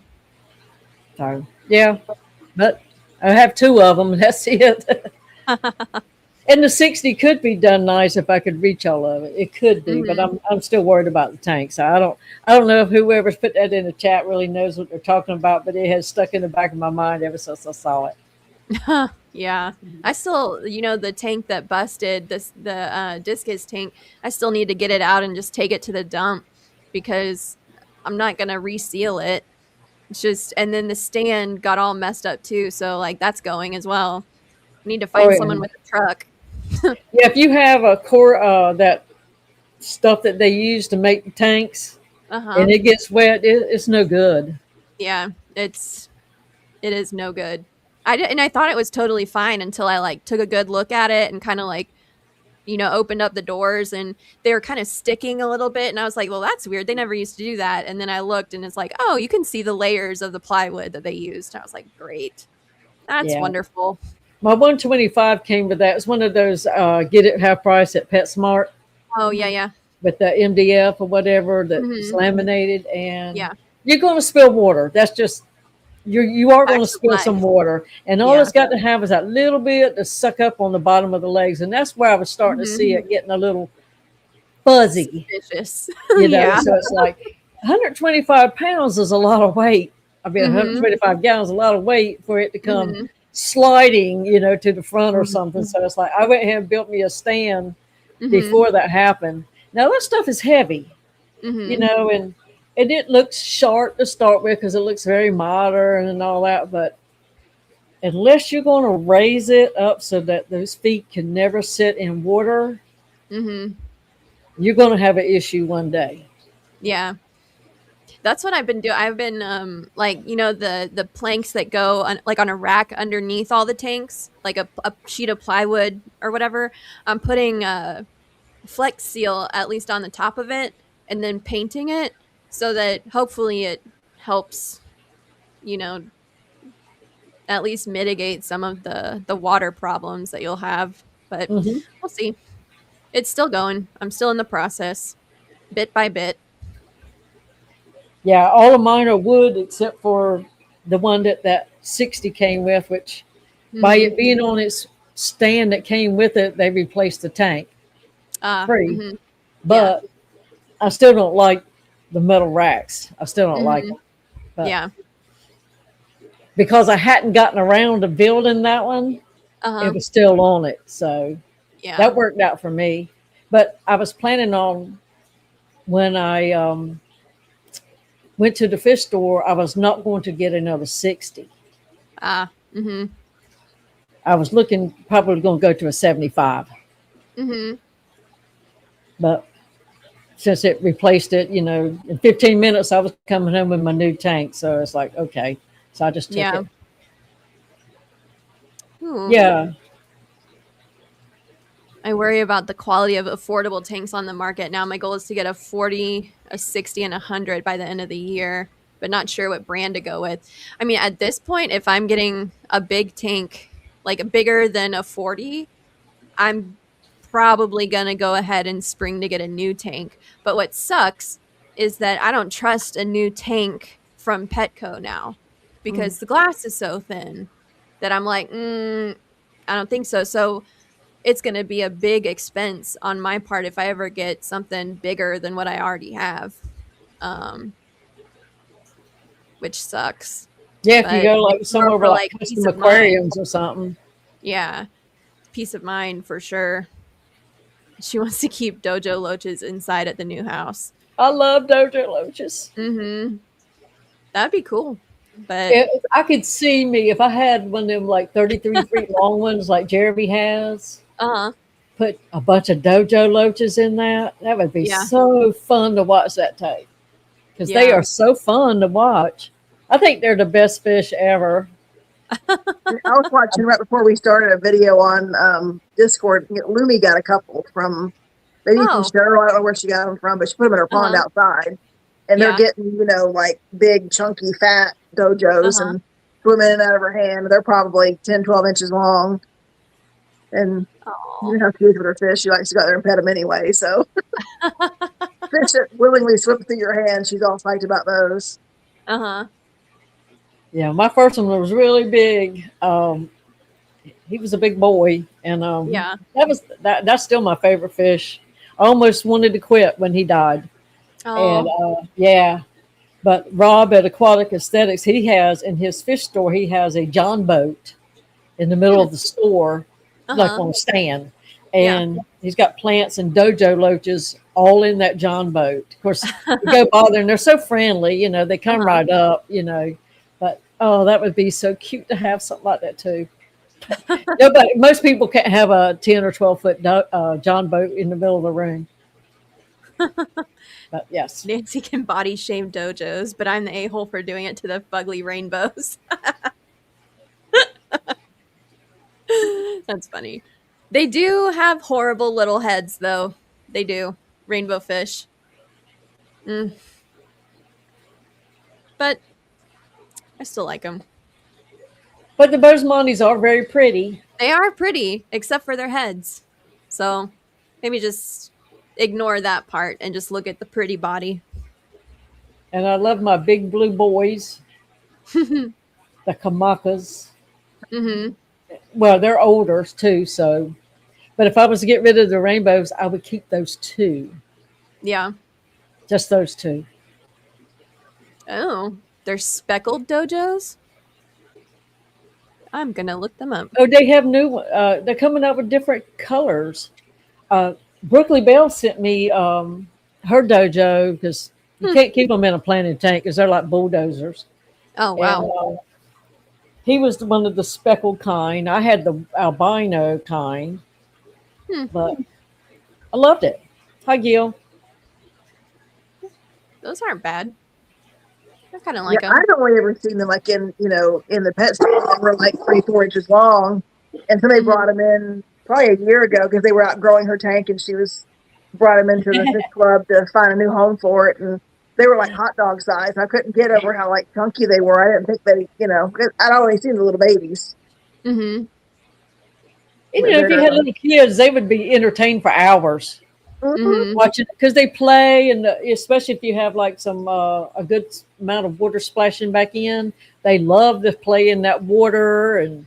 So yeah, but I have 2 of them. That's it. And the 60 could be done nice if I could reach all of it. It could be, but Mhm. I'm still worried about the tank. So I don't know if whoever's put that in the chat really knows what they're talking about, but it has stuck in the back of my mind ever since I saw it. Yeah. I still, the tank that busted, the discus tank, I still need to get it out and just take it to the dump because I'm not going to reseal it. It's just, and then the stand got all messed up too. So like that's going as well. I need to Oh, find yeah. someone with a truck. Yeah, if you have a core, that stuff that they use to make the tanks, Uh-huh. and it gets wet, it's no good. Yeah, it is no good. I thought it was totally fine until I like took a good look at it and kind of like, opened up the doors and they were kind of sticking a little bit. And I was like, well, that's weird. They never used to do that. And then I looked and it's like, oh, you can see the layers of the plywood that they used. I was like, great. That's Yeah. wonderful. My 125 came with that. It's one of those get it half price at PetSmart Oh, yeah, yeah. with the MDF or whatever that's Mhm. laminated, and Yeah. you're going to spill water. That's just you are going to Facts of spill some life. water, and all Yeah. it's got to have is that little bit to suck up on the bottom of the legs, and that's where I was starting to see it getting a little fuzzy, Suspicious. Yeah. Yeah. So it's like 125 pounds is a lot of weight. I mean, Mhm. 125 gallons is a lot of weight for it to come Mhm. sliding, to the front or Mhm. something. So it's like I went ahead and built me a stand Mhm. before that happened. Now that stuff is heavy, Mhm. and it looks sharp to start with because it looks very modern and all that. But unless you're going to raise it up so that those feet can never sit in water, Mhm. you're going to have an issue one day. Yeah. That's what I've been doing. I've been like, the planks that go on, like on a rack underneath all the tanks, like a sheet of plywood or whatever. I'm putting Flex Seal at least on the top of it and then painting it so that hopefully it helps, you know, at least mitigate some of the water problems that you'll have. But Hmm. we'll see. It's still going. I'm still in the process, bit by bit. Yeah, all of mine are wood except for the one that 60 came with, which by Mm-hmm. it being on its stand that came with it, they replaced the tank free. Mm-hmm. Yeah. But I still don't like the metal racks. I still don't like Mm-hmm. them. But Yeah. because I hadn't gotten around to building that one, it Uh-huh. was still on it. So Yeah. that worked out for me. But I was planning on when I went to the fish store, I was not going to get another 60. Mm-hmm. I was looking probably going to go to a 75. Mm-hmm. But since it replaced it, in 15 minutes, I was coming home with my new tank. So it's like, okay. So I just took Yeah. it. Ooh. Yeah. I worry about the quality of affordable tanks on the market now. My goal is to get a 40, a 60, and 100 by the end of the year, but not sure what brand to go with. I mean, at this point, if I'm getting a big tank, like bigger than a 40, I'm probably going to go ahead and spring to get a new tank. But what sucks is that I don't trust a new tank from Petco now because the glass is so thin that I'm like, I don't think so. So it's going to be a big expense on my part if I ever get something bigger than what I already have, um, which sucks. Yeah. If you But go like it's more somewhere for with like like peace custom of mind. aquariums or something. Yeah, peace of mind for sure. She wants to keep dojo loaches inside at the new house. I love dojo loaches. Mm-hmm. That'd be cool. But If I could see me, if I had one of them like 33 feet long ones like Jeremy has, uh-huh. put a bunch of dojo loaches in that would be Yeah. so fun to watch that tape because they Yeah. are so fun to watch. I think they're the best fish ever. I was watching right before we started a video on Discord. Lumi got a couple from maybe from Oh. Cheryl. I don't know where she got them from, but she put them in her pond Uh-huh. outside, and they're Yeah. getting like big, chunky, fat dojos Uh-huh. and swimming in and out of her hand. They're probably 10, 12 inches long, and you Oh. don't have to use with her fish. She likes to go out there and pet them anyway. So fish that willingly swim through your hand, she's all psyched about those. Uh-huh. Yeah, my first one was really big. He was a big boy, and Yeah. that's still my favorite fish. I almost wanted to quit when he died, and Oh. yeah. But Rob at Aquatic Aesthetics, he has in his fish store, he has a John boat in the middle of the store, like Uh-huh. on a stand, Yeah. and he's got plants and dojo loaches all in that John boat. Of course, you go by there and they're so friendly, they come Uh-huh. right up, But oh, that would be so cute to have something like that too. Nobody, most people can't have a 10 or 12-foot John boat in the middle of the room. But yes. Nancy can body shame dojos, but I'm the a-hole for doing it to the fugly rainbows. That's funny. They do have horrible little heads, though. They do. Rainbow fish. Mm. But I still like them. But the Bozemonties are very pretty. They are pretty, except for their heads. So maybe just ignore that part and just look at the pretty body. And I love my big blue boys, the Kamakas. Mm-hmm. Well, they're older too, so. But if I was to get rid of the rainbows, I would keep those two. Yeah. Just those two. Oh, they're speckled dojos? I'm going to look them up. Oh, they have new. They're coming out with different colors. Brookley Bell sent me her dojo because you can't keep them in a planted tank because they're like bulldozers. Oh, wow. And, he was one of the speckled kind. I had the albino kind, but I loved it. Hi, Gil. Those aren't bad. I kind of like them. I've only ever seen them like in the pet store. They were like 3-4 inches long, and somebody brought them in probably a year ago because they were outgrowing her tank, and she brought them into the fish club to find a new home for it, and they were like hot dog size. I couldn't get over how like chunky they were. I didn't think they, I'd always seen the little babies. Mm-hmm. And, if you had little kids, they would be entertained for hours. Mm-hmm. Watching because they play, and especially if you have like some a good amount of water splashing back in, they love to play in that water and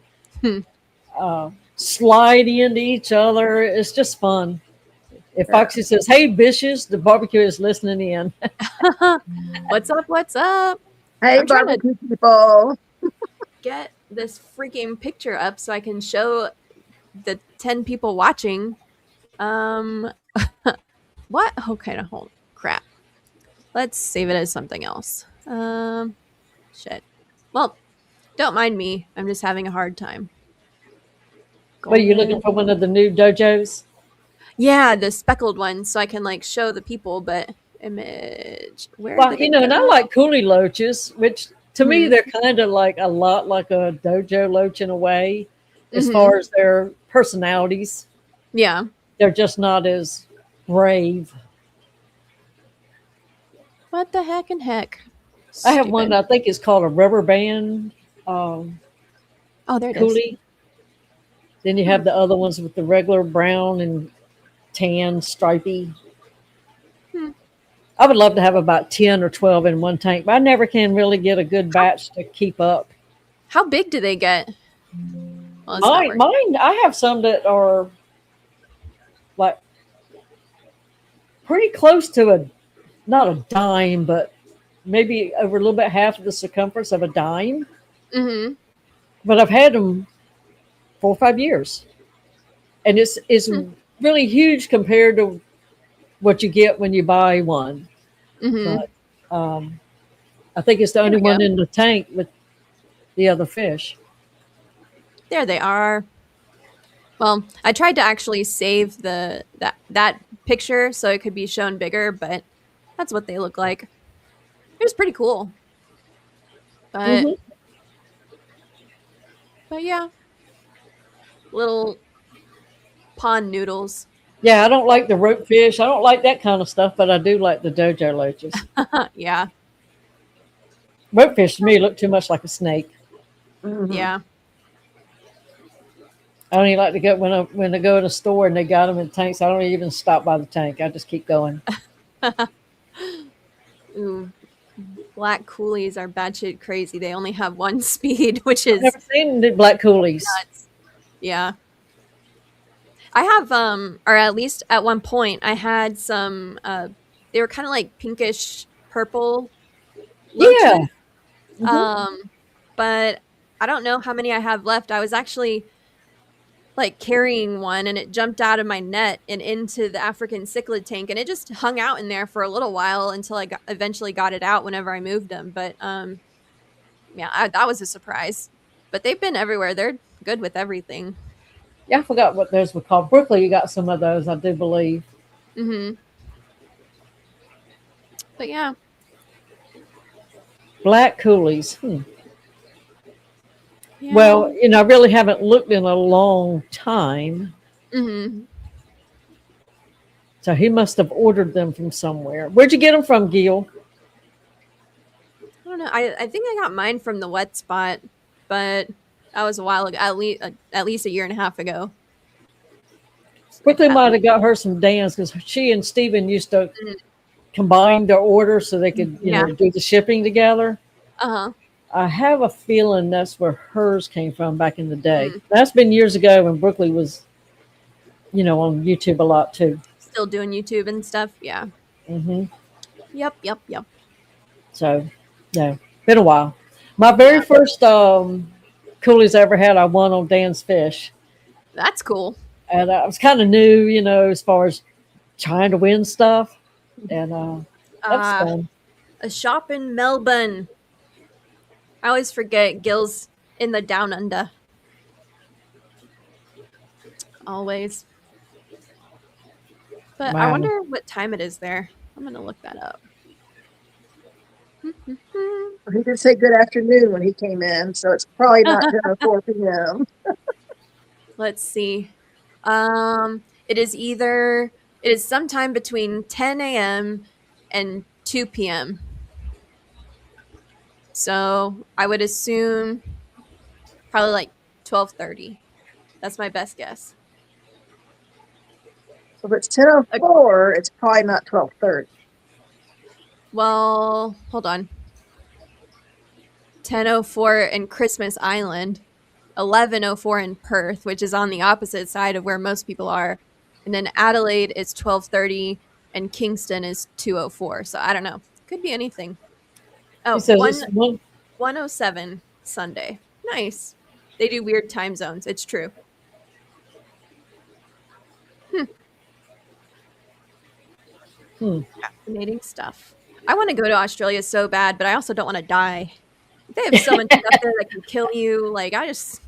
slide into each other. It's just fun. If Foxy says, "Hey, bitches," the barbecue is listening in. What's up? What's up? Hey, I'm trying barbecue people. Get this freaking picture up so I can show the 10 people watching. What? Okay, hold. Crap. Let's save it as something else. Shit. Well, don't mind me. I'm just having a hard time. What are you looking for? One of the new dojos? Yeah, the speckled one, so I can like show the people. But image. Where? Well, and I like coolie loaches, which to me they're kind of like a lot like a dojo loach in a way, as far as their personalities. Yeah, they're just not as brave. What the heck and heck? I have one I think is called a rubber band. Oh, there it coolie. is. Then you have the other ones with the regular brown and tan stripy. I would love to have about 10 or 12 in one tank, but I never can really get a good batch to keep up. How big do they get? Well, mine, I have some that are like pretty close to not a dime, but maybe over a little bit half of the circumference of a dime. Mm-hmm. But I've had them 4 or 5 years, and it's really huge compared to what you get when you buy one. But I think it's the only one in the tank with the other fish. There they are. Well, I tried to actually save that picture so it could be shown bigger, but that's what they look like. It was pretty cool. But yeah. Little pond noodles. Yeah, I don't like the rope fish. I don't like that kind of stuff, but I do like the dojo loaches. Yeah. Rope fish to me look too much like a snake. Yeah. I don't even like to go when I go in a store and they got them in tanks. I don't even stop by the tank. I just keep going. Ooh, black coolies are batshit crazy. They only have one speed, which is I've never seen the black coolies. nuts. Yeah. I have, or at least at one point, I had some, they were kind of like pinkish purple. Yeah. But I don't know how many I have left. I was actually like carrying one and it jumped out of my net and into the African cichlid tank, and it just hung out in there for a little while until I eventually got it out whenever I moved them. But, yeah, that was a surprise. But they've been everywhere. They're good with everything. Yeah, I forgot what those were called. Brooklyn, you got some of those, I do believe. Mm-hmm. But yeah. Black coolies. Yeah. Well, I really haven't looked in a long time. Mm-hmm. So he must have ordered them from somewhere. Where'd you get them from, Gil? I don't know. I think I got mine from the Wet Spot, but that was a while ago. At least a year and a half ago. Like Brooklyn at might least. have got her some Dan's because she and Steven used to Mm, combine their orders so they could, yeah. do the shipping together. Uh-huh. I have a feeling that's where hers came from back in the day. Mm. That's been years ago when Brooklyn was, on YouTube a lot too. Still doing YouTube and stuff. Yeah. hmm Yep. Yep. Yep. So, yeah, been a while. My very Yeah. first coolies I ever had, I won on Dan's Fish. That's cool. And I was kind of new, as far as trying to win stuff. And that's fun. A shop in Melbourne. I always forget Gil's in the Down Under. Always. But I Wow. wonder what time it is there. I'm gonna look that up. He did say good afternoon when he came in, so it's probably not 10:04 p.m. Let's see. It is sometime between 10 a.m. and 2 p.m. So I would assume probably like 12:30. That's my best guess. So if it's 10:04, it's probably not 12:30. Well, hold on. 10:04 in Christmas Island, 11:04 in Perth, which is on the opposite side of where most people are, and then Adelaide is 12:30 and Kingston is 2:04. So I don't know. Could be anything. Oh, He says it's 1:07 Sunday. Nice. They do weird time zones. It's true. Fascinating stuff. I want to go to Australia so bad, but I also don't want to die. They have so much stuff there that can kill you. Like, it's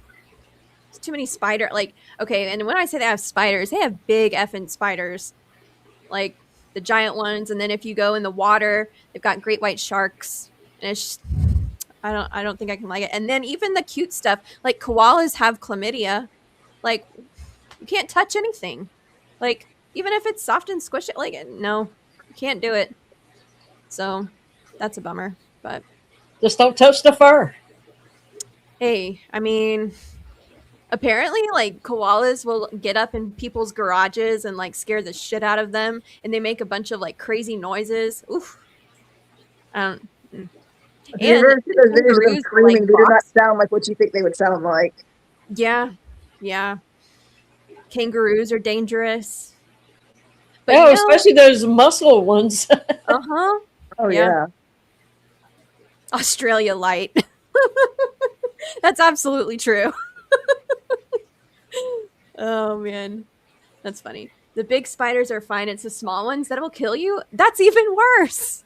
too many spider. Like, okay, and when I say they have spiders, they have big effing spiders. Like, the giant ones. And then if you go in the water, they've got great white sharks. And it's just, I don't think I can like it. And then even the cute stuff, like koalas have chlamydia. Like, you can't touch anything. Like, even if it's soft and squishy, like, no, you can't do it. So that's a bummer. But just don't touch the fur. hey, I mean, apparently, like, koalas will get up in people's garages and like scare the shit out of them, and they make a bunch of like crazy noises. Oof. I don't. If you ever see those videos of them screaming, they do not sound like what you think they would sound like. Yeah, yeah. Kangaroos are dangerous. But especially those muscle ones. Uh-huh. Oh yeah. Australia light. That's absolutely true. Oh man, that's funny. The big spiders are fine. It's the small ones that will kill you. That's even worse.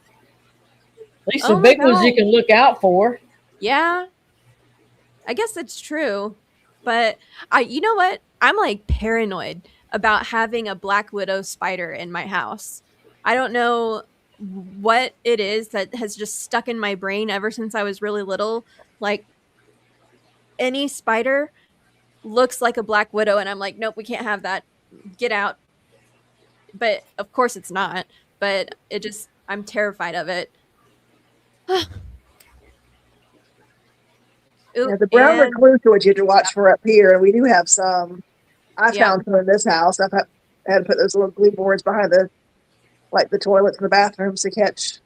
At least the big ones you can look out for. Yeah, I guess that's true. But you know what? I'm like paranoid about having a black widow spider in my house. I don't know what it is that has just stuck in my brain ever since I was really little. Like, any spider looks like a black widow, and I'm like, nope, we can't have that. Get out. But of course it's not. But I'm terrified of it. Ooh, Yeah, the brown recluse what you have to watch for up here, and we do have some. I found some in this house. I had to put those little glue boards behind the toilets in the bathrooms to catch.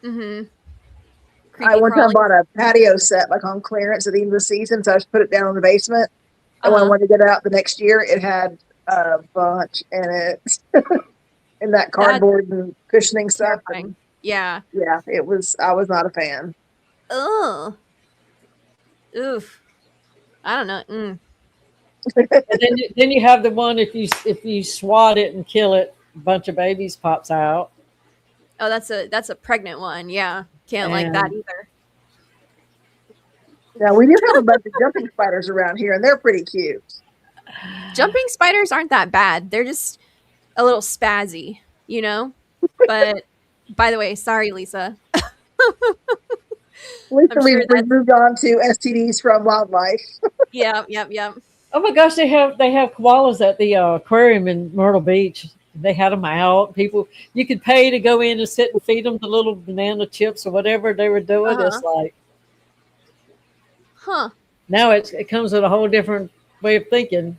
Mm-hmm. I one time bought a patio set like on clearance at the end of the season, so I just put it down in the basement. And when I wanted to get it out the next year, it had a bunch in it, in that cardboard and cushioning stuff. And yeah, it was. I was not a fan. Ugh. Oof. I don't know. And then you have the one if you swat it and kill it, a bunch of babies pops out. Oh, that's a pregnant one. Yeah, can't like that either. Yeah, we do have a bunch of jumping spiders around here, and they're pretty cute. Jumping spiders aren't that bad. They're just a little spazzy, you know? But by the way, sorry, Lisa. Lisa, I'm sure we've moved on to STDs from wildlife. yep. Oh my gosh, they have koalas at the aquarium in Myrtle Beach. They had them out. People, you could pay to go in and sit and feed them the little banana chips or whatever they were doing. It's like, now it comes with a whole different way of thinking.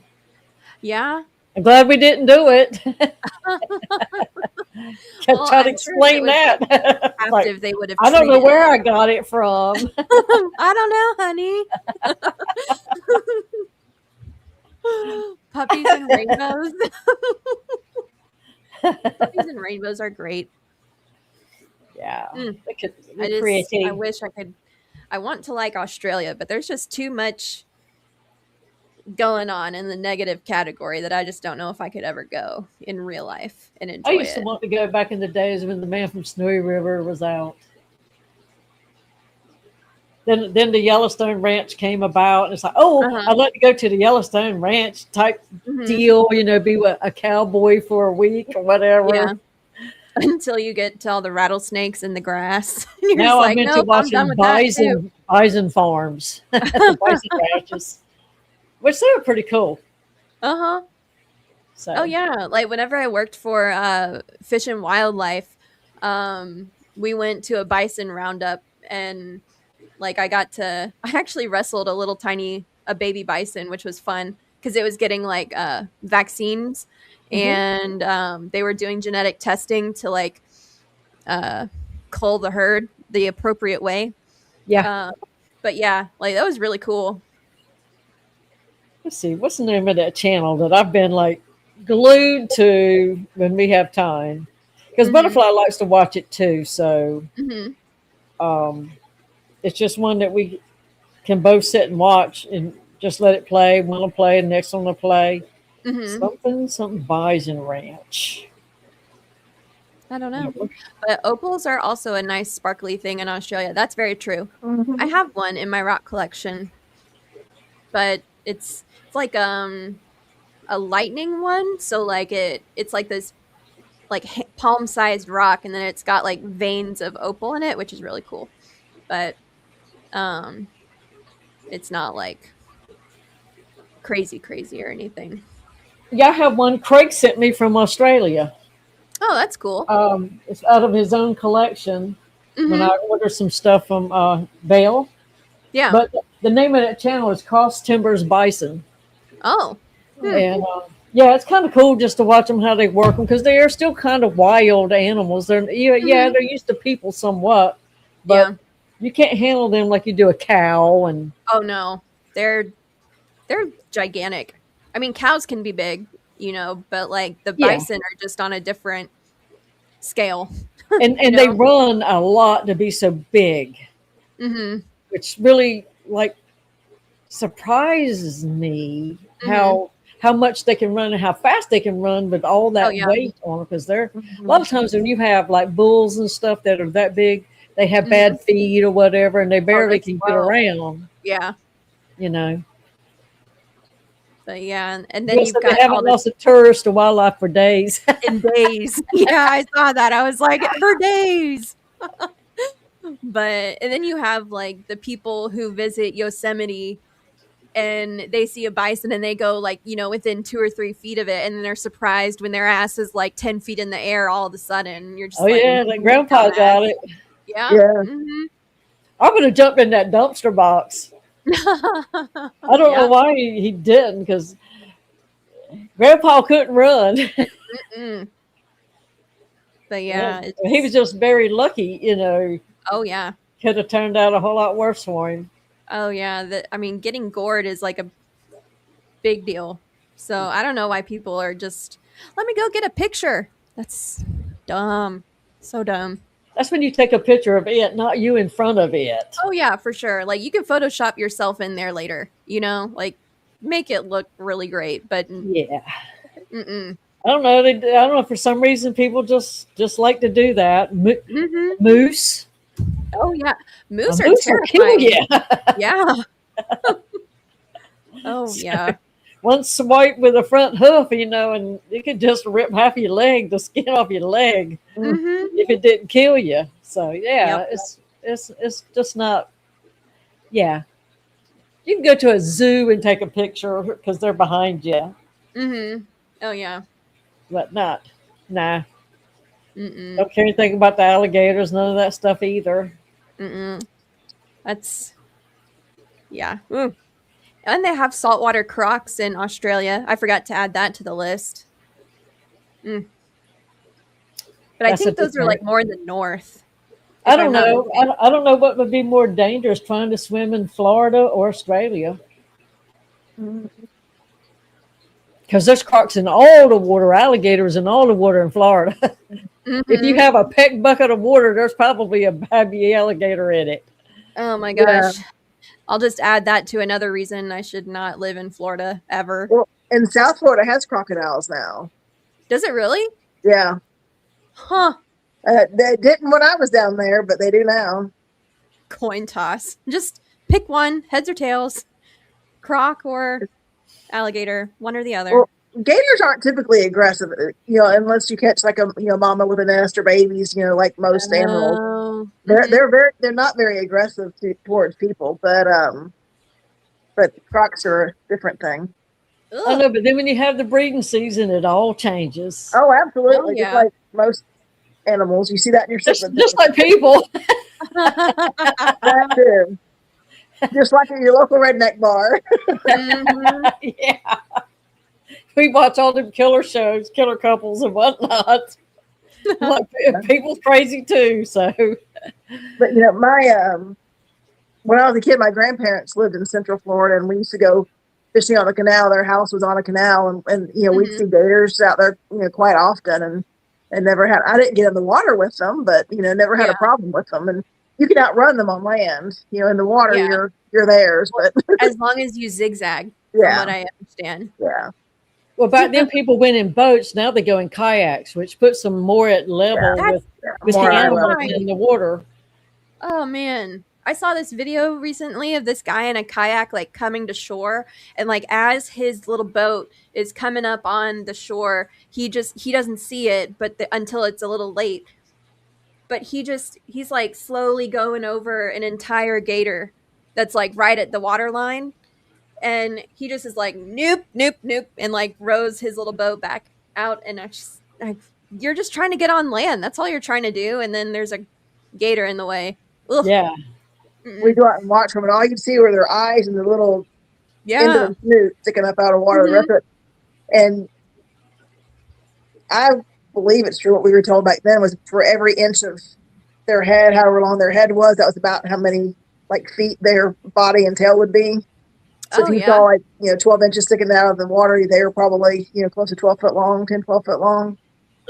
Yeah. I'm glad we didn't do it. Well, Try to I'm sure explain that. Like, If they would have I don't know treated where I got it from. I don't know, honey. Puppies and rainbows. Puppies and rainbows are great. Yeah. They could I wish I could. I want to like Australia, but there's just too much going on in the negative category that I just don't know if I could ever go in real life and enjoy I used it. to want to go back in the days when the Man from Snowy River was out. Then the Yellowstone Ranch came about, and it's like, I'd like to go to the Yellowstone Ranch type deal, be a cowboy for a week or whatever. Yeah. Until you get to all the rattlesnakes in the grass. You're Now just I'm like, into nope, I'm done watching with bison farms, the bison ranches, which they were pretty cool. So. Oh yeah, like whenever I worked for Fish and Wildlife, we went to a bison roundup, and like I actually wrestled a baby bison, which was fun because it was getting like vaccines, and they were doing genetic testing to like cull the herd the appropriate way. Yeah. But yeah, like that was really cool. Let's see, what's the name of that channel that I've been like glued to when we have time? Because Butterfly likes to watch it too, so it's just one that we can both sit and watch and just let it play. One will play, the next one will play. Something Bison Ranch. I don't know. But opals are also a nice sparkly thing in Australia. That's very true. I have one in my rock collection, but it's like a lightning one. So like it's like this like palm-sized rock, and then it's got like veins of opal in it, which is really cool. But it's not like crazy or anything. Yeah, I have one Craig sent me from Australia. Oh, that's cool. It's out of his own collection. When I order some stuff from Vail. Yeah. But the name of that channel is Cross Timbers Bison. Oh. And yeah, it's kind of cool just to watch them how they work them, because they are still kind of wild animals. They're they're used to people somewhat, but you can't handle them like you do a cow. And oh no, they're gigantic. I mean, cows can be big, but like the bison are just on a different scale. And they run a lot to be so big, which really like surprises me how much they can run and how fast they can run with all that weight on them. Because they're a lot of times when you have like bulls and stuff that are that big, they have bad feet or whatever, and they barely can get around. Yeah. But yeah, and then you've got they haven't lost a tourist to wildlife for days. In days. Yeah, I saw that. I was like, for days. And then you have like the people who visit Yosemite and they see a bison and they go like, within 2 or 3 feet of it, and then they're surprised when their ass is like 10 feet in the air all of a sudden. You're just like Grandpa got it. Yeah. I would have jumped in that dumpster box. I don't know why he didn't, because Grandpa couldn't run. But yeah, he was just very lucky, Oh yeah, could have turned out a whole lot worse for him. Oh yeah, getting gored is like a big deal. So I don't know why people are just, let me go get a picture. That's dumb. So dumb. That's when you take a picture of it, not you in front of it. Oh yeah, for sure. Like you can Photoshop yourself in there later, like make it look really great. But yeah, I don't know. I don't know. For some reason, people just like to do that. Moose. Oh yeah, A moose are moose will kill terrifying. you. Yeah. Oh yeah. One swipe with a front hoof, and it could just rip half your leg, the skin off your leg, Mm-hmm. if it didn't kill you. So Yep. yeah, it's just not. Yeah, you can go to a zoo and take a picture because they're behind you, Mm-hmm. Oh yeah. but not. Nah, Mm-mm. don't care anything about the alligators, none of that stuff either. Mm-mm. That's yeah. Ooh. And they have saltwater crocs in Australia. I forgot to add that to the list. Mm. But I That's a think those are different. like more in the north, I if don't I'm not know. mistaken. I don't know what would be more dangerous, trying to swim in Florida or Australia, Mhm. because there's crocs in all the water, alligators in all the water in Florida. If you Mm-hmm. have a peck bucket of water, there's probably a baby alligator in it. Oh my Yeah. gosh. I'll just add that to another reason I should not live in Florida ever. Well, and South Florida has crocodiles now. Does it really? Yeah. Huh. They didn't when I was down there, but they do now. Coin toss. Just pick one, heads or tails. Croc or alligator, one or the other. Well, gators aren't typically aggressive, unless you catch like a mama with a nest or babies, like most animals. Oh. They're Mm-hmm. they're not very aggressive towards people, but crocs are a different thing. I Ugh. know, but then when you have the breeding season, it all changes. Oh, Oh absolutely. Just yeah. like most animals, you see that in your Just like people. that too. Just like at your local redneck bar. Mm-hmm. Yeah. We watch all them killer shows, killer couples and whatnot. Like, people's crazy too. So But my when I was a kid, my grandparents lived in Central Florida, and we used to go fishing on the canal. Their house was on a canal, and we'd Mm-hmm. see gators out there, quite often, and never had. I didn't get in the water with them, but never had Yeah. a problem with them. And you can outrun them on land. In the water, Yeah. you're theirs. But As long as you zigzag, from yeah, what I understand. yeah, well, back then people went in boats. Now they go in kayaks, which puts them more at level yeah, That's with more the eye animals level. in the water. oh man. I saw this video recently of this guy in a kayak like coming to shore, and like as his little boat is coming up on the shore, he doesn't see it until it's a little late. But he's like slowly going over an entire gator that's like right at the water line, and he just is like nope, nope, nope, and like rows his little boat back out. And you're just trying to get on land. That's all you're trying to do, and then there's a gator in the way. Ugh. Yeah. We Mm-mm. go out and watch them, and all you see are their eyes and the little end of Yeah. the snoot sticking up out of water. The Mhm. rest of it, and I believe it's true. What we were told back then was for every inch of their head, however long their head was, that was about how many like feet their body and tail would be. So if Oh you yeah. saw like 12 inches sticking out of the water, they were probably close to 12 foot long, 10, 12 foot long,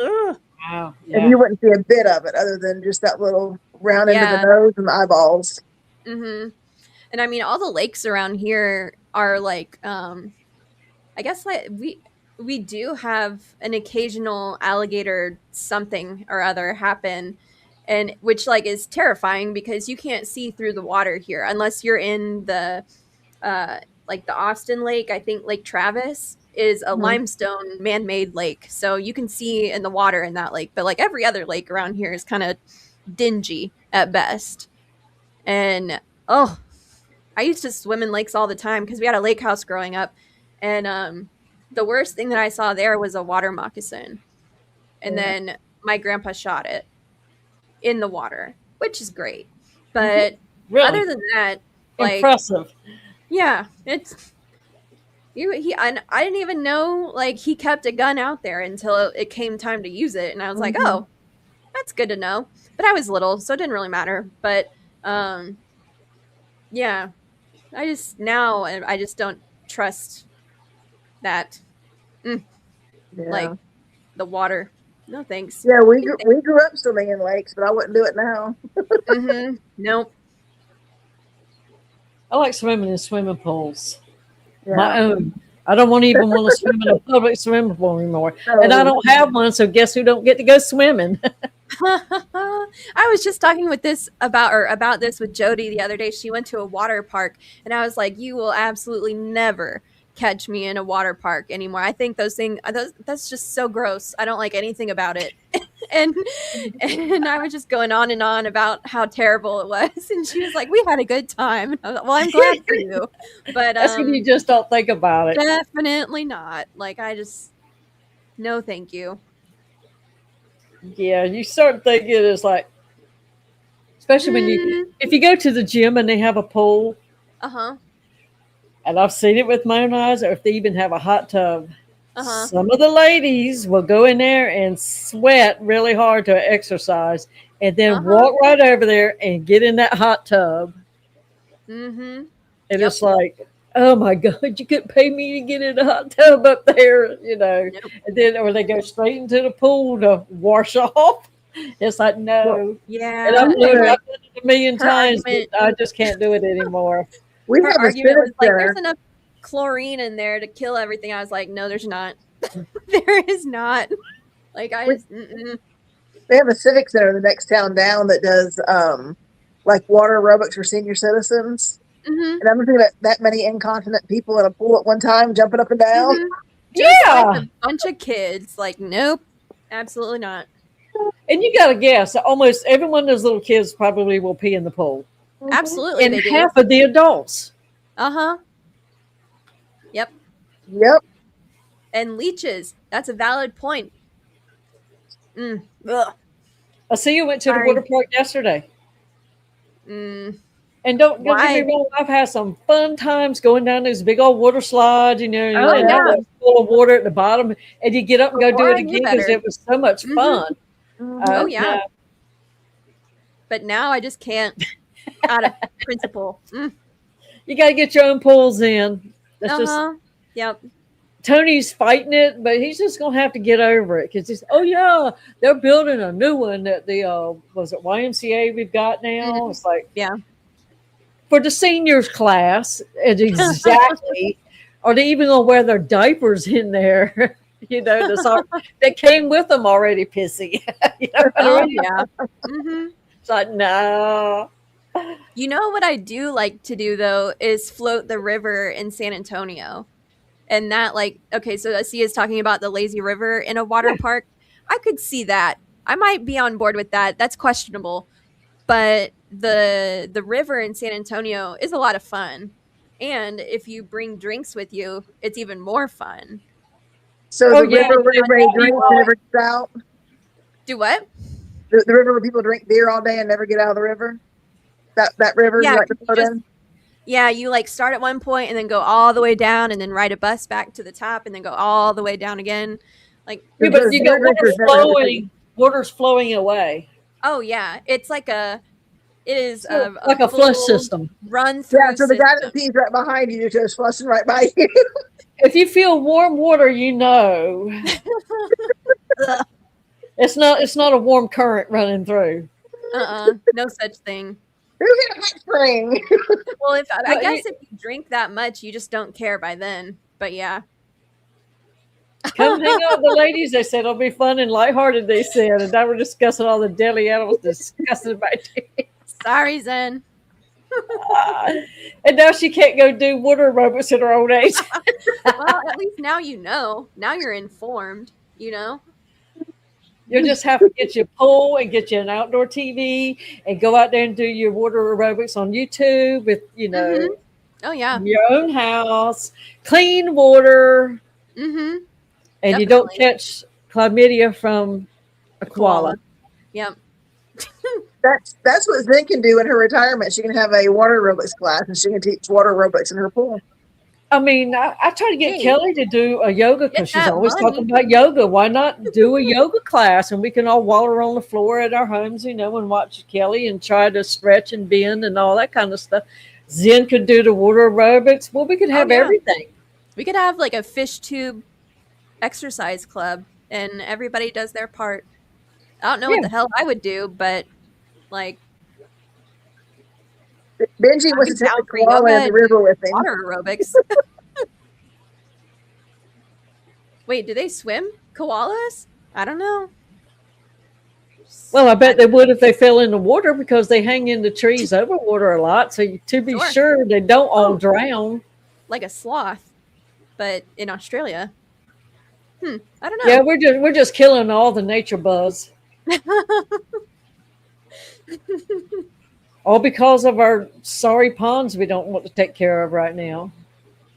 Ugh. Wow. and Yeah. you wouldn't see a bit of it other than just that little round end of the Yeah. nose and the eyeballs. Mhm. And I mean, all the lakes around here are like, I guess like we do have an occasional alligator something or other happen, and which like is terrifying because you can't see through the water here unless you're in the like the Austin Lake. I think Lake Travis is a Mhm. limestone man-made lake, so you can see in the water in that lake. But like every other lake around here is kind of dingy at best. And oh, I used to swim in lakes all the time because we had a lake house growing up, and the worst thing that I saw there was a water moccasin, and Yeah. then my grandpa shot it in the water, which is great. Mm-hmm. But Really other than that, like impressive. yeah, it's I didn't even know like he kept a gun out there until it came time to use it, and I was like, Mhm. oh, that's good to know. But I was little, so it didn't really matter. But yeah, I just don't trust that. Mm, Yeah. like the water. No thanks. Yeah, we grew up swimming in lakes, but I wouldn't do it now. Mm-hmm. Nope. I like swimming in swimming pools. Yeah. My own. I don't even want to swim in a public swimming pool anymore. And I So, don't have one, so guess who don't get to go swimming? I was just talking about this with Jody the other day. She went to a water park, and I was like, "You will absolutely never catch me in a water park anymore." I think that's just so gross. I don't like anything about it. and and I was just going on and on about how terrible it was, and she was like, "We had a good time." And I was like, well, I'm glad for you, but That's when you just don't think about it. definitely not. Like, no, thank you. Yeah, you start thinking it's like, especially when if you go to the gym and they have a pool, Uh-huh. and I've seen it with my own eyes, or if they even have a hot tub, Uh-huh. some of the ladies will go in there and sweat really hard to exercise and then walk right over there and get in that hot tub. Mm-hmm. And it's like, oh my God, you couldn't pay me to get in a hot tub up there, Nope. And then, or they go straight into the pool to wash off. It's like, no. Yeah. And I've done it a million Her times, argument- but I just can't do it anymore. We Her have a argument was civic like, center. there's enough chlorine in there to kill everything. I was like, no, there's not. There is not. Like, They have a civic center the next town down that does like water aerobics for senior citizens. Mm-hmm. And I'm thinking about that many incontinent people in a pool at one time jumping up and down. Mm-hmm. Just like a bunch of kids. Like, nope, absolutely not. And you got to guess, almost every one of those little kids probably will pee in the pool. Absolutely, And they do. half of the adults. Uh-huh. Yep. Yep. And leeches. That's a valid point. Ugh. I see you went to the water park yesterday. Mm. And don't get me wrong, I've had some fun times going down those big old water slides, and it's full of water at the bottom, and you get up and go do it again because it was so much fun. Oh, yeah. But now I just can't, out of principle. You got to get your own pools in. That's just, yep. Tony's fighting it, but he's just going to have to get over it because he's, they're building a new one at the, was it YMCA we've got now? It's like, for the seniors class, and exactly, are they even going to wear their diapers in there? That came with them already pissy. Oh, yeah. Mm-hmm. It's like, no. You know what I do like to do, though, is float the river in San Antonio. And that, so Sia is talking about the lazy river in a water park. I could see that. I might be on board with that. That's questionable. But the river in San Antonio is a lot of fun. And if you bring drinks with you, it's even more fun. So the river where everybody drinks and never gets out? Do what? The river where people drink beer all day and never get out of the river? That river you like to float in? Yeah, you start at one point and then go all the way down and then ride a bus back to the top and then go all the way down again. But you got water's flowing away. Oh yeah, it's like a flush system. Run through. Yeah, so the guy that pees right behind you just flushing right by you. If you feel warm water, it's not a warm current running through. No such thing. Who's in a hot spring? Well, I guess if you drink that much, you just don't care by then. But yeah. Come hang out with the ladies. They said it'll be fun and lighthearted, they said. And now we're discussing all the deadly animals disgusting by Sorry, Zen. And now she can't go do water aerobics at her old age. Well, at least now you know. Now you're informed, You'll just have to get your pool and get you an outdoor TV and go out there and do your water aerobics on YouTube with, Oh, yeah. your own house, clean water. Mm-hmm. And you don't catch chlamydia from a koala. Yep. That's what Zen can do in her retirement. She can have a water aerobics class and she can teach water aerobics in her pool. I mean, I try to get Kelly to do a yoga because she's always talking about yoga. Why not do a yoga class and we can all waller on the floor at our homes, and watch Kelly and try to stretch and bend and all that kind of stuff. Zen could do the water aerobics. Well, we could have everything. We could have a fish tube exercise club and everybody does their part. I don't know what the hell I would do, but Benji wants to take the koala in the river with him. Water aerobics. Wait, do they swim? Koalas? I don't know. Well, I bet they would if they fell in the water because they hang in the trees over water a lot. So to be sure they don't all drown. Like a sloth, but in Australia. I don't know. Yeah, we're just killing all the nature buzz. All because of our sorry ponds we don't want to take care of right now.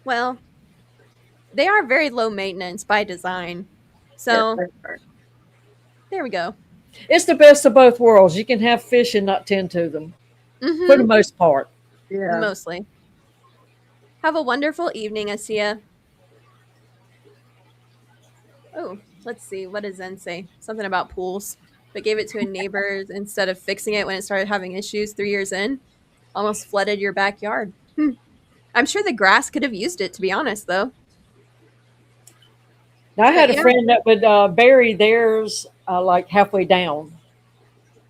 Well, they are very low maintenance by design. So there we go. It's the best of both worlds. You can have fish and not tend to them for the most part. Yeah. Mostly. Have a wonderful evening, Asia. Oh, let's see. What does Zen say? Something about pools. But gave it to a neighbor instead of fixing it when it started having issues 3 years in. Almost flooded your backyard. I'm sure the grass could have used it, to be honest, though. Now, I had a friend that would bury theirs like halfway down.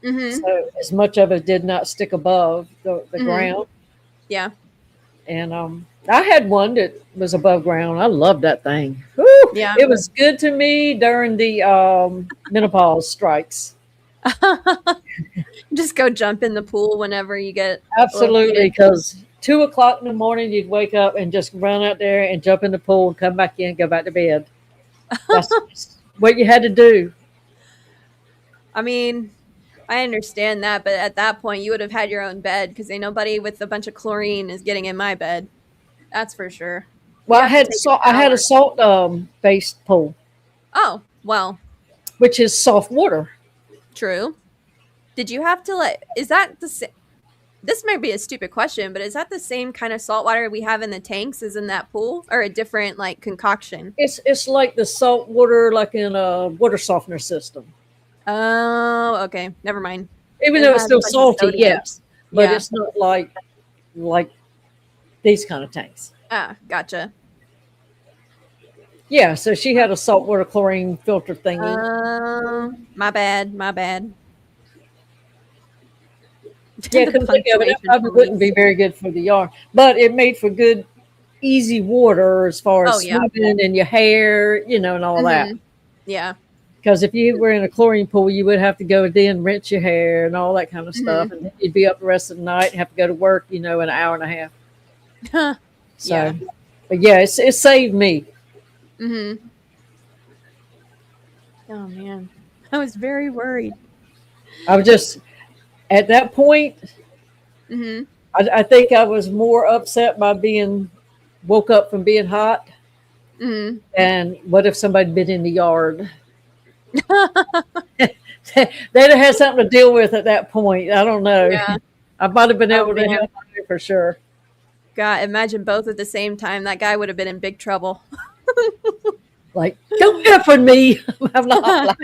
So as much of it did not stick above the ground. Yeah. And I had one that was above ground. I loved that thing. Woo! Yeah. It was good to me during the menopause strikes. Just go jump in the pool whenever you get. Absolutely, because 2 o'clock in the morning, you'd wake up and just run out there and jump in the pool and come back in, go back to bed. That's what you had to do. I mean, I understand that, but at that point, you would have had your own bed because ain't nobody with a bunch of chlorine is getting in my bed. That's for sure. Well, I had a salt based pool. Oh, well, which is soft water. True. Did you have to is that the same? This might be a stupid question, but is that the same kind of salt water we have in the tanks as in that pool, or a different concoction? It's like the salt water, like in a water softener system. Oh, okay. Never mind. Even though it's still salty, yes, but it's not like these kind of tanks. Ah, gotcha. Yeah, so she had a saltwater chlorine filter thingy. My bad. Yeah, couldn't think of it. It probably wouldn't be very good for the yard, but it made for good, easy water as far as swimming and your hair, and all that. Yeah. Because if you were in a chlorine pool, you would have to go in, rinse your hair and all that kind of stuff, and you'd be up the rest of the night and have to go to work, in an hour and a half. So, but yeah, it saved me. Oh man, I was very worried. I was just at that point. I think I was more upset by being woke up from being hot, and what if somebody been in the yard? They'd have had something to deal with at that point. I don't know. Yeah. I might have been able to help you for sure. God, imagine both at the same time. That guy would have been in big trouble. Like, don't F on me. I'm not.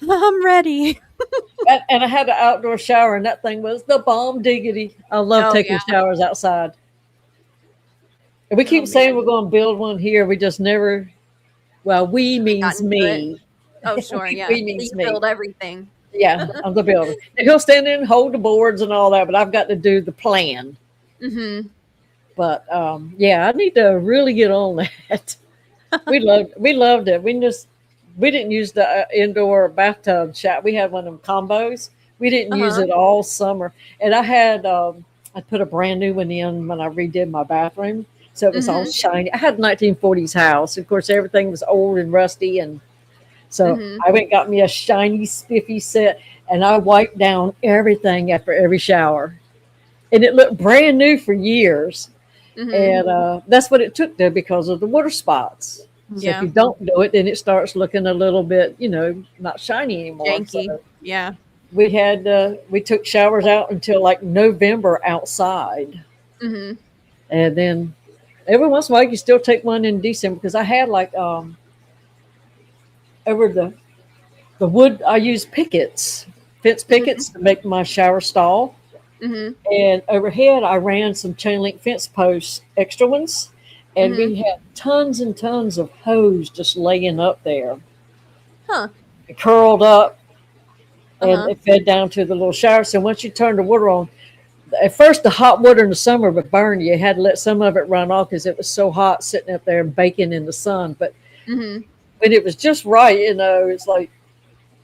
I'm ready. And I had an outdoor shower, and that thing was the bomb diggity. I love taking showers outside. And we keep saying we're going to build one here. We just never. Well, we means me. Oh, sure, yeah. We means me. Build everything. Yeah, I'm the builder. He'll stand in and hold the boards and all that, but I've got to do the plan. But I need to really get on that. We loved it. We didn't use the indoor bathtub shower. We had one of them combos. We didn't use it all summer. And I had I put a brand new one in when I redid my bathroom. So it was all shiny. I had a 1940s house. Of course, everything was old and rusty. And so I went and got me a shiny, spiffy set, and I wiped down everything after every shower. And it looked brand new for years. And that's what it took there because of the water spots. So if you don't do it, then it starts looking a little bit, not shiny anymore. Janky. So yeah. We took showers out until like November outside. And then every once in a while, you still take one in December because I had over the wood, I used fence pickets to make my shower stall. And overhead, I ran some chain link fence posts, extra ones. And we had tons and tons of hose just laying up there. It curled up and it fed down to the little shower. So once you turn the water on, at first the hot water in the summer would burn you. You had to let some of it run off because it was so hot sitting up there and baking in the sun. But when it was just right, it's like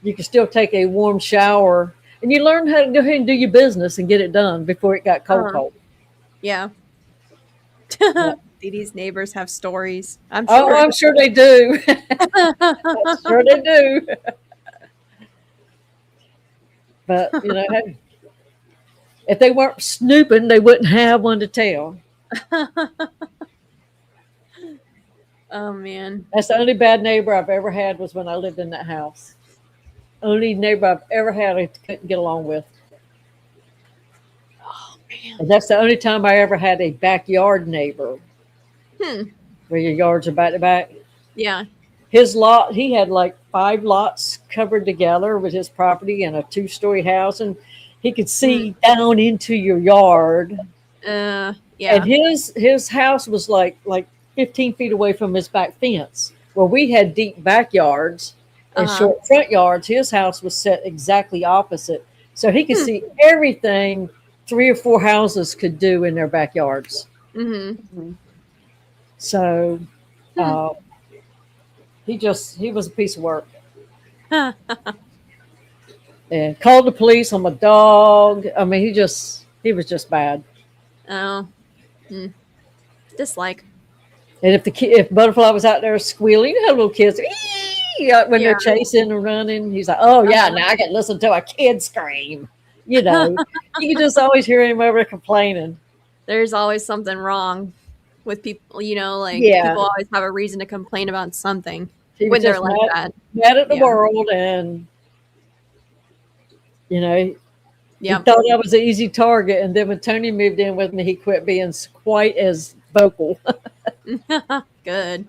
you could still take a warm shower, and you learn how to go ahead and do your business and get it done before it got cold. Yeah. Yeah. DiDi's neighbors have stories. I'm Oh, sure. I'm sure they do. I'm sure they do. But, hey, if they weren't snooping, they wouldn't have one to tell. Oh man. That's the only bad neighbor I've ever had was when I lived in that house. Only neighbor I've ever had I couldn't get along with. Oh man. And that's the only time I ever had a backyard neighbor. Where your yards are back to back. Yeah. His lot, he had like 5 lots covered together with his property and a 2-story house, and he could see down into your yard. Yeah. And his house was like 15 feet away from his back fence. Where we had deep backyards and short front yards, his house was set exactly opposite. So he could see everything 3 or 4 houses could do in their backyards. So he was a piece of work. And called the police on my dog. I mean, he was just bad. Oh. Dislike. And if Butterfly was out there squealing, you know, little kids when they're chasing and running, he's like, "Oh yeah, now I can listen to a kid scream." You know, you can just always hear him over complaining. There's always something wrong with people. People always have a reason to complain about something when they're like that. Mad at the world, and he thought I was an easy target. And then when Tony moved in with me, he quit being quite as vocal. Good.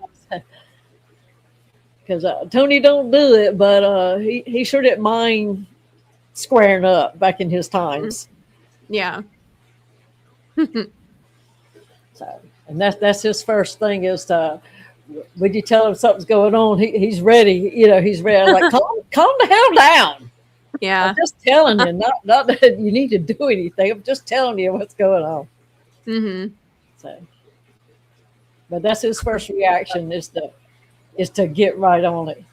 Because Tony don't do it, but he sure didn't mind squaring up back in his times. Yeah. So, and that's his first thing is to, when you tell him something's going on, he's ready. He's ready. Like, calm the hell down. Yeah. I'm just telling you, not that you need to do anything. I'm just telling you what's going on. So, but that's his first reaction is to get right on it.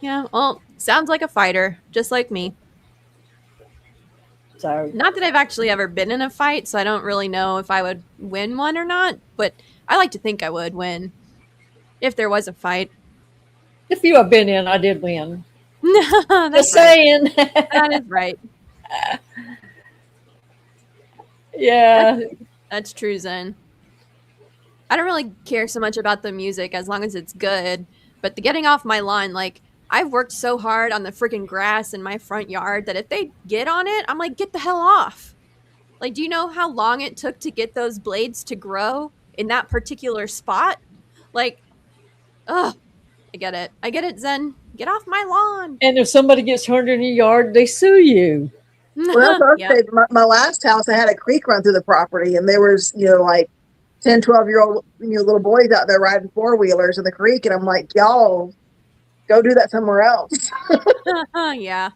Yeah. Well, sounds like a fighter, just like me. So, not that I've actually ever been in a fight, so I don't really know if I would win one or not, but I like to think I would win if there was a fight. If you have been in, I did win. That's just saying. That is right. Yeah. That's true, Zen. I don't really care so much about the music as long as it's good, but the getting off my lawn, I've worked so hard on the freaking grass in my front yard that if they get on it, I'm like, get the hell off. Do you know how long it took to get those blades to grow in that particular spot? I get it. I get it, Zen. Get off my lawn. And if somebody gets hurt in your yard, they sue you. Well, that's my last house, I had a creek run through the property, and there was, 10, 12-year-old little boys out there riding 4-wheelers in the creek, and I'm like, y'all go do that somewhere else. Yeah.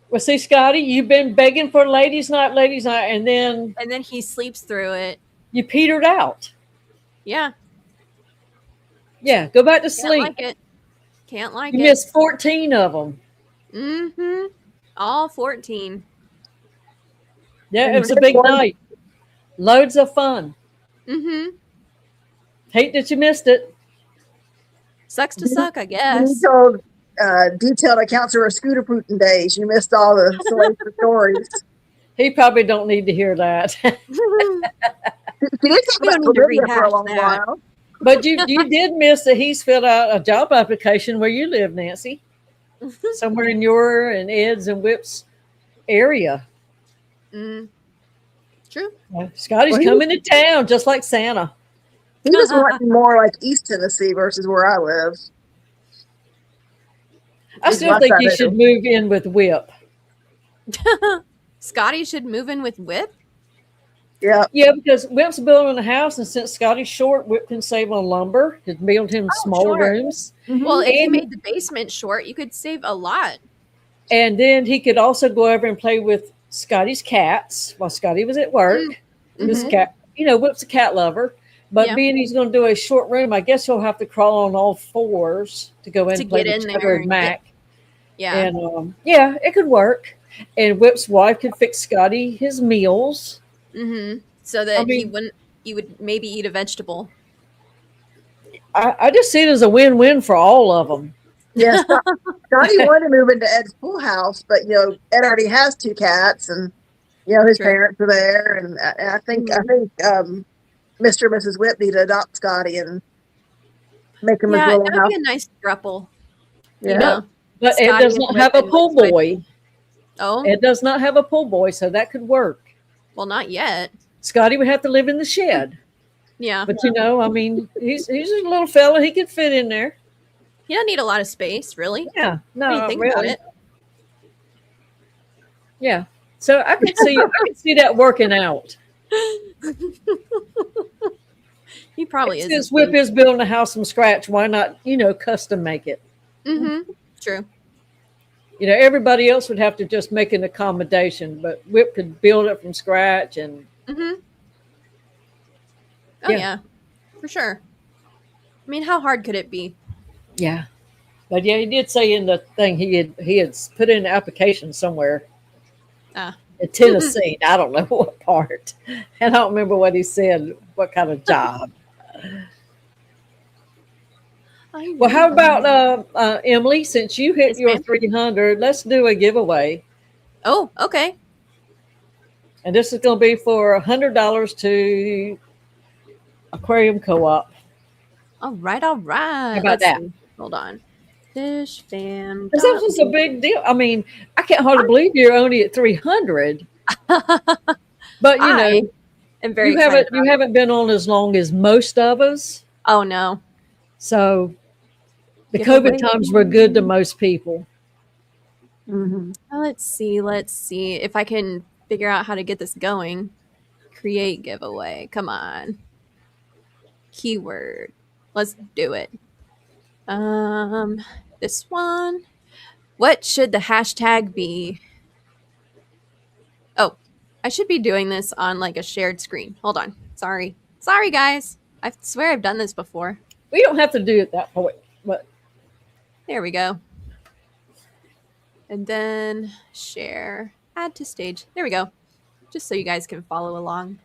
Well, see, Scotty, you've been begging for ladies' night, and then he sleeps through it. You petered out. Yeah. Yeah, go back to sleep. Can't like it. You missed 14 of them. All 14. Yeah, it was a big night. Loads of fun. Hate that you missed it. Sucks to suck, I guess. You told detailed accounts of our scooter Putin days. You missed all the salacious stories. He probably don't need to hear that. She did talk about Bolivia for a long while. But you did miss that he's filled out a job application where you live, Nancy. Somewhere in your and Ed's and Whip's area. True. Scotty's coming to town just like Santa. He was wanting more like East Tennessee versus where I live. I still think he should move in with Whip. Scotty should move in with Whip? Yeah. Yeah, because Whip's building a house, and since Scotty's short, Whip can save on lumber to build him smaller rooms. Well, if you made the basement short, you could save a lot. And then he could also go over and play with Scotty's cats while Scotty was at work. His cat, Whip's a cat lover. But Yeah. being he's going to do a short room, I guess he'll have to crawl on all fours to go in To and play get the in cheddar there and and mac. Yeah. And yeah, it could work. And Whip's wife could fix Scotty his meals. So I that mean, he would maybe eat a vegetable. I just see it as a win-win for all of them. Yes, Scotty wanted to move into Ed's pool house, but Ed already has 2 cats, and his True. parents are there, and I think Mr. and Mrs. Whip need to adopt Scotty and make him his Yeah, little that would house. be a nice throuple. Yeah. You know, But Ed Scotty does and not Whip have a and pool Whip's wife. boy. Oh, Ed does not have a pool boy, so that could work. well, not yet. Scotty would have to live in the shed. Yeah, But I mean, he's a little fella. He could fit in there. he doesn't need a lot of space, really. Yeah, no, When you not think about really. it. Yeah, so I could see that working out. He probably is. Since Whip is building a house from scratch, why not custom make it? True. Everybody else would have to just make an accommodation, but Whip could build it from scratch and. Oh yeah, for sure. I mean, how hard could it be? Yeah, but yeah, he did say in the thing he had put in an application somewhere. In Tennessee. I don't know what part. And I don't remember what he said, what kind of job. Well, how about Emily? Since you hit your 300, let's do a giveaway. Oh, okay. And this is going to be for $100 to Aquarium Co-op. All right. How about that? See. Hold on. Fish fam. This is a big deal. I mean, I can't hardly believe you're only at 300. But I'm very you haven't been on as long as most of us. Oh no. So the COVID times were good to most people. Let's see if I can figure out how to get this going. Create giveaway. Come on. Keyword. Let's do it. This one. What should the hashtag be? Oh, I should be doing this on like a shared screen. Hold on. Sorry, guys. I swear I've done this before. We don't have to do it that way, but there we go. And then share, add to stage. There we go. Just so you guys can follow along.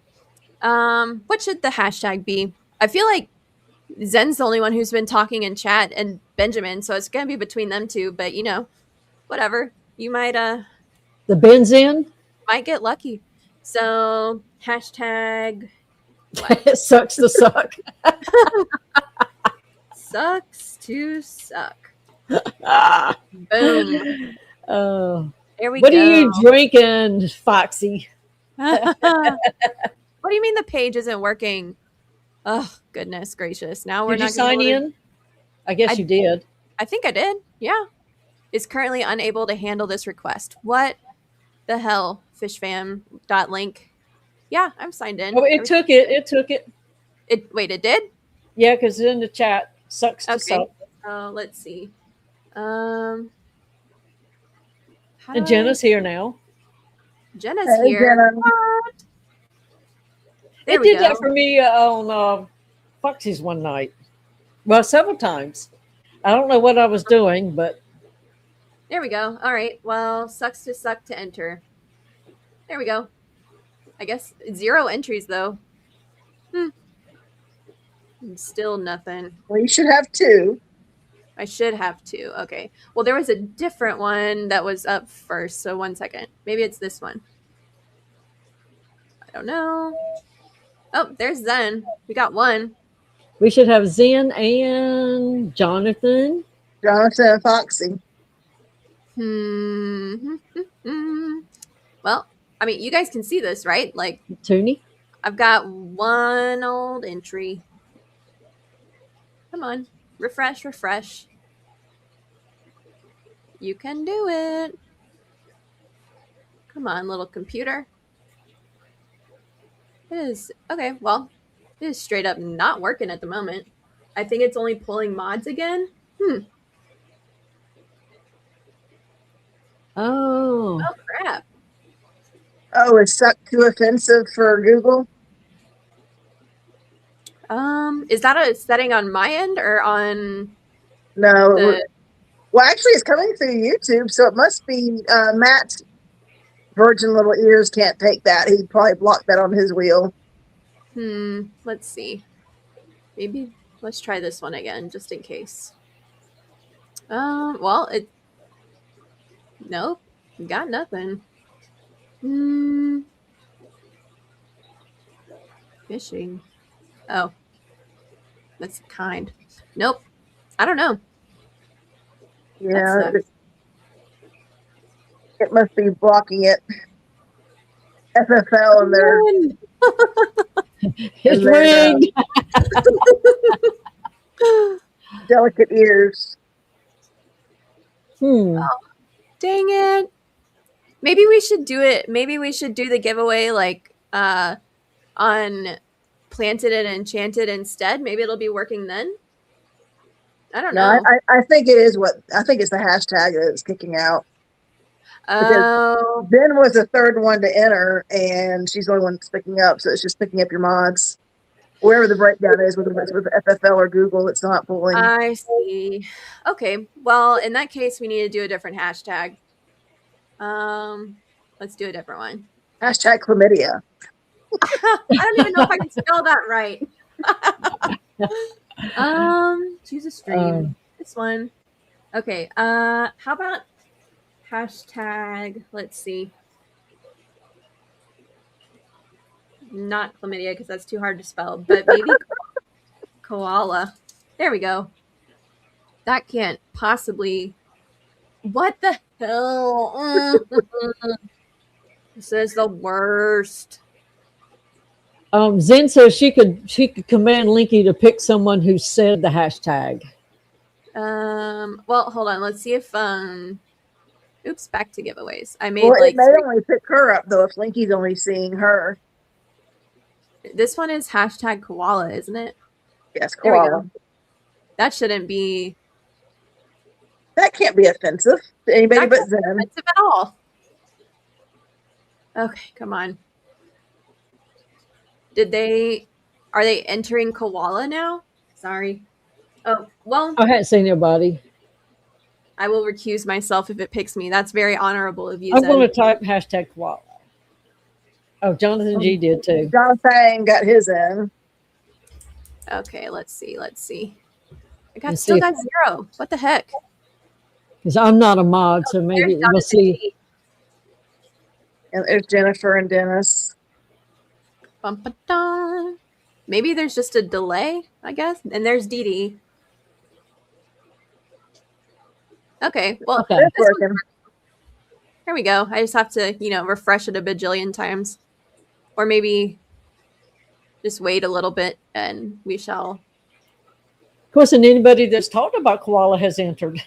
What should the hashtag be? I feel like Zen's the only one who's been talking in chat, and Benjamin, so it's gonna be between them two. But whatever. You might the Benzin might get lucky. So hashtag it sucks to suck. Sucks to suck. Boom. There we go. What are you drinking, Foxy? What do you mean the page isn't working? Oh, goodness gracious. Now we're Did not you sign in? I guess you did. I think I did. Yeah. Is currently unable to handle this request. What the hell? Fishfam.link. Yeah, I'm signed in. Oh, it took it. Wait, it did? Yeah, because in the chat, sucks to suck. Let's see. And Jenna's here now. Jenna's here. Jenna. What? It did that for me on Foxy's one night. Well, several times. I don't know what I was doing, but. There we go. All right. Well, sucks to suck to enter. There we go. I guess 0 entries, though. Still nothing. Well, you should have 2. I should have 2. Okay. Well, there was a different one that was up first. So 1 second. Maybe it's this one. I don't know. Oh, there's Zen. We got 1. We should have Zen and Jonathan. Jonathan and Foxy. Well, I mean, you guys can see this, right? Like, Toonie. I've got 1 old entry. Come on. Refresh. You can do it. Come on, little computer. It is. Okay, well, it is straight up not working at the moment. I think it's only pulling mods again. Oh, crap. Oh, is suck too offensive for Google? Is that a setting on my end or on No. the? Well, actually, it's coming through YouTube, so it must be Matt's virgin little ears can't take that. He probably blocked that on his wheel. Let's see. Maybe let's try this one again, just in case. Well, nope, got nothing. Fishing. Oh, that's kind. Nope. I don't know. Yeah, it must be blocking it. FFL and their It's rigged. Delicate ears. Oh, dang it. Maybe we should do it. Maybe we should do the giveaway like on Planted and Enchanted instead. Maybe it'll be working then. I don't know. I think it is I think it's the hashtag that is kicking out. Oh. Ben was the third one to enter, and she's the only one that's picking up, so it's just picking up your mods. Wherever the breakdown is, whether it's with FFL or Google, it's not pulling. I see. Okay. Well, in that case, we need to do a different hashtag. Let's do a different one. Hashtag chlamydia. I don't even know if I can spell that right. Choose a stream. This one. Okay. How about hashtag? Let's see. Not chlamydia because that's too hard to spell, but maybe koala. There we go. That can't possibly. What the hell? This is the worst. Zen says she could command Linky to pick someone who said the hashtag. Well, hold on. Let's see if oops, back to giveaways. I made it may only pick her up though if Linky's only seeing her. This one is hashtag koala, isn't it? Yes, koala. That shouldn't be. That can't be offensive to anybody but Zen. Offensive at all. Okay, come on. Are they entering koala now? Sorry. Oh, well. I hadn't seen nobody. I will recuse myself if it picks me. That's very honorable of you, I'm Zen. going to type hashtag koala. Oh, Jonathan G did too. Jonathan got his in. Okay, let's see. I still got 0. What the heck? Because I'm not a mod, so maybe we'll see. And there's Jennifer and Dennis. Bum-ba-dum. Maybe there's just a delay, I guess. And there's DiDi. Okay, well, Okay. It's working. Here we go. I just have to, refresh it a bajillion times. Or maybe just wait a little bit and we shall. Of course, and anybody that's talked about koala has entered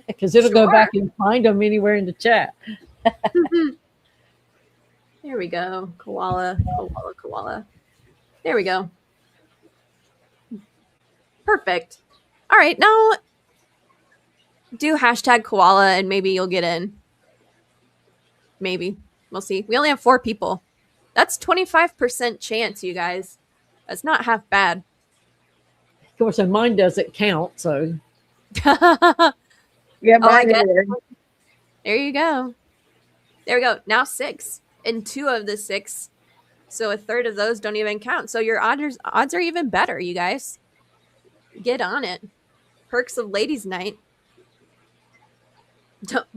because it'll go Sure. back and find them anywhere in the chat. There we go. Koala. There we go. Perfect. All right, now do hashtag koala and maybe you'll get in. Maybe. We'll see. We only have 4 people. That's 25% chance, you guys. That's not half bad. Of course, and mine doesn't count, so. Yeah, I mine guess. is. There you go. There we go. Now 6. And 2 of the 6. So a third of those don't even count. So your odds are even better, you guys. Get on it. Perks of Ladies' Night.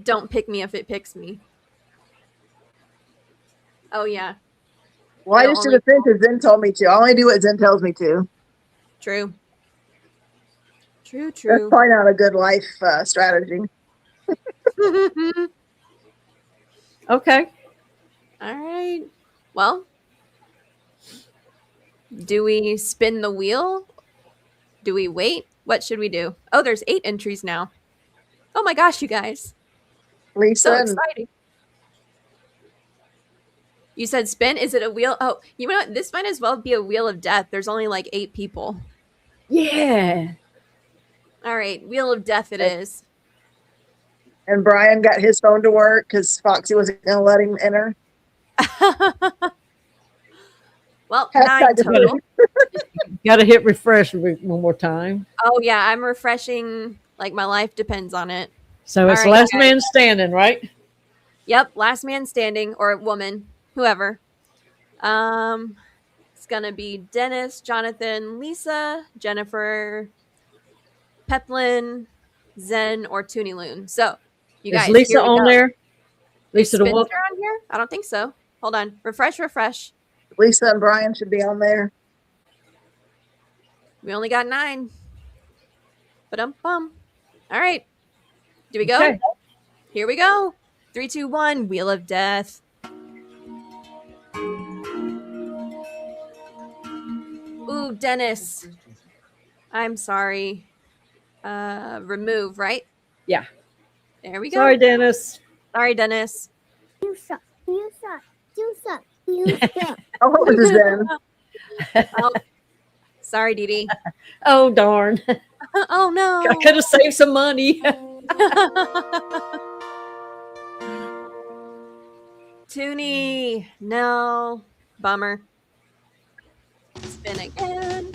Don't pick me if it picks me. Oh, yeah. Well, I just did a thing because Zen told me to. I only do what Zen tells me to. True. That's probably not a good life strategy. Okay. All right. Well, do we spin the wheel? Do we wait? What should we do? Oh, there's 8 entries now. Oh my gosh, you guys. Lisa. So exciting. You said spin? Is it a wheel? Oh, you know what? This might as well be a wheel of death. There's only like 8 people. Yeah. All right. Wheel of death it is. And Brian got his phone to work because Foxy wasn't going to let him enter. Well, Hashtag 9 total. got to hit refresh one more time. Oh yeah, I'm refreshing. Like my life depends on it. So it's All right, last guys. man standing, right? Yep, last man standing or woman, whoever. It's gonna be Dennis, Jonathan, Lisa, Jennifer, Peplin, Zen, or Toonie Loon. So, you Is guys, here Lisa we on go. there? Is Lisa the Spencer wolf. on here? I don't think so. Hold on. Refresh. Lisa and Brian should be on there. We only got 9. Ba-dum-bum. All right. Do we go? Okay. Here we go. 3, 2, 1. Wheel of Death. Ooh, Dennis. I'm sorry. Remove, right? Yeah. There we go. Sorry, Dennis. Sorry, Dennis. You suck. Oh, what was his then? Oh, sorry, DiDi. Oh, darn. Oh, no. I could have saved some money. Toonie. No. Bummer. Spin again.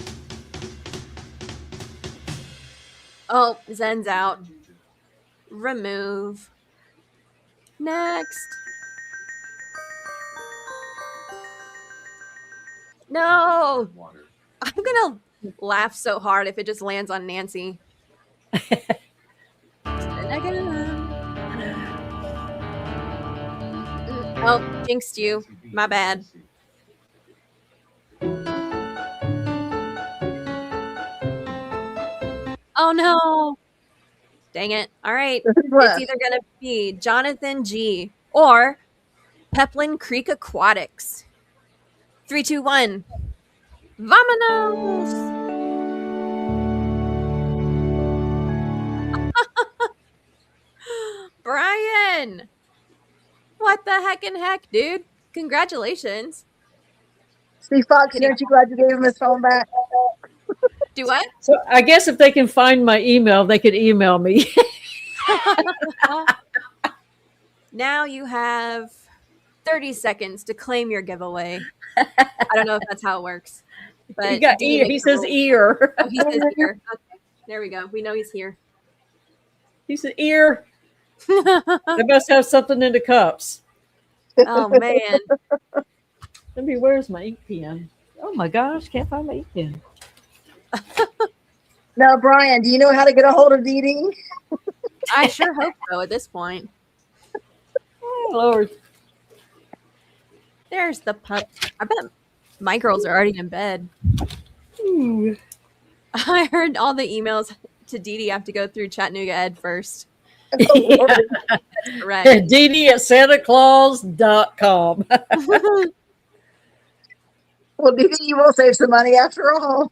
Oh, Zen's out. Remove. Next. No. I'm going to laugh so hard if it just lands on Nancy. Spin again. Oh, jinxed you. My bad. Oh no. Dang it. All right. It's either going to be Jonathan G or Peplin Creek Aquatics. 3, 2, 1. Vamonos. Brian. What the heck, dude? Congratulations. Steve Fox, aren't you glad you gave him his phone back? Do what? So I guess if they can find my email, they could email me. Now you have 30 seconds to claim your giveaway. I don't know if that's how it works. But He got ear. He says ear. Oh, he says ear. Okay. There we go. We know he's here. He said ear. They must have something in the cups. Oh man. Let me. Where's my ink pen? Oh my gosh, can't find my ink pen. Now, Brian, do you know how to get a hold of DiDi? I sure hope so at this point. Oh Lord. There's the pup. I bet my girls are already in bed. Ooh. I heard all the emails to DiDi have to go through Chattanooga Ed first. Yeah. Correct. DiDi at SantaClaus.com. Well, DiDi, you will save some money after all.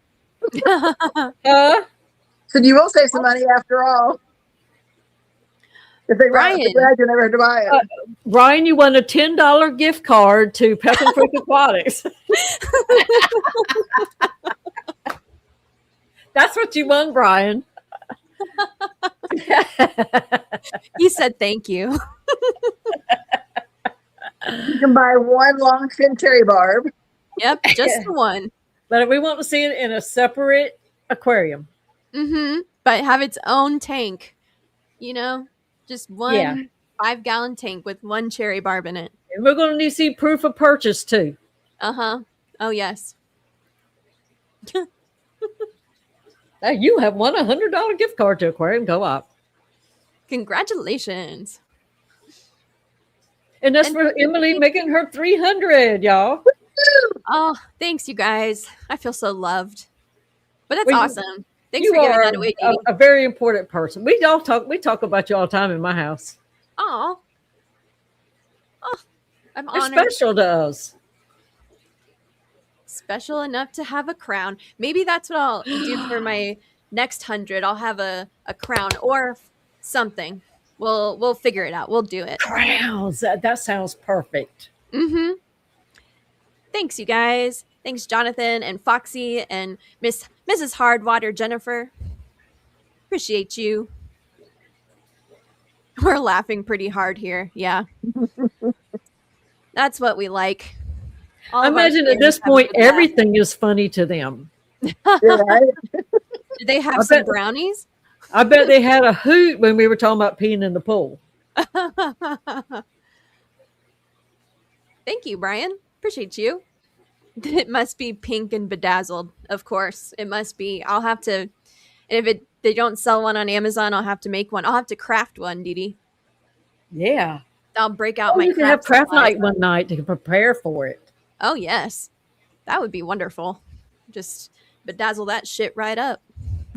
Huh? So you will save some money after all. If they run Brian. it, you never have to buy it. Ryan, you won a $10 gift card to Pepper Creek Aquatics. That's what you won, Brian. He said thank you. You can buy one long fin cherry barb. Yep, just the one. But we want to see it in a separate aquarium. Mm-hmm. But have its own tank. You know? Just one 5-gallon tank with one cherry barb in it. And we're going to need to see proof of purchase too. Uh-huh. Oh, yes. Now you have won a $100 gift card to Aquarium Co-op. Congratulations. And that's for Emily making her 300, y'all. Oh, thanks, you guys. I feel so loved. But that's Well, awesome. Thanks You for giving are that away, DiDi. a very important person. We talk about you all the time in my house. Oh, I'm You're honored. special to us. Special enough to have a crown. Maybe that's what I'll do for my next 100. I'll have a crown or something. We'll figure it out. We'll do it. Crowns. That sounds perfect. Mm-hmm. Thanks, you guys. Thanks, Jonathan and Foxy and Mrs. Hardwater Jennifer. Appreciate you. We're laughing pretty hard here. Yeah. That's what we like. All I of our imagine at fans this have a point, good laugh. everything is funny to them. You're right. Did they I have some bet, brownies? I bet they had a hoot when we were talking about peeing in the pool. Thank you, Brian. Appreciate you. It must be pink and bedazzled. Of course, it must be. I'll have to. And if they don't sell one on Amazon, I'll have to make one. I'll have to craft one, DiDi. Yeah. I'll break out Oh, my you can have craft supplies. night one night to prepare for it. Oh yes, that would be wonderful. Just bedazzle that shit right up.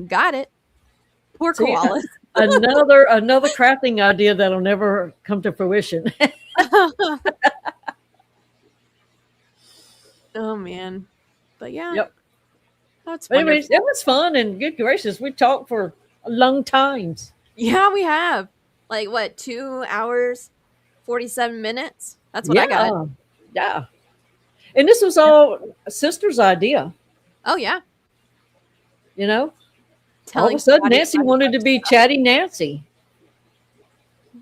Got it. Poor See, koalas. another crafting idea that'll never come to fruition. Oh man, but yeah, Yep. that's But wonderful. anyways, it was fun and good gracious. We talked for a long times. Yeah, we have like what 2 hours, 47 minutes. That's what I got. Yeah. And this was all a sister's idea, Oh yeah, you know. All telling of a sudden, somebody Nancy about wanted to be Chatty Nancy.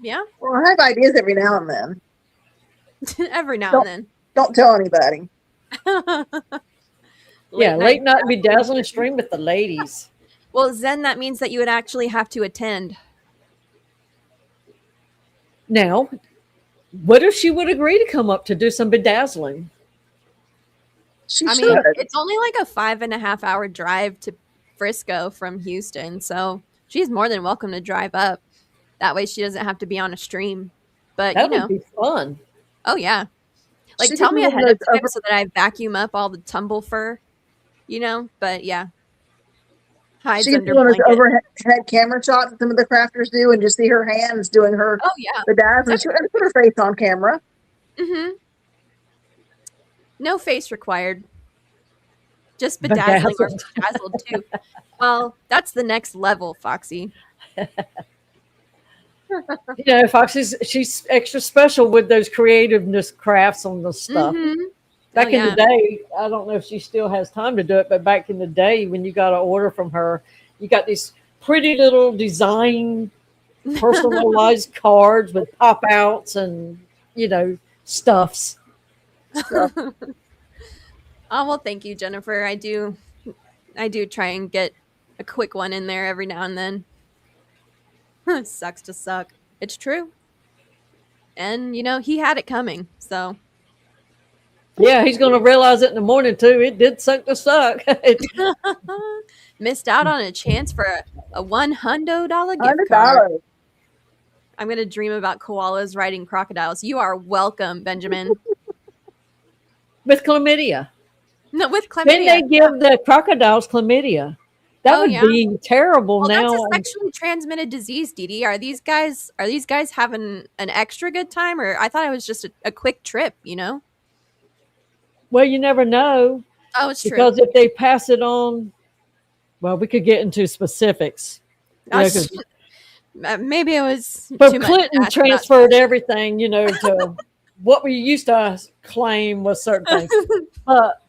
yeah, Well, I have ideas every now and then. every now Don't- and Don't tell anybody. then. Late night bedazzling stream with the ladies. Well, Zen, that means that you would actually have to attend. Now, what if she would agree to come up to do some bedazzling? She I should. mean, it's only like a 5.5 hour drive to Frisco from Houston, so she's more than welcome to drive up. That way, she doesn't have to be on a stream. But That would be fun. oh yeah, like She tell could me be one ahead of of those time over- so that I vacuum up all the tumble fur, But yeah, hides She could under do one of blanket. those overhead camera shots that some of the crafters do and just see her hands doing her Oh yeah. bedazzling. She would put her face on camera. Mm-hmm. No face required. Just bedazzling or Bedazzled. bedazzled too. Well, that's the next level, Foxy. Foxy's she's extra special with those creativeness crafts on the stuff. Mhm. Back Oh, in the day, I don't know if she still has time to do it, but back in the day when you got an order from her, you got these pretty little design personalized cards with pop outs and stuffs. Oh well, thank you, Jennifer. I do try and get a quick one in there every now and then. Sucks to suck. It's true. And he had it coming, so Yeah, he's gonna realize it in the morning too. It did suck to suck. missed out on a chance for a $100 gift card. $100. I'm gonna dream about koalas riding crocodiles. You are welcome, Benjamin. With chlamydia. No, with Then chlamydia. they give the crocodiles chlamydia. That Oh, would yeah? be terrible Well, now. that's a sexually transmitted disease, DiDi. Are these guys having an extra good time, or I thought it was just a quick trip? Well, you never know. Oh, it's true. Because if they pass it on, well, we could get into specifics. Maybe it was. But too much Clinton to ask about. transferred everything, to what we used to claim was certain things. But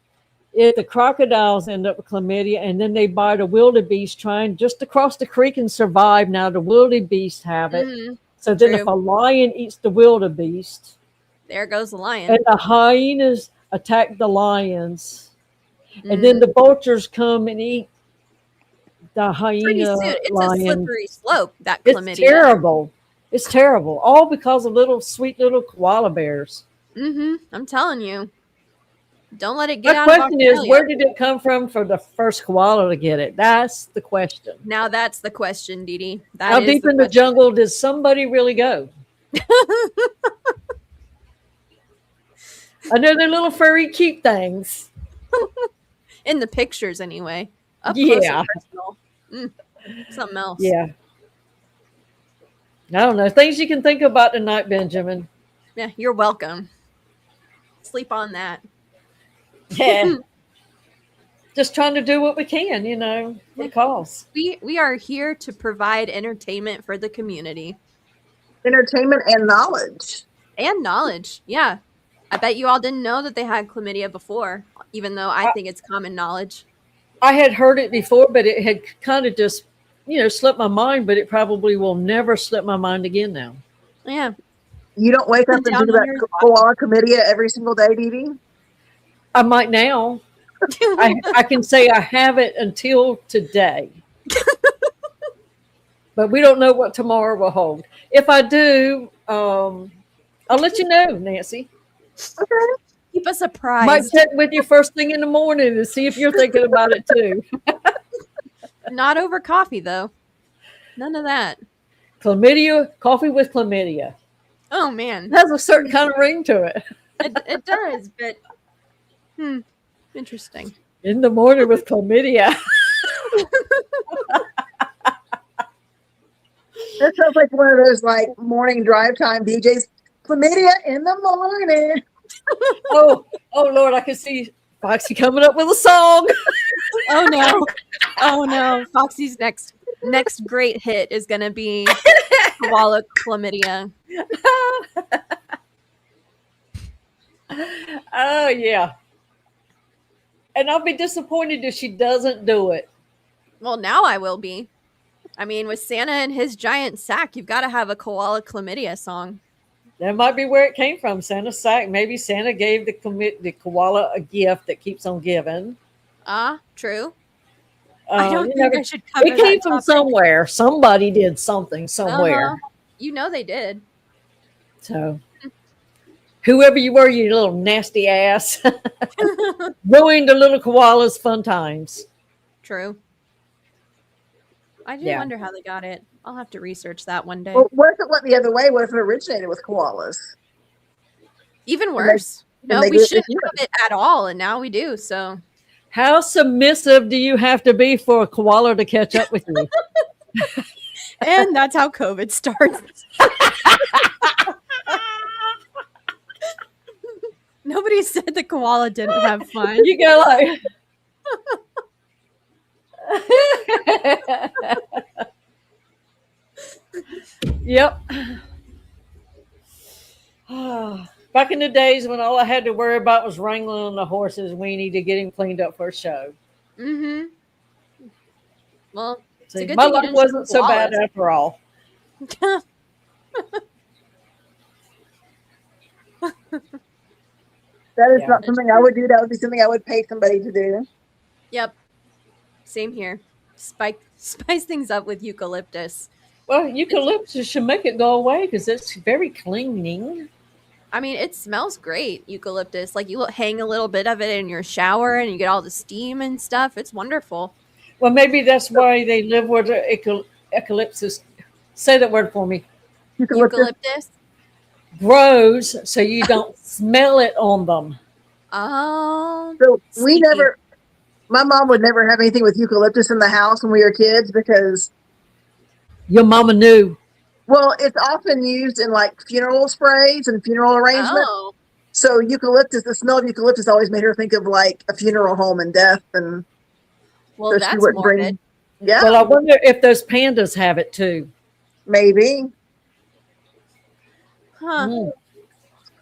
if the crocodiles end up with chlamydia and then they buy the wildebeest trying just to cross the creek and survive, now the wildebeest have it. Mhm. So then True. if a lion eats the wildebeest There goes the lion. and the hyenas attack the lions, and Mm. then the vultures come and eat the Pretty hyena soon, it's a lion. slippery slope. That It's chlamydia. terrible. It's terrible. All because of sweet little koala bears. I'm telling you. Don't let it get My out of question is, Australia. where did it come from for the first koala to get it? That's the question. Now that's the question, DiDi. That How is deep the in the question. jungle did somebody really go? I know they're little furry cute things. In the pictures, anyway. Up close Yeah. and personal. Something else. Yeah. I don't know. Things you can think about tonight, Benjamin. Yeah, you're welcome. Sleep on that. Yeah. Just trying to do what we can, what it costs. We are here to provide entertainment for the community. Entertainment and knowledge. And knowledge. Yeah. I bet you all didn't know that they had chlamydia before, even though I think it's common knowledge. I had heard it before, but it had kind of just, slipped my mind, but it probably will never slip my mind again now. Yeah. You don't wake up and Down think on about your koala chlamydia every single day, DiDi? I might now. I can say I haven't until today. But we don't know what tomorrow will hold. If I do, I'll let you know, Nancy. Okay. Keep us Might apprised. check with you first thing in the morning to see if you're thinking about it too. Not over coffee, though. None of that. Chlamydia, coffee with chlamydia. Oh, man. It has a certain kind of ring to it. It does, but interesting. In the morning with chlamydia. That sounds like one of those like morning drive time DJs. Chlamydia in the morning. Oh Lord, I can see Foxy coming up with a song. Oh no. Oh no. Foxy's next great hit is gonna be koala chlamydia. Oh yeah. And I'll be disappointed if she doesn't do it. Well, now I will be. I mean, with Santa and his giant sack, you've got to have a koala chlamydia song. That might be where it came from, Santa's sack. Maybe Santa gave the koala a gift that keeps on giving. True. I don't think I should cover it came that from topic. Somewhere. Somebody did something somewhere. You know they did. So, whoever you were, you little nasty ass, ruined the little koala's fun times. True. I do wonder how they got it. I'll have to research that one day. Well, what if it went the other way? What if it originated with koalas? Even worse. No, we shouldn't have it at all, and now we do. So, how submissive do you have to be for a koala to catch up with you? And that's how COVID starts. Nobody said the koala didn't have fun. You go like. Yep. Back in the days when all I had to worry about was wrangling on the horse's weenie to get him cleaned up for a show. Mm-hmm. Well, see, my life wasn't so bad after all. That is not something I would do. That would be something I would pay somebody to do. Yep. Same here. Spice things up with eucalyptus. Well, eucalyptus should make it go away because it's very cleaning. I mean, it smells great, eucalyptus. Like you hang a little bit of it in your shower and you get all the steam and stuff. It's wonderful. Well, maybe that's why they live where the eucalyptus. Say that word for me. Eucalyptus grows so you don't smell it on them. Oh. So we never. My mom would never have anything with eucalyptus in the house when we were kids because your mama knew. Well, it's often used in like funeral sprays and funeral arrangements. Oh. So eucalyptus, the smell of eucalyptus always made her think of like a funeral home and death. And well, so that's morbid. Yeah. Well, I wonder if those pandas have it too. Maybe. Huh.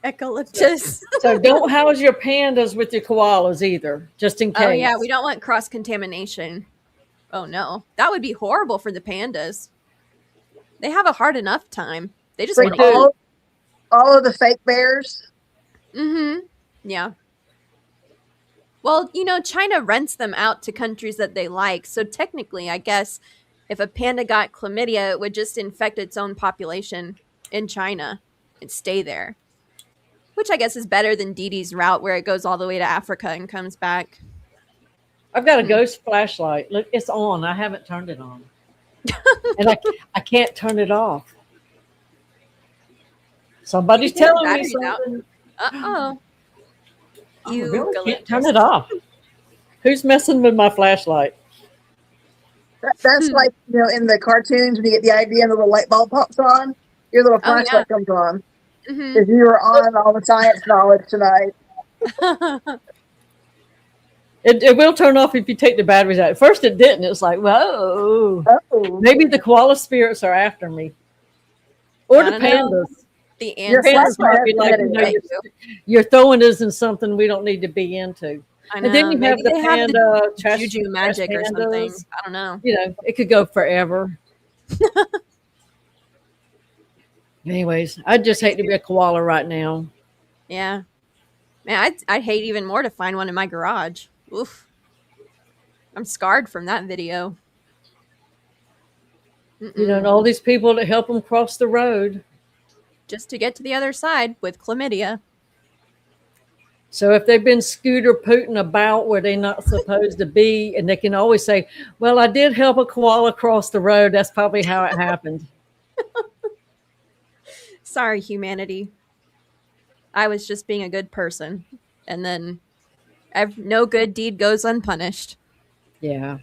Eucalyptus. So don't house your pandas with your koalas either, just in case. Oh yeah, we don't want cross-contamination. Oh no, that would be horrible for the pandas. They have a hard enough time. They just want to eat. All of the fake bears. Mm-hmm. Yeah. Well, China rents them out to countries that they like. So technically, I guess if a panda got chlamydia, it would just infect its own population in China and stay there. Which I guess is better than DiDi's route where it goes all the way to Africa and comes back. I've got a ghost flashlight. Look, it's on. I haven't turned it on. And I can't turn it off. Somebody's telling me something. Uh-oh. You really can't turn it off. Who's messing with my flashlight? That's like, in the cartoons when you get the idea and the little light bulb pops on, your little flashlight comes on. Because you were on all the science knowledge tonight. It will turn off if you take the batteries out. At first it didn't. It was like, whoa. Oh. Maybe the koala spirits are after me. Or the pandas. The your hands might be like, you're throwing us in something we don't need to be into. I know. And then you have the panda juju magic or something. I don't know. It could go forever. Anyways, I'd just hate to be a koala right now. Yeah. Man, I'd hate even more to find one in my garage. Oof. I'm scarred from that video. You know, and all these people that help them cross the road. Just to get to the other side with chlamydia. So if they've been scooter pooting about where they're not supposed to be, and they can always say, well, I did help a koala cross the road. That's probably how it happened. Sorry, humanity. I was just being a good person. And then no good deed goes unpunished. Yeah.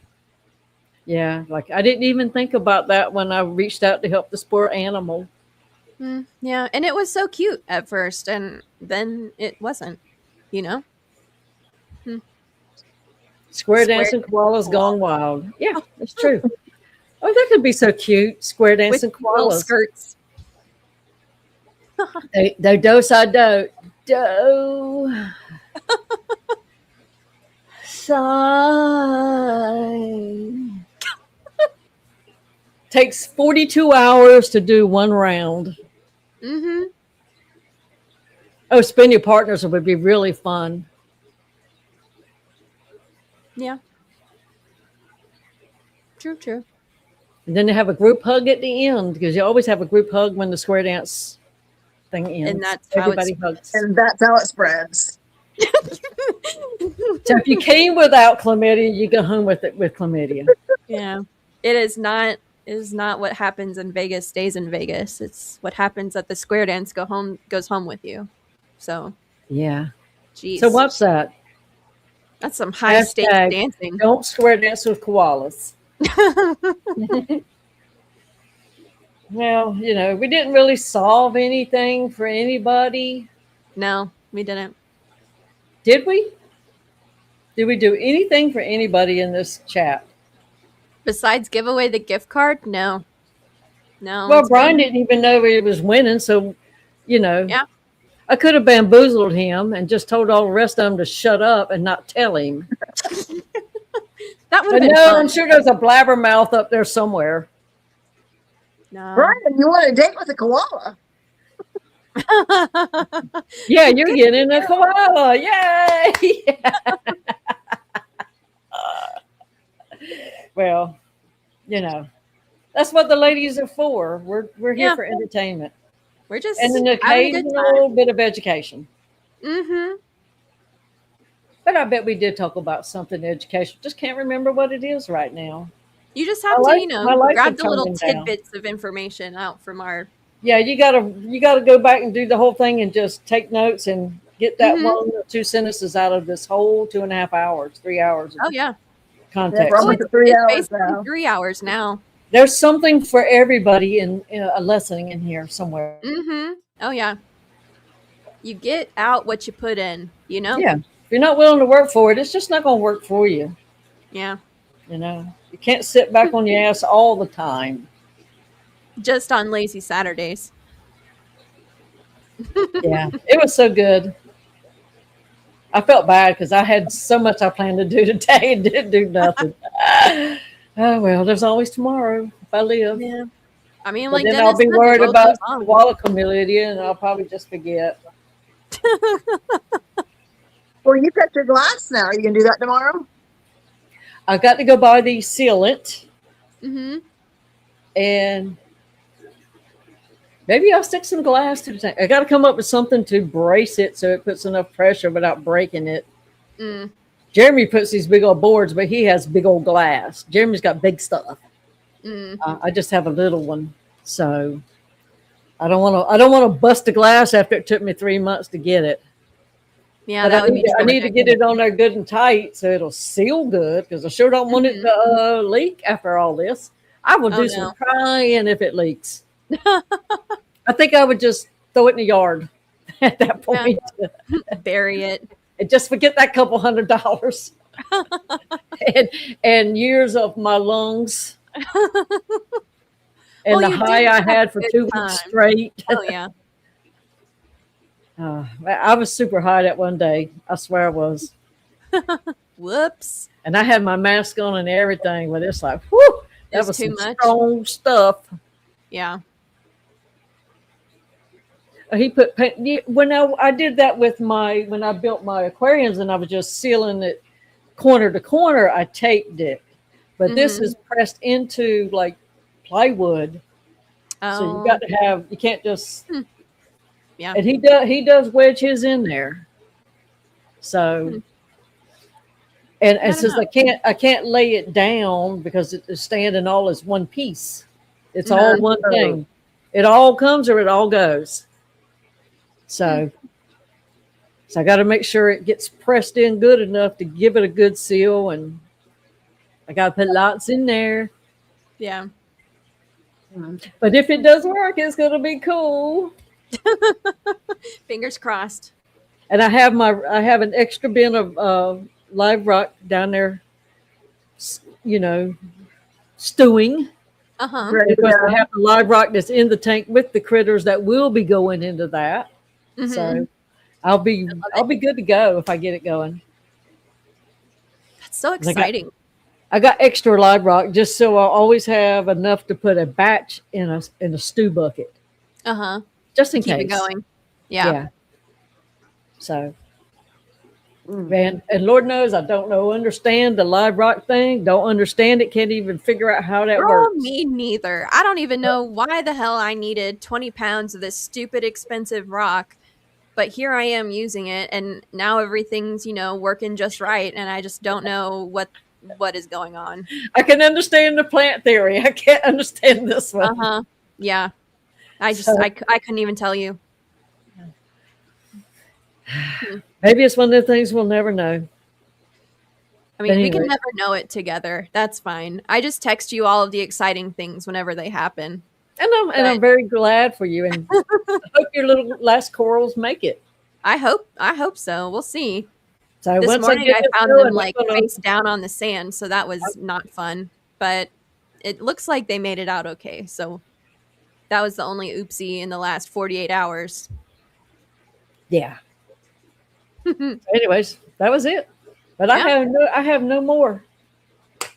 Yeah. Like I didn't even think about that when I reached out to help the poor animal. Yeah. And it was so cute at first. And then it wasn't, you know? Square dancing koalas gone wild. Yeah, that's true. Oh, that could be so cute. Square dancing with little koalas. skirts. They dose, I do. Do. Sign. Takes 42 hours to do one round. Mm-hmm. Oh, spin your partners would be really fun. Yeah. True. And then they have a group hug at the end because you always have a group hug when the square dance thing ends. And that's everybody hugs. And that's how it spreads. So if you came without chlamydia, you go home with it with chlamydia. Yeah. It is not what happens in Vegas stays in Vegas. It's what happens at the square dance goes home with you. So yeah. geez. So what's that? That's some high stakes dancing. Don't square dance with koalas. Well, you know, we didn't really solve anything for anybody. No, we didn't. Did we? Did we do anything for anybody in this chat? Besides give away the gift card? No. Well, Brian didn't even know he was winning, so, you know. Yeah. I could have bamboozled him and just told all the rest of them to shut up and not tell him. That would have been fun. fun. I'm sure there's a blabbermouth up there somewhere. No. Brian, you want a date with a koala? Yeah, you're getting a koala. Yay! Well, you know, that's what the ladies are for. We're here for entertainment. We're just and an occasional bit of education. Mm-hmm. But I bet we did talk about something educational. Just can't remember what it is right now. You just have to, you know, grab the little tidbits of information out from our. Yeah, you gotta go back and do the whole thing and just take notes and get that 1 or 2 sentences out of this whole 2.5 hours, 3 hours. Oh yeah. Context. Yeah, it's 3 hours now. 3 hours now. There's something for everybody in a lesson in here somewhere. Mm-hmm. Oh yeah. You get out what you put in, you know? Yeah. If you're not willing to work for it, it's just not going to work for you. Yeah. You know, you can't sit back on your ass all the time. Just on lazy Saturdays. Yeah. It was so good. I felt bad because I had so much I planned to do today and didn't do nothing. Oh, well, there's always tomorrow if I live. Yeah. I mean, but like, then I'll be worried about koala chlamydia and I'll probably just forget. Well, you got your glass now. Are you going to do that tomorrow? I've got to go buy the sealant. Mm-hmm. And maybe I'll stick some glass to the tank. I got to come up with something to brace it so it puts enough pressure without breaking it. Mm. Jeremy puts these big old boards, but he has big old glass. Jeremy's got big stuff. Mm. I just have a little one, so I don't want to bust the glass after it took me 3 months to get it. Yeah, that would be. I need to get it on there good and tight so it'll seal good because I sure don't want it to leak after all this. I will do some crying if it leaks. I think I would just throw it in the yard at that point. Yeah. Bury it. And just forget that couple $100 and years of my lungs and the high I had for 2 weeks straight. Oh yeah. I was super high that one day. I swear I was. Whoops. And I had my mask on and everything, but it's like, whew, that was too much strong stuff. Yeah. He put when I did that with when I built my aquariums and I was just sealing it corner to corner, I taped it. But this Mhm. is pressed into like plywood. So you got Oh, to have, you can't just, hmm, yeah. and he does wedge his in there. So, Hmm, and I don't since know. I can't lay it down because it is standing all as one piece. It's all Mhm. one thing. It all comes or it all goes. Hmm, So, so I got to make sure it gets pressed in good enough to give it a good seal, and I got to put lots in there. yeah. But if it does work, it's going to be cool. Fingers crossed. And I have an extra bin of live rock down there, you know, stewing. Uh-huh. Ready Of to course, I go. have the live rock that's in the tank with the critters that will be going into that. Mhm. So I'll be good to go if I get it going. That's so 'Cause exciting. I got extra live rock just so I'll always have enough to put a batch in a stew bucket Uh-huh. just To in keep it case. going. Yeah. Yeah. So Mm. and Lord knows I don't understand the live rock thing. Don't understand it. Can't even figure out how that Girl, works. me neither. I don't even know why the hell I needed 20 pounds of this stupid expensive rock, but here I am using it, and now everything's, working just right, and I just don't know what is going on. I can understand the plant theory. I can't understand this one. Uh-huh. Yeah. I just So I couldn't even tell you. Hmm. maybe it's one of the things we'll never know. I But mean, we can anyway, never know it together. That's fine. I just text you all of the exciting things whenever they happen. and I'm But very glad for you, and I hope your little last corals make it. I hope so. We'll see. So This once I morning get I this found them going, like face down on the sand, so that was not fun. But it looks like they made it out okay. So that was the only oopsie in the last 48 hours. yeah. Yeah. Anyways, that was it. But I have no more.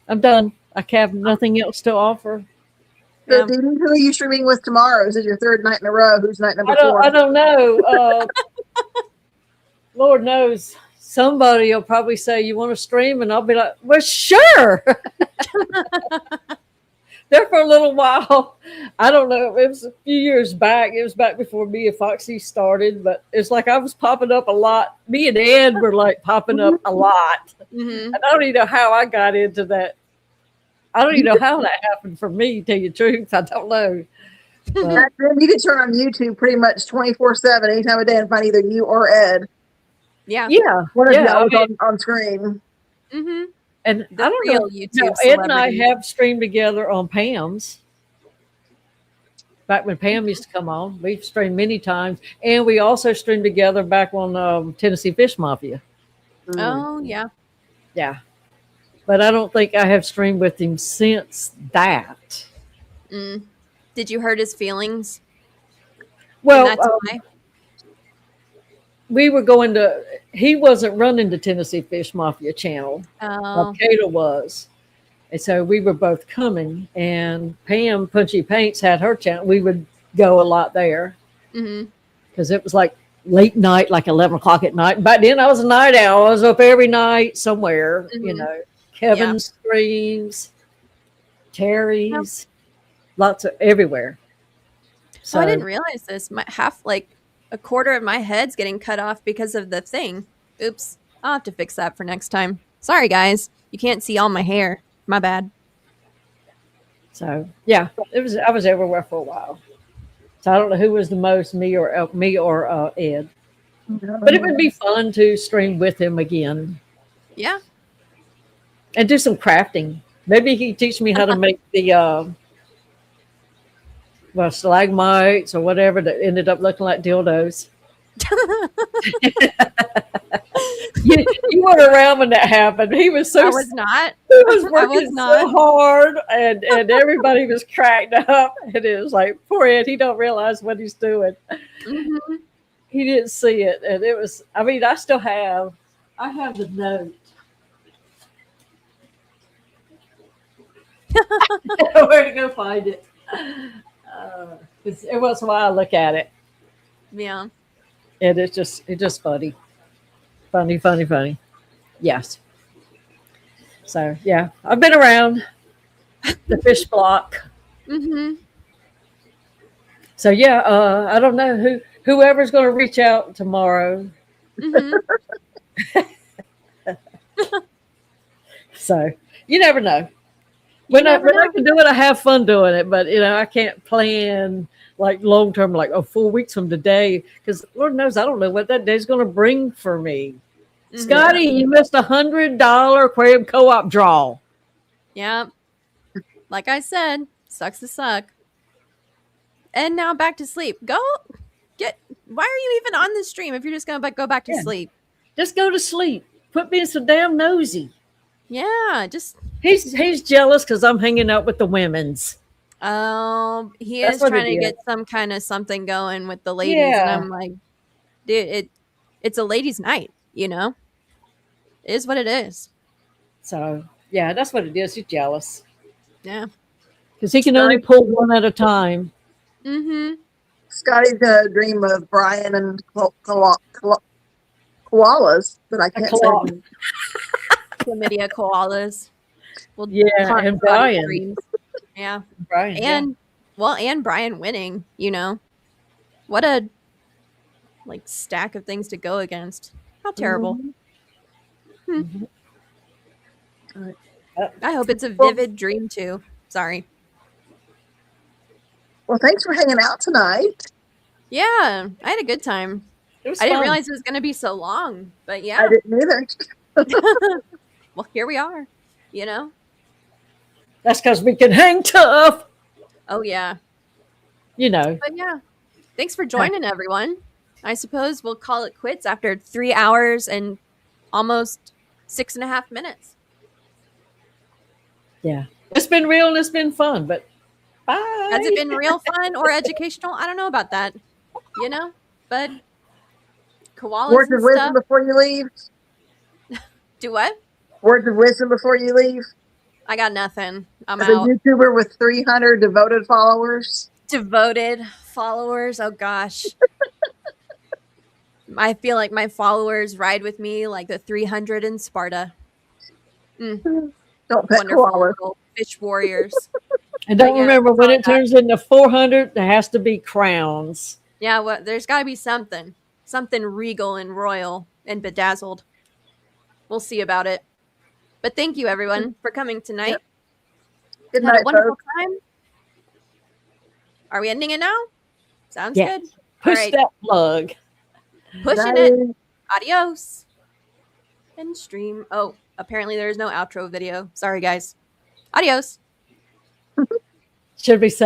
I'm done. I have nothing else to offer. So, Yeah. Didi, who are you streaming with tomorrow? Is it your third night in a row? Who's night number I 4? don't know. Lord knows somebody will probably say you want to stream, and I'll be like, well, sure. There for a little while. I don't know. It was a few years back. It was back before me and Foxy started, but it's like I was popping up a lot. Me and Ed were like popping up a lot. Hmm. I don't even know how I got into that. I don't even know how that happened for me, to tell you the truth. I don't know. But Back then, you could turn on YouTube pretty much 24/7, any time of day, and find either you or Ed. Yeah. yeah, One of yeah. y'all I was mean, on screen. Hmm. and The I don't real know. No, YouTube Ed and I celebrities. have streamed together on Pam's. Back when Pam used to come on, we've streamed many times, and we also streamed together back on Tennessee Fish Mafia. Oh, yeah. Yeah, but I don't think I have streamed with him since that. Mm. Did you hurt his feelings? And Well, that's why? we were going to. He wasn't running the Tennessee Fish Mafia channel. Oh. Kayla was, and so we were both coming. And Pam Punchy Paints had her channel. We would go a lot there Hmm. because it was like late night, like 11 o'clock at night. Back then, I was a night owl. I was up every night somewhere. Hmm. Yeah. Kevin streams, Terry's, lots of everywhere. Oh, I So didn't realize this. Like a quarter of my head's getting cut off because of the thing. Oops. I'll have to fix that for next time. Sorry, guys. You can't see all my hair. My bad. So yeah, it was. I was everywhere for a while. So I don't know who was the most, me or Ed. But it would be fun to stream with him again Yeah. and do some crafting. Maybe he could teach me how to make the stalagmites or whatever that ended up looking like dildos. You weren't around when that happened. He was so I was not. he was I working was so not. hard, and everybody was cracked up. And it was like, poor Ed, he don't realize what he's doing. Hmm. He didn't see it, and it was. I mean, I have the note. Where to go find it? Every once in a while I look at it, Yeah. and it's just funny. Funny. Yes. So yeah, I've been around the fish block. Mm-hmm. So yeah, I don't know whoever's going to reach out tomorrow. Mm-hmm. So you never know. You When I never know. can do it, I have fun doing it. But I can't plan like long term, like 4 weeks from today, because Lord knows I don't know what that day's going to bring for me. Mm-hmm. Scotty, you missed $100 aquarium co-op draw. Yeah. Like I said, sucks to suck. And now back to sleep. Why are you even on the stream if you're just going to go back to Yeah. sleep? Just go to sleep. Quit being so damn nosy. Yeah, just He's jealous because I'm hanging out with the women's. he That's is what trying it to is. get some kind of something going with the ladies, and Yeah. I'm like, dude, it's a ladies' night, you know? It is what it is. So yeah, that's what it is. He's jealous Yeah. because he can only pull one at a time. Mm-hmm. Scotty's gonna dream of Brian and koalas, but I can't say. Claw. Chlamydia koalas. Well, Yeah, haunt and Scotty's Brian. dreams. Yeah. Brian. And and Brian winning, What a stack of things to go against. How terrible. Mm-hmm. I hope it's a vivid dream too. Sorry. Well, thanks for hanging out tonight. Yeah, I had a good time. It was I didn't fun. realize it was going to be so long, but yeah. I didn't either. Well, here we are, That's because we can hang tough. Oh, yeah. But yeah, thanks for joining, everyone. I suppose we'll call it quits after 3 hours and almost 6.5 minutes. Yeah. It's been real and it's been fun, but bye. Has it been real fun or educational? I don't know about that, but koalas Words and of wisdom stuff. before you leave. Do what? Words of wisdom before you leave. I got nothing. I'm As out. a YouTuber with 300 devoted followers. Devoted followers. Oh gosh. I feel like my followers ride with me like the 300 in Sparta. Don't pet Wonderful koalas. little fish warriors. And don't yeah, remember that's when all I it got. turns into 400, there has to be crowns. Yeah, well, there's got to be something regal and royal and bedazzled. We'll see about it. But thank you, everyone, for coming tonight. Yep. Good Had night, a wonderful folks. time. Are we ending it now? Sounds Yes. good. Push All right. that plug. Pushing Bye. it. Adios. And stream. Oh, apparently there's no outro video. Sorry, guys. Adios. Should be saying.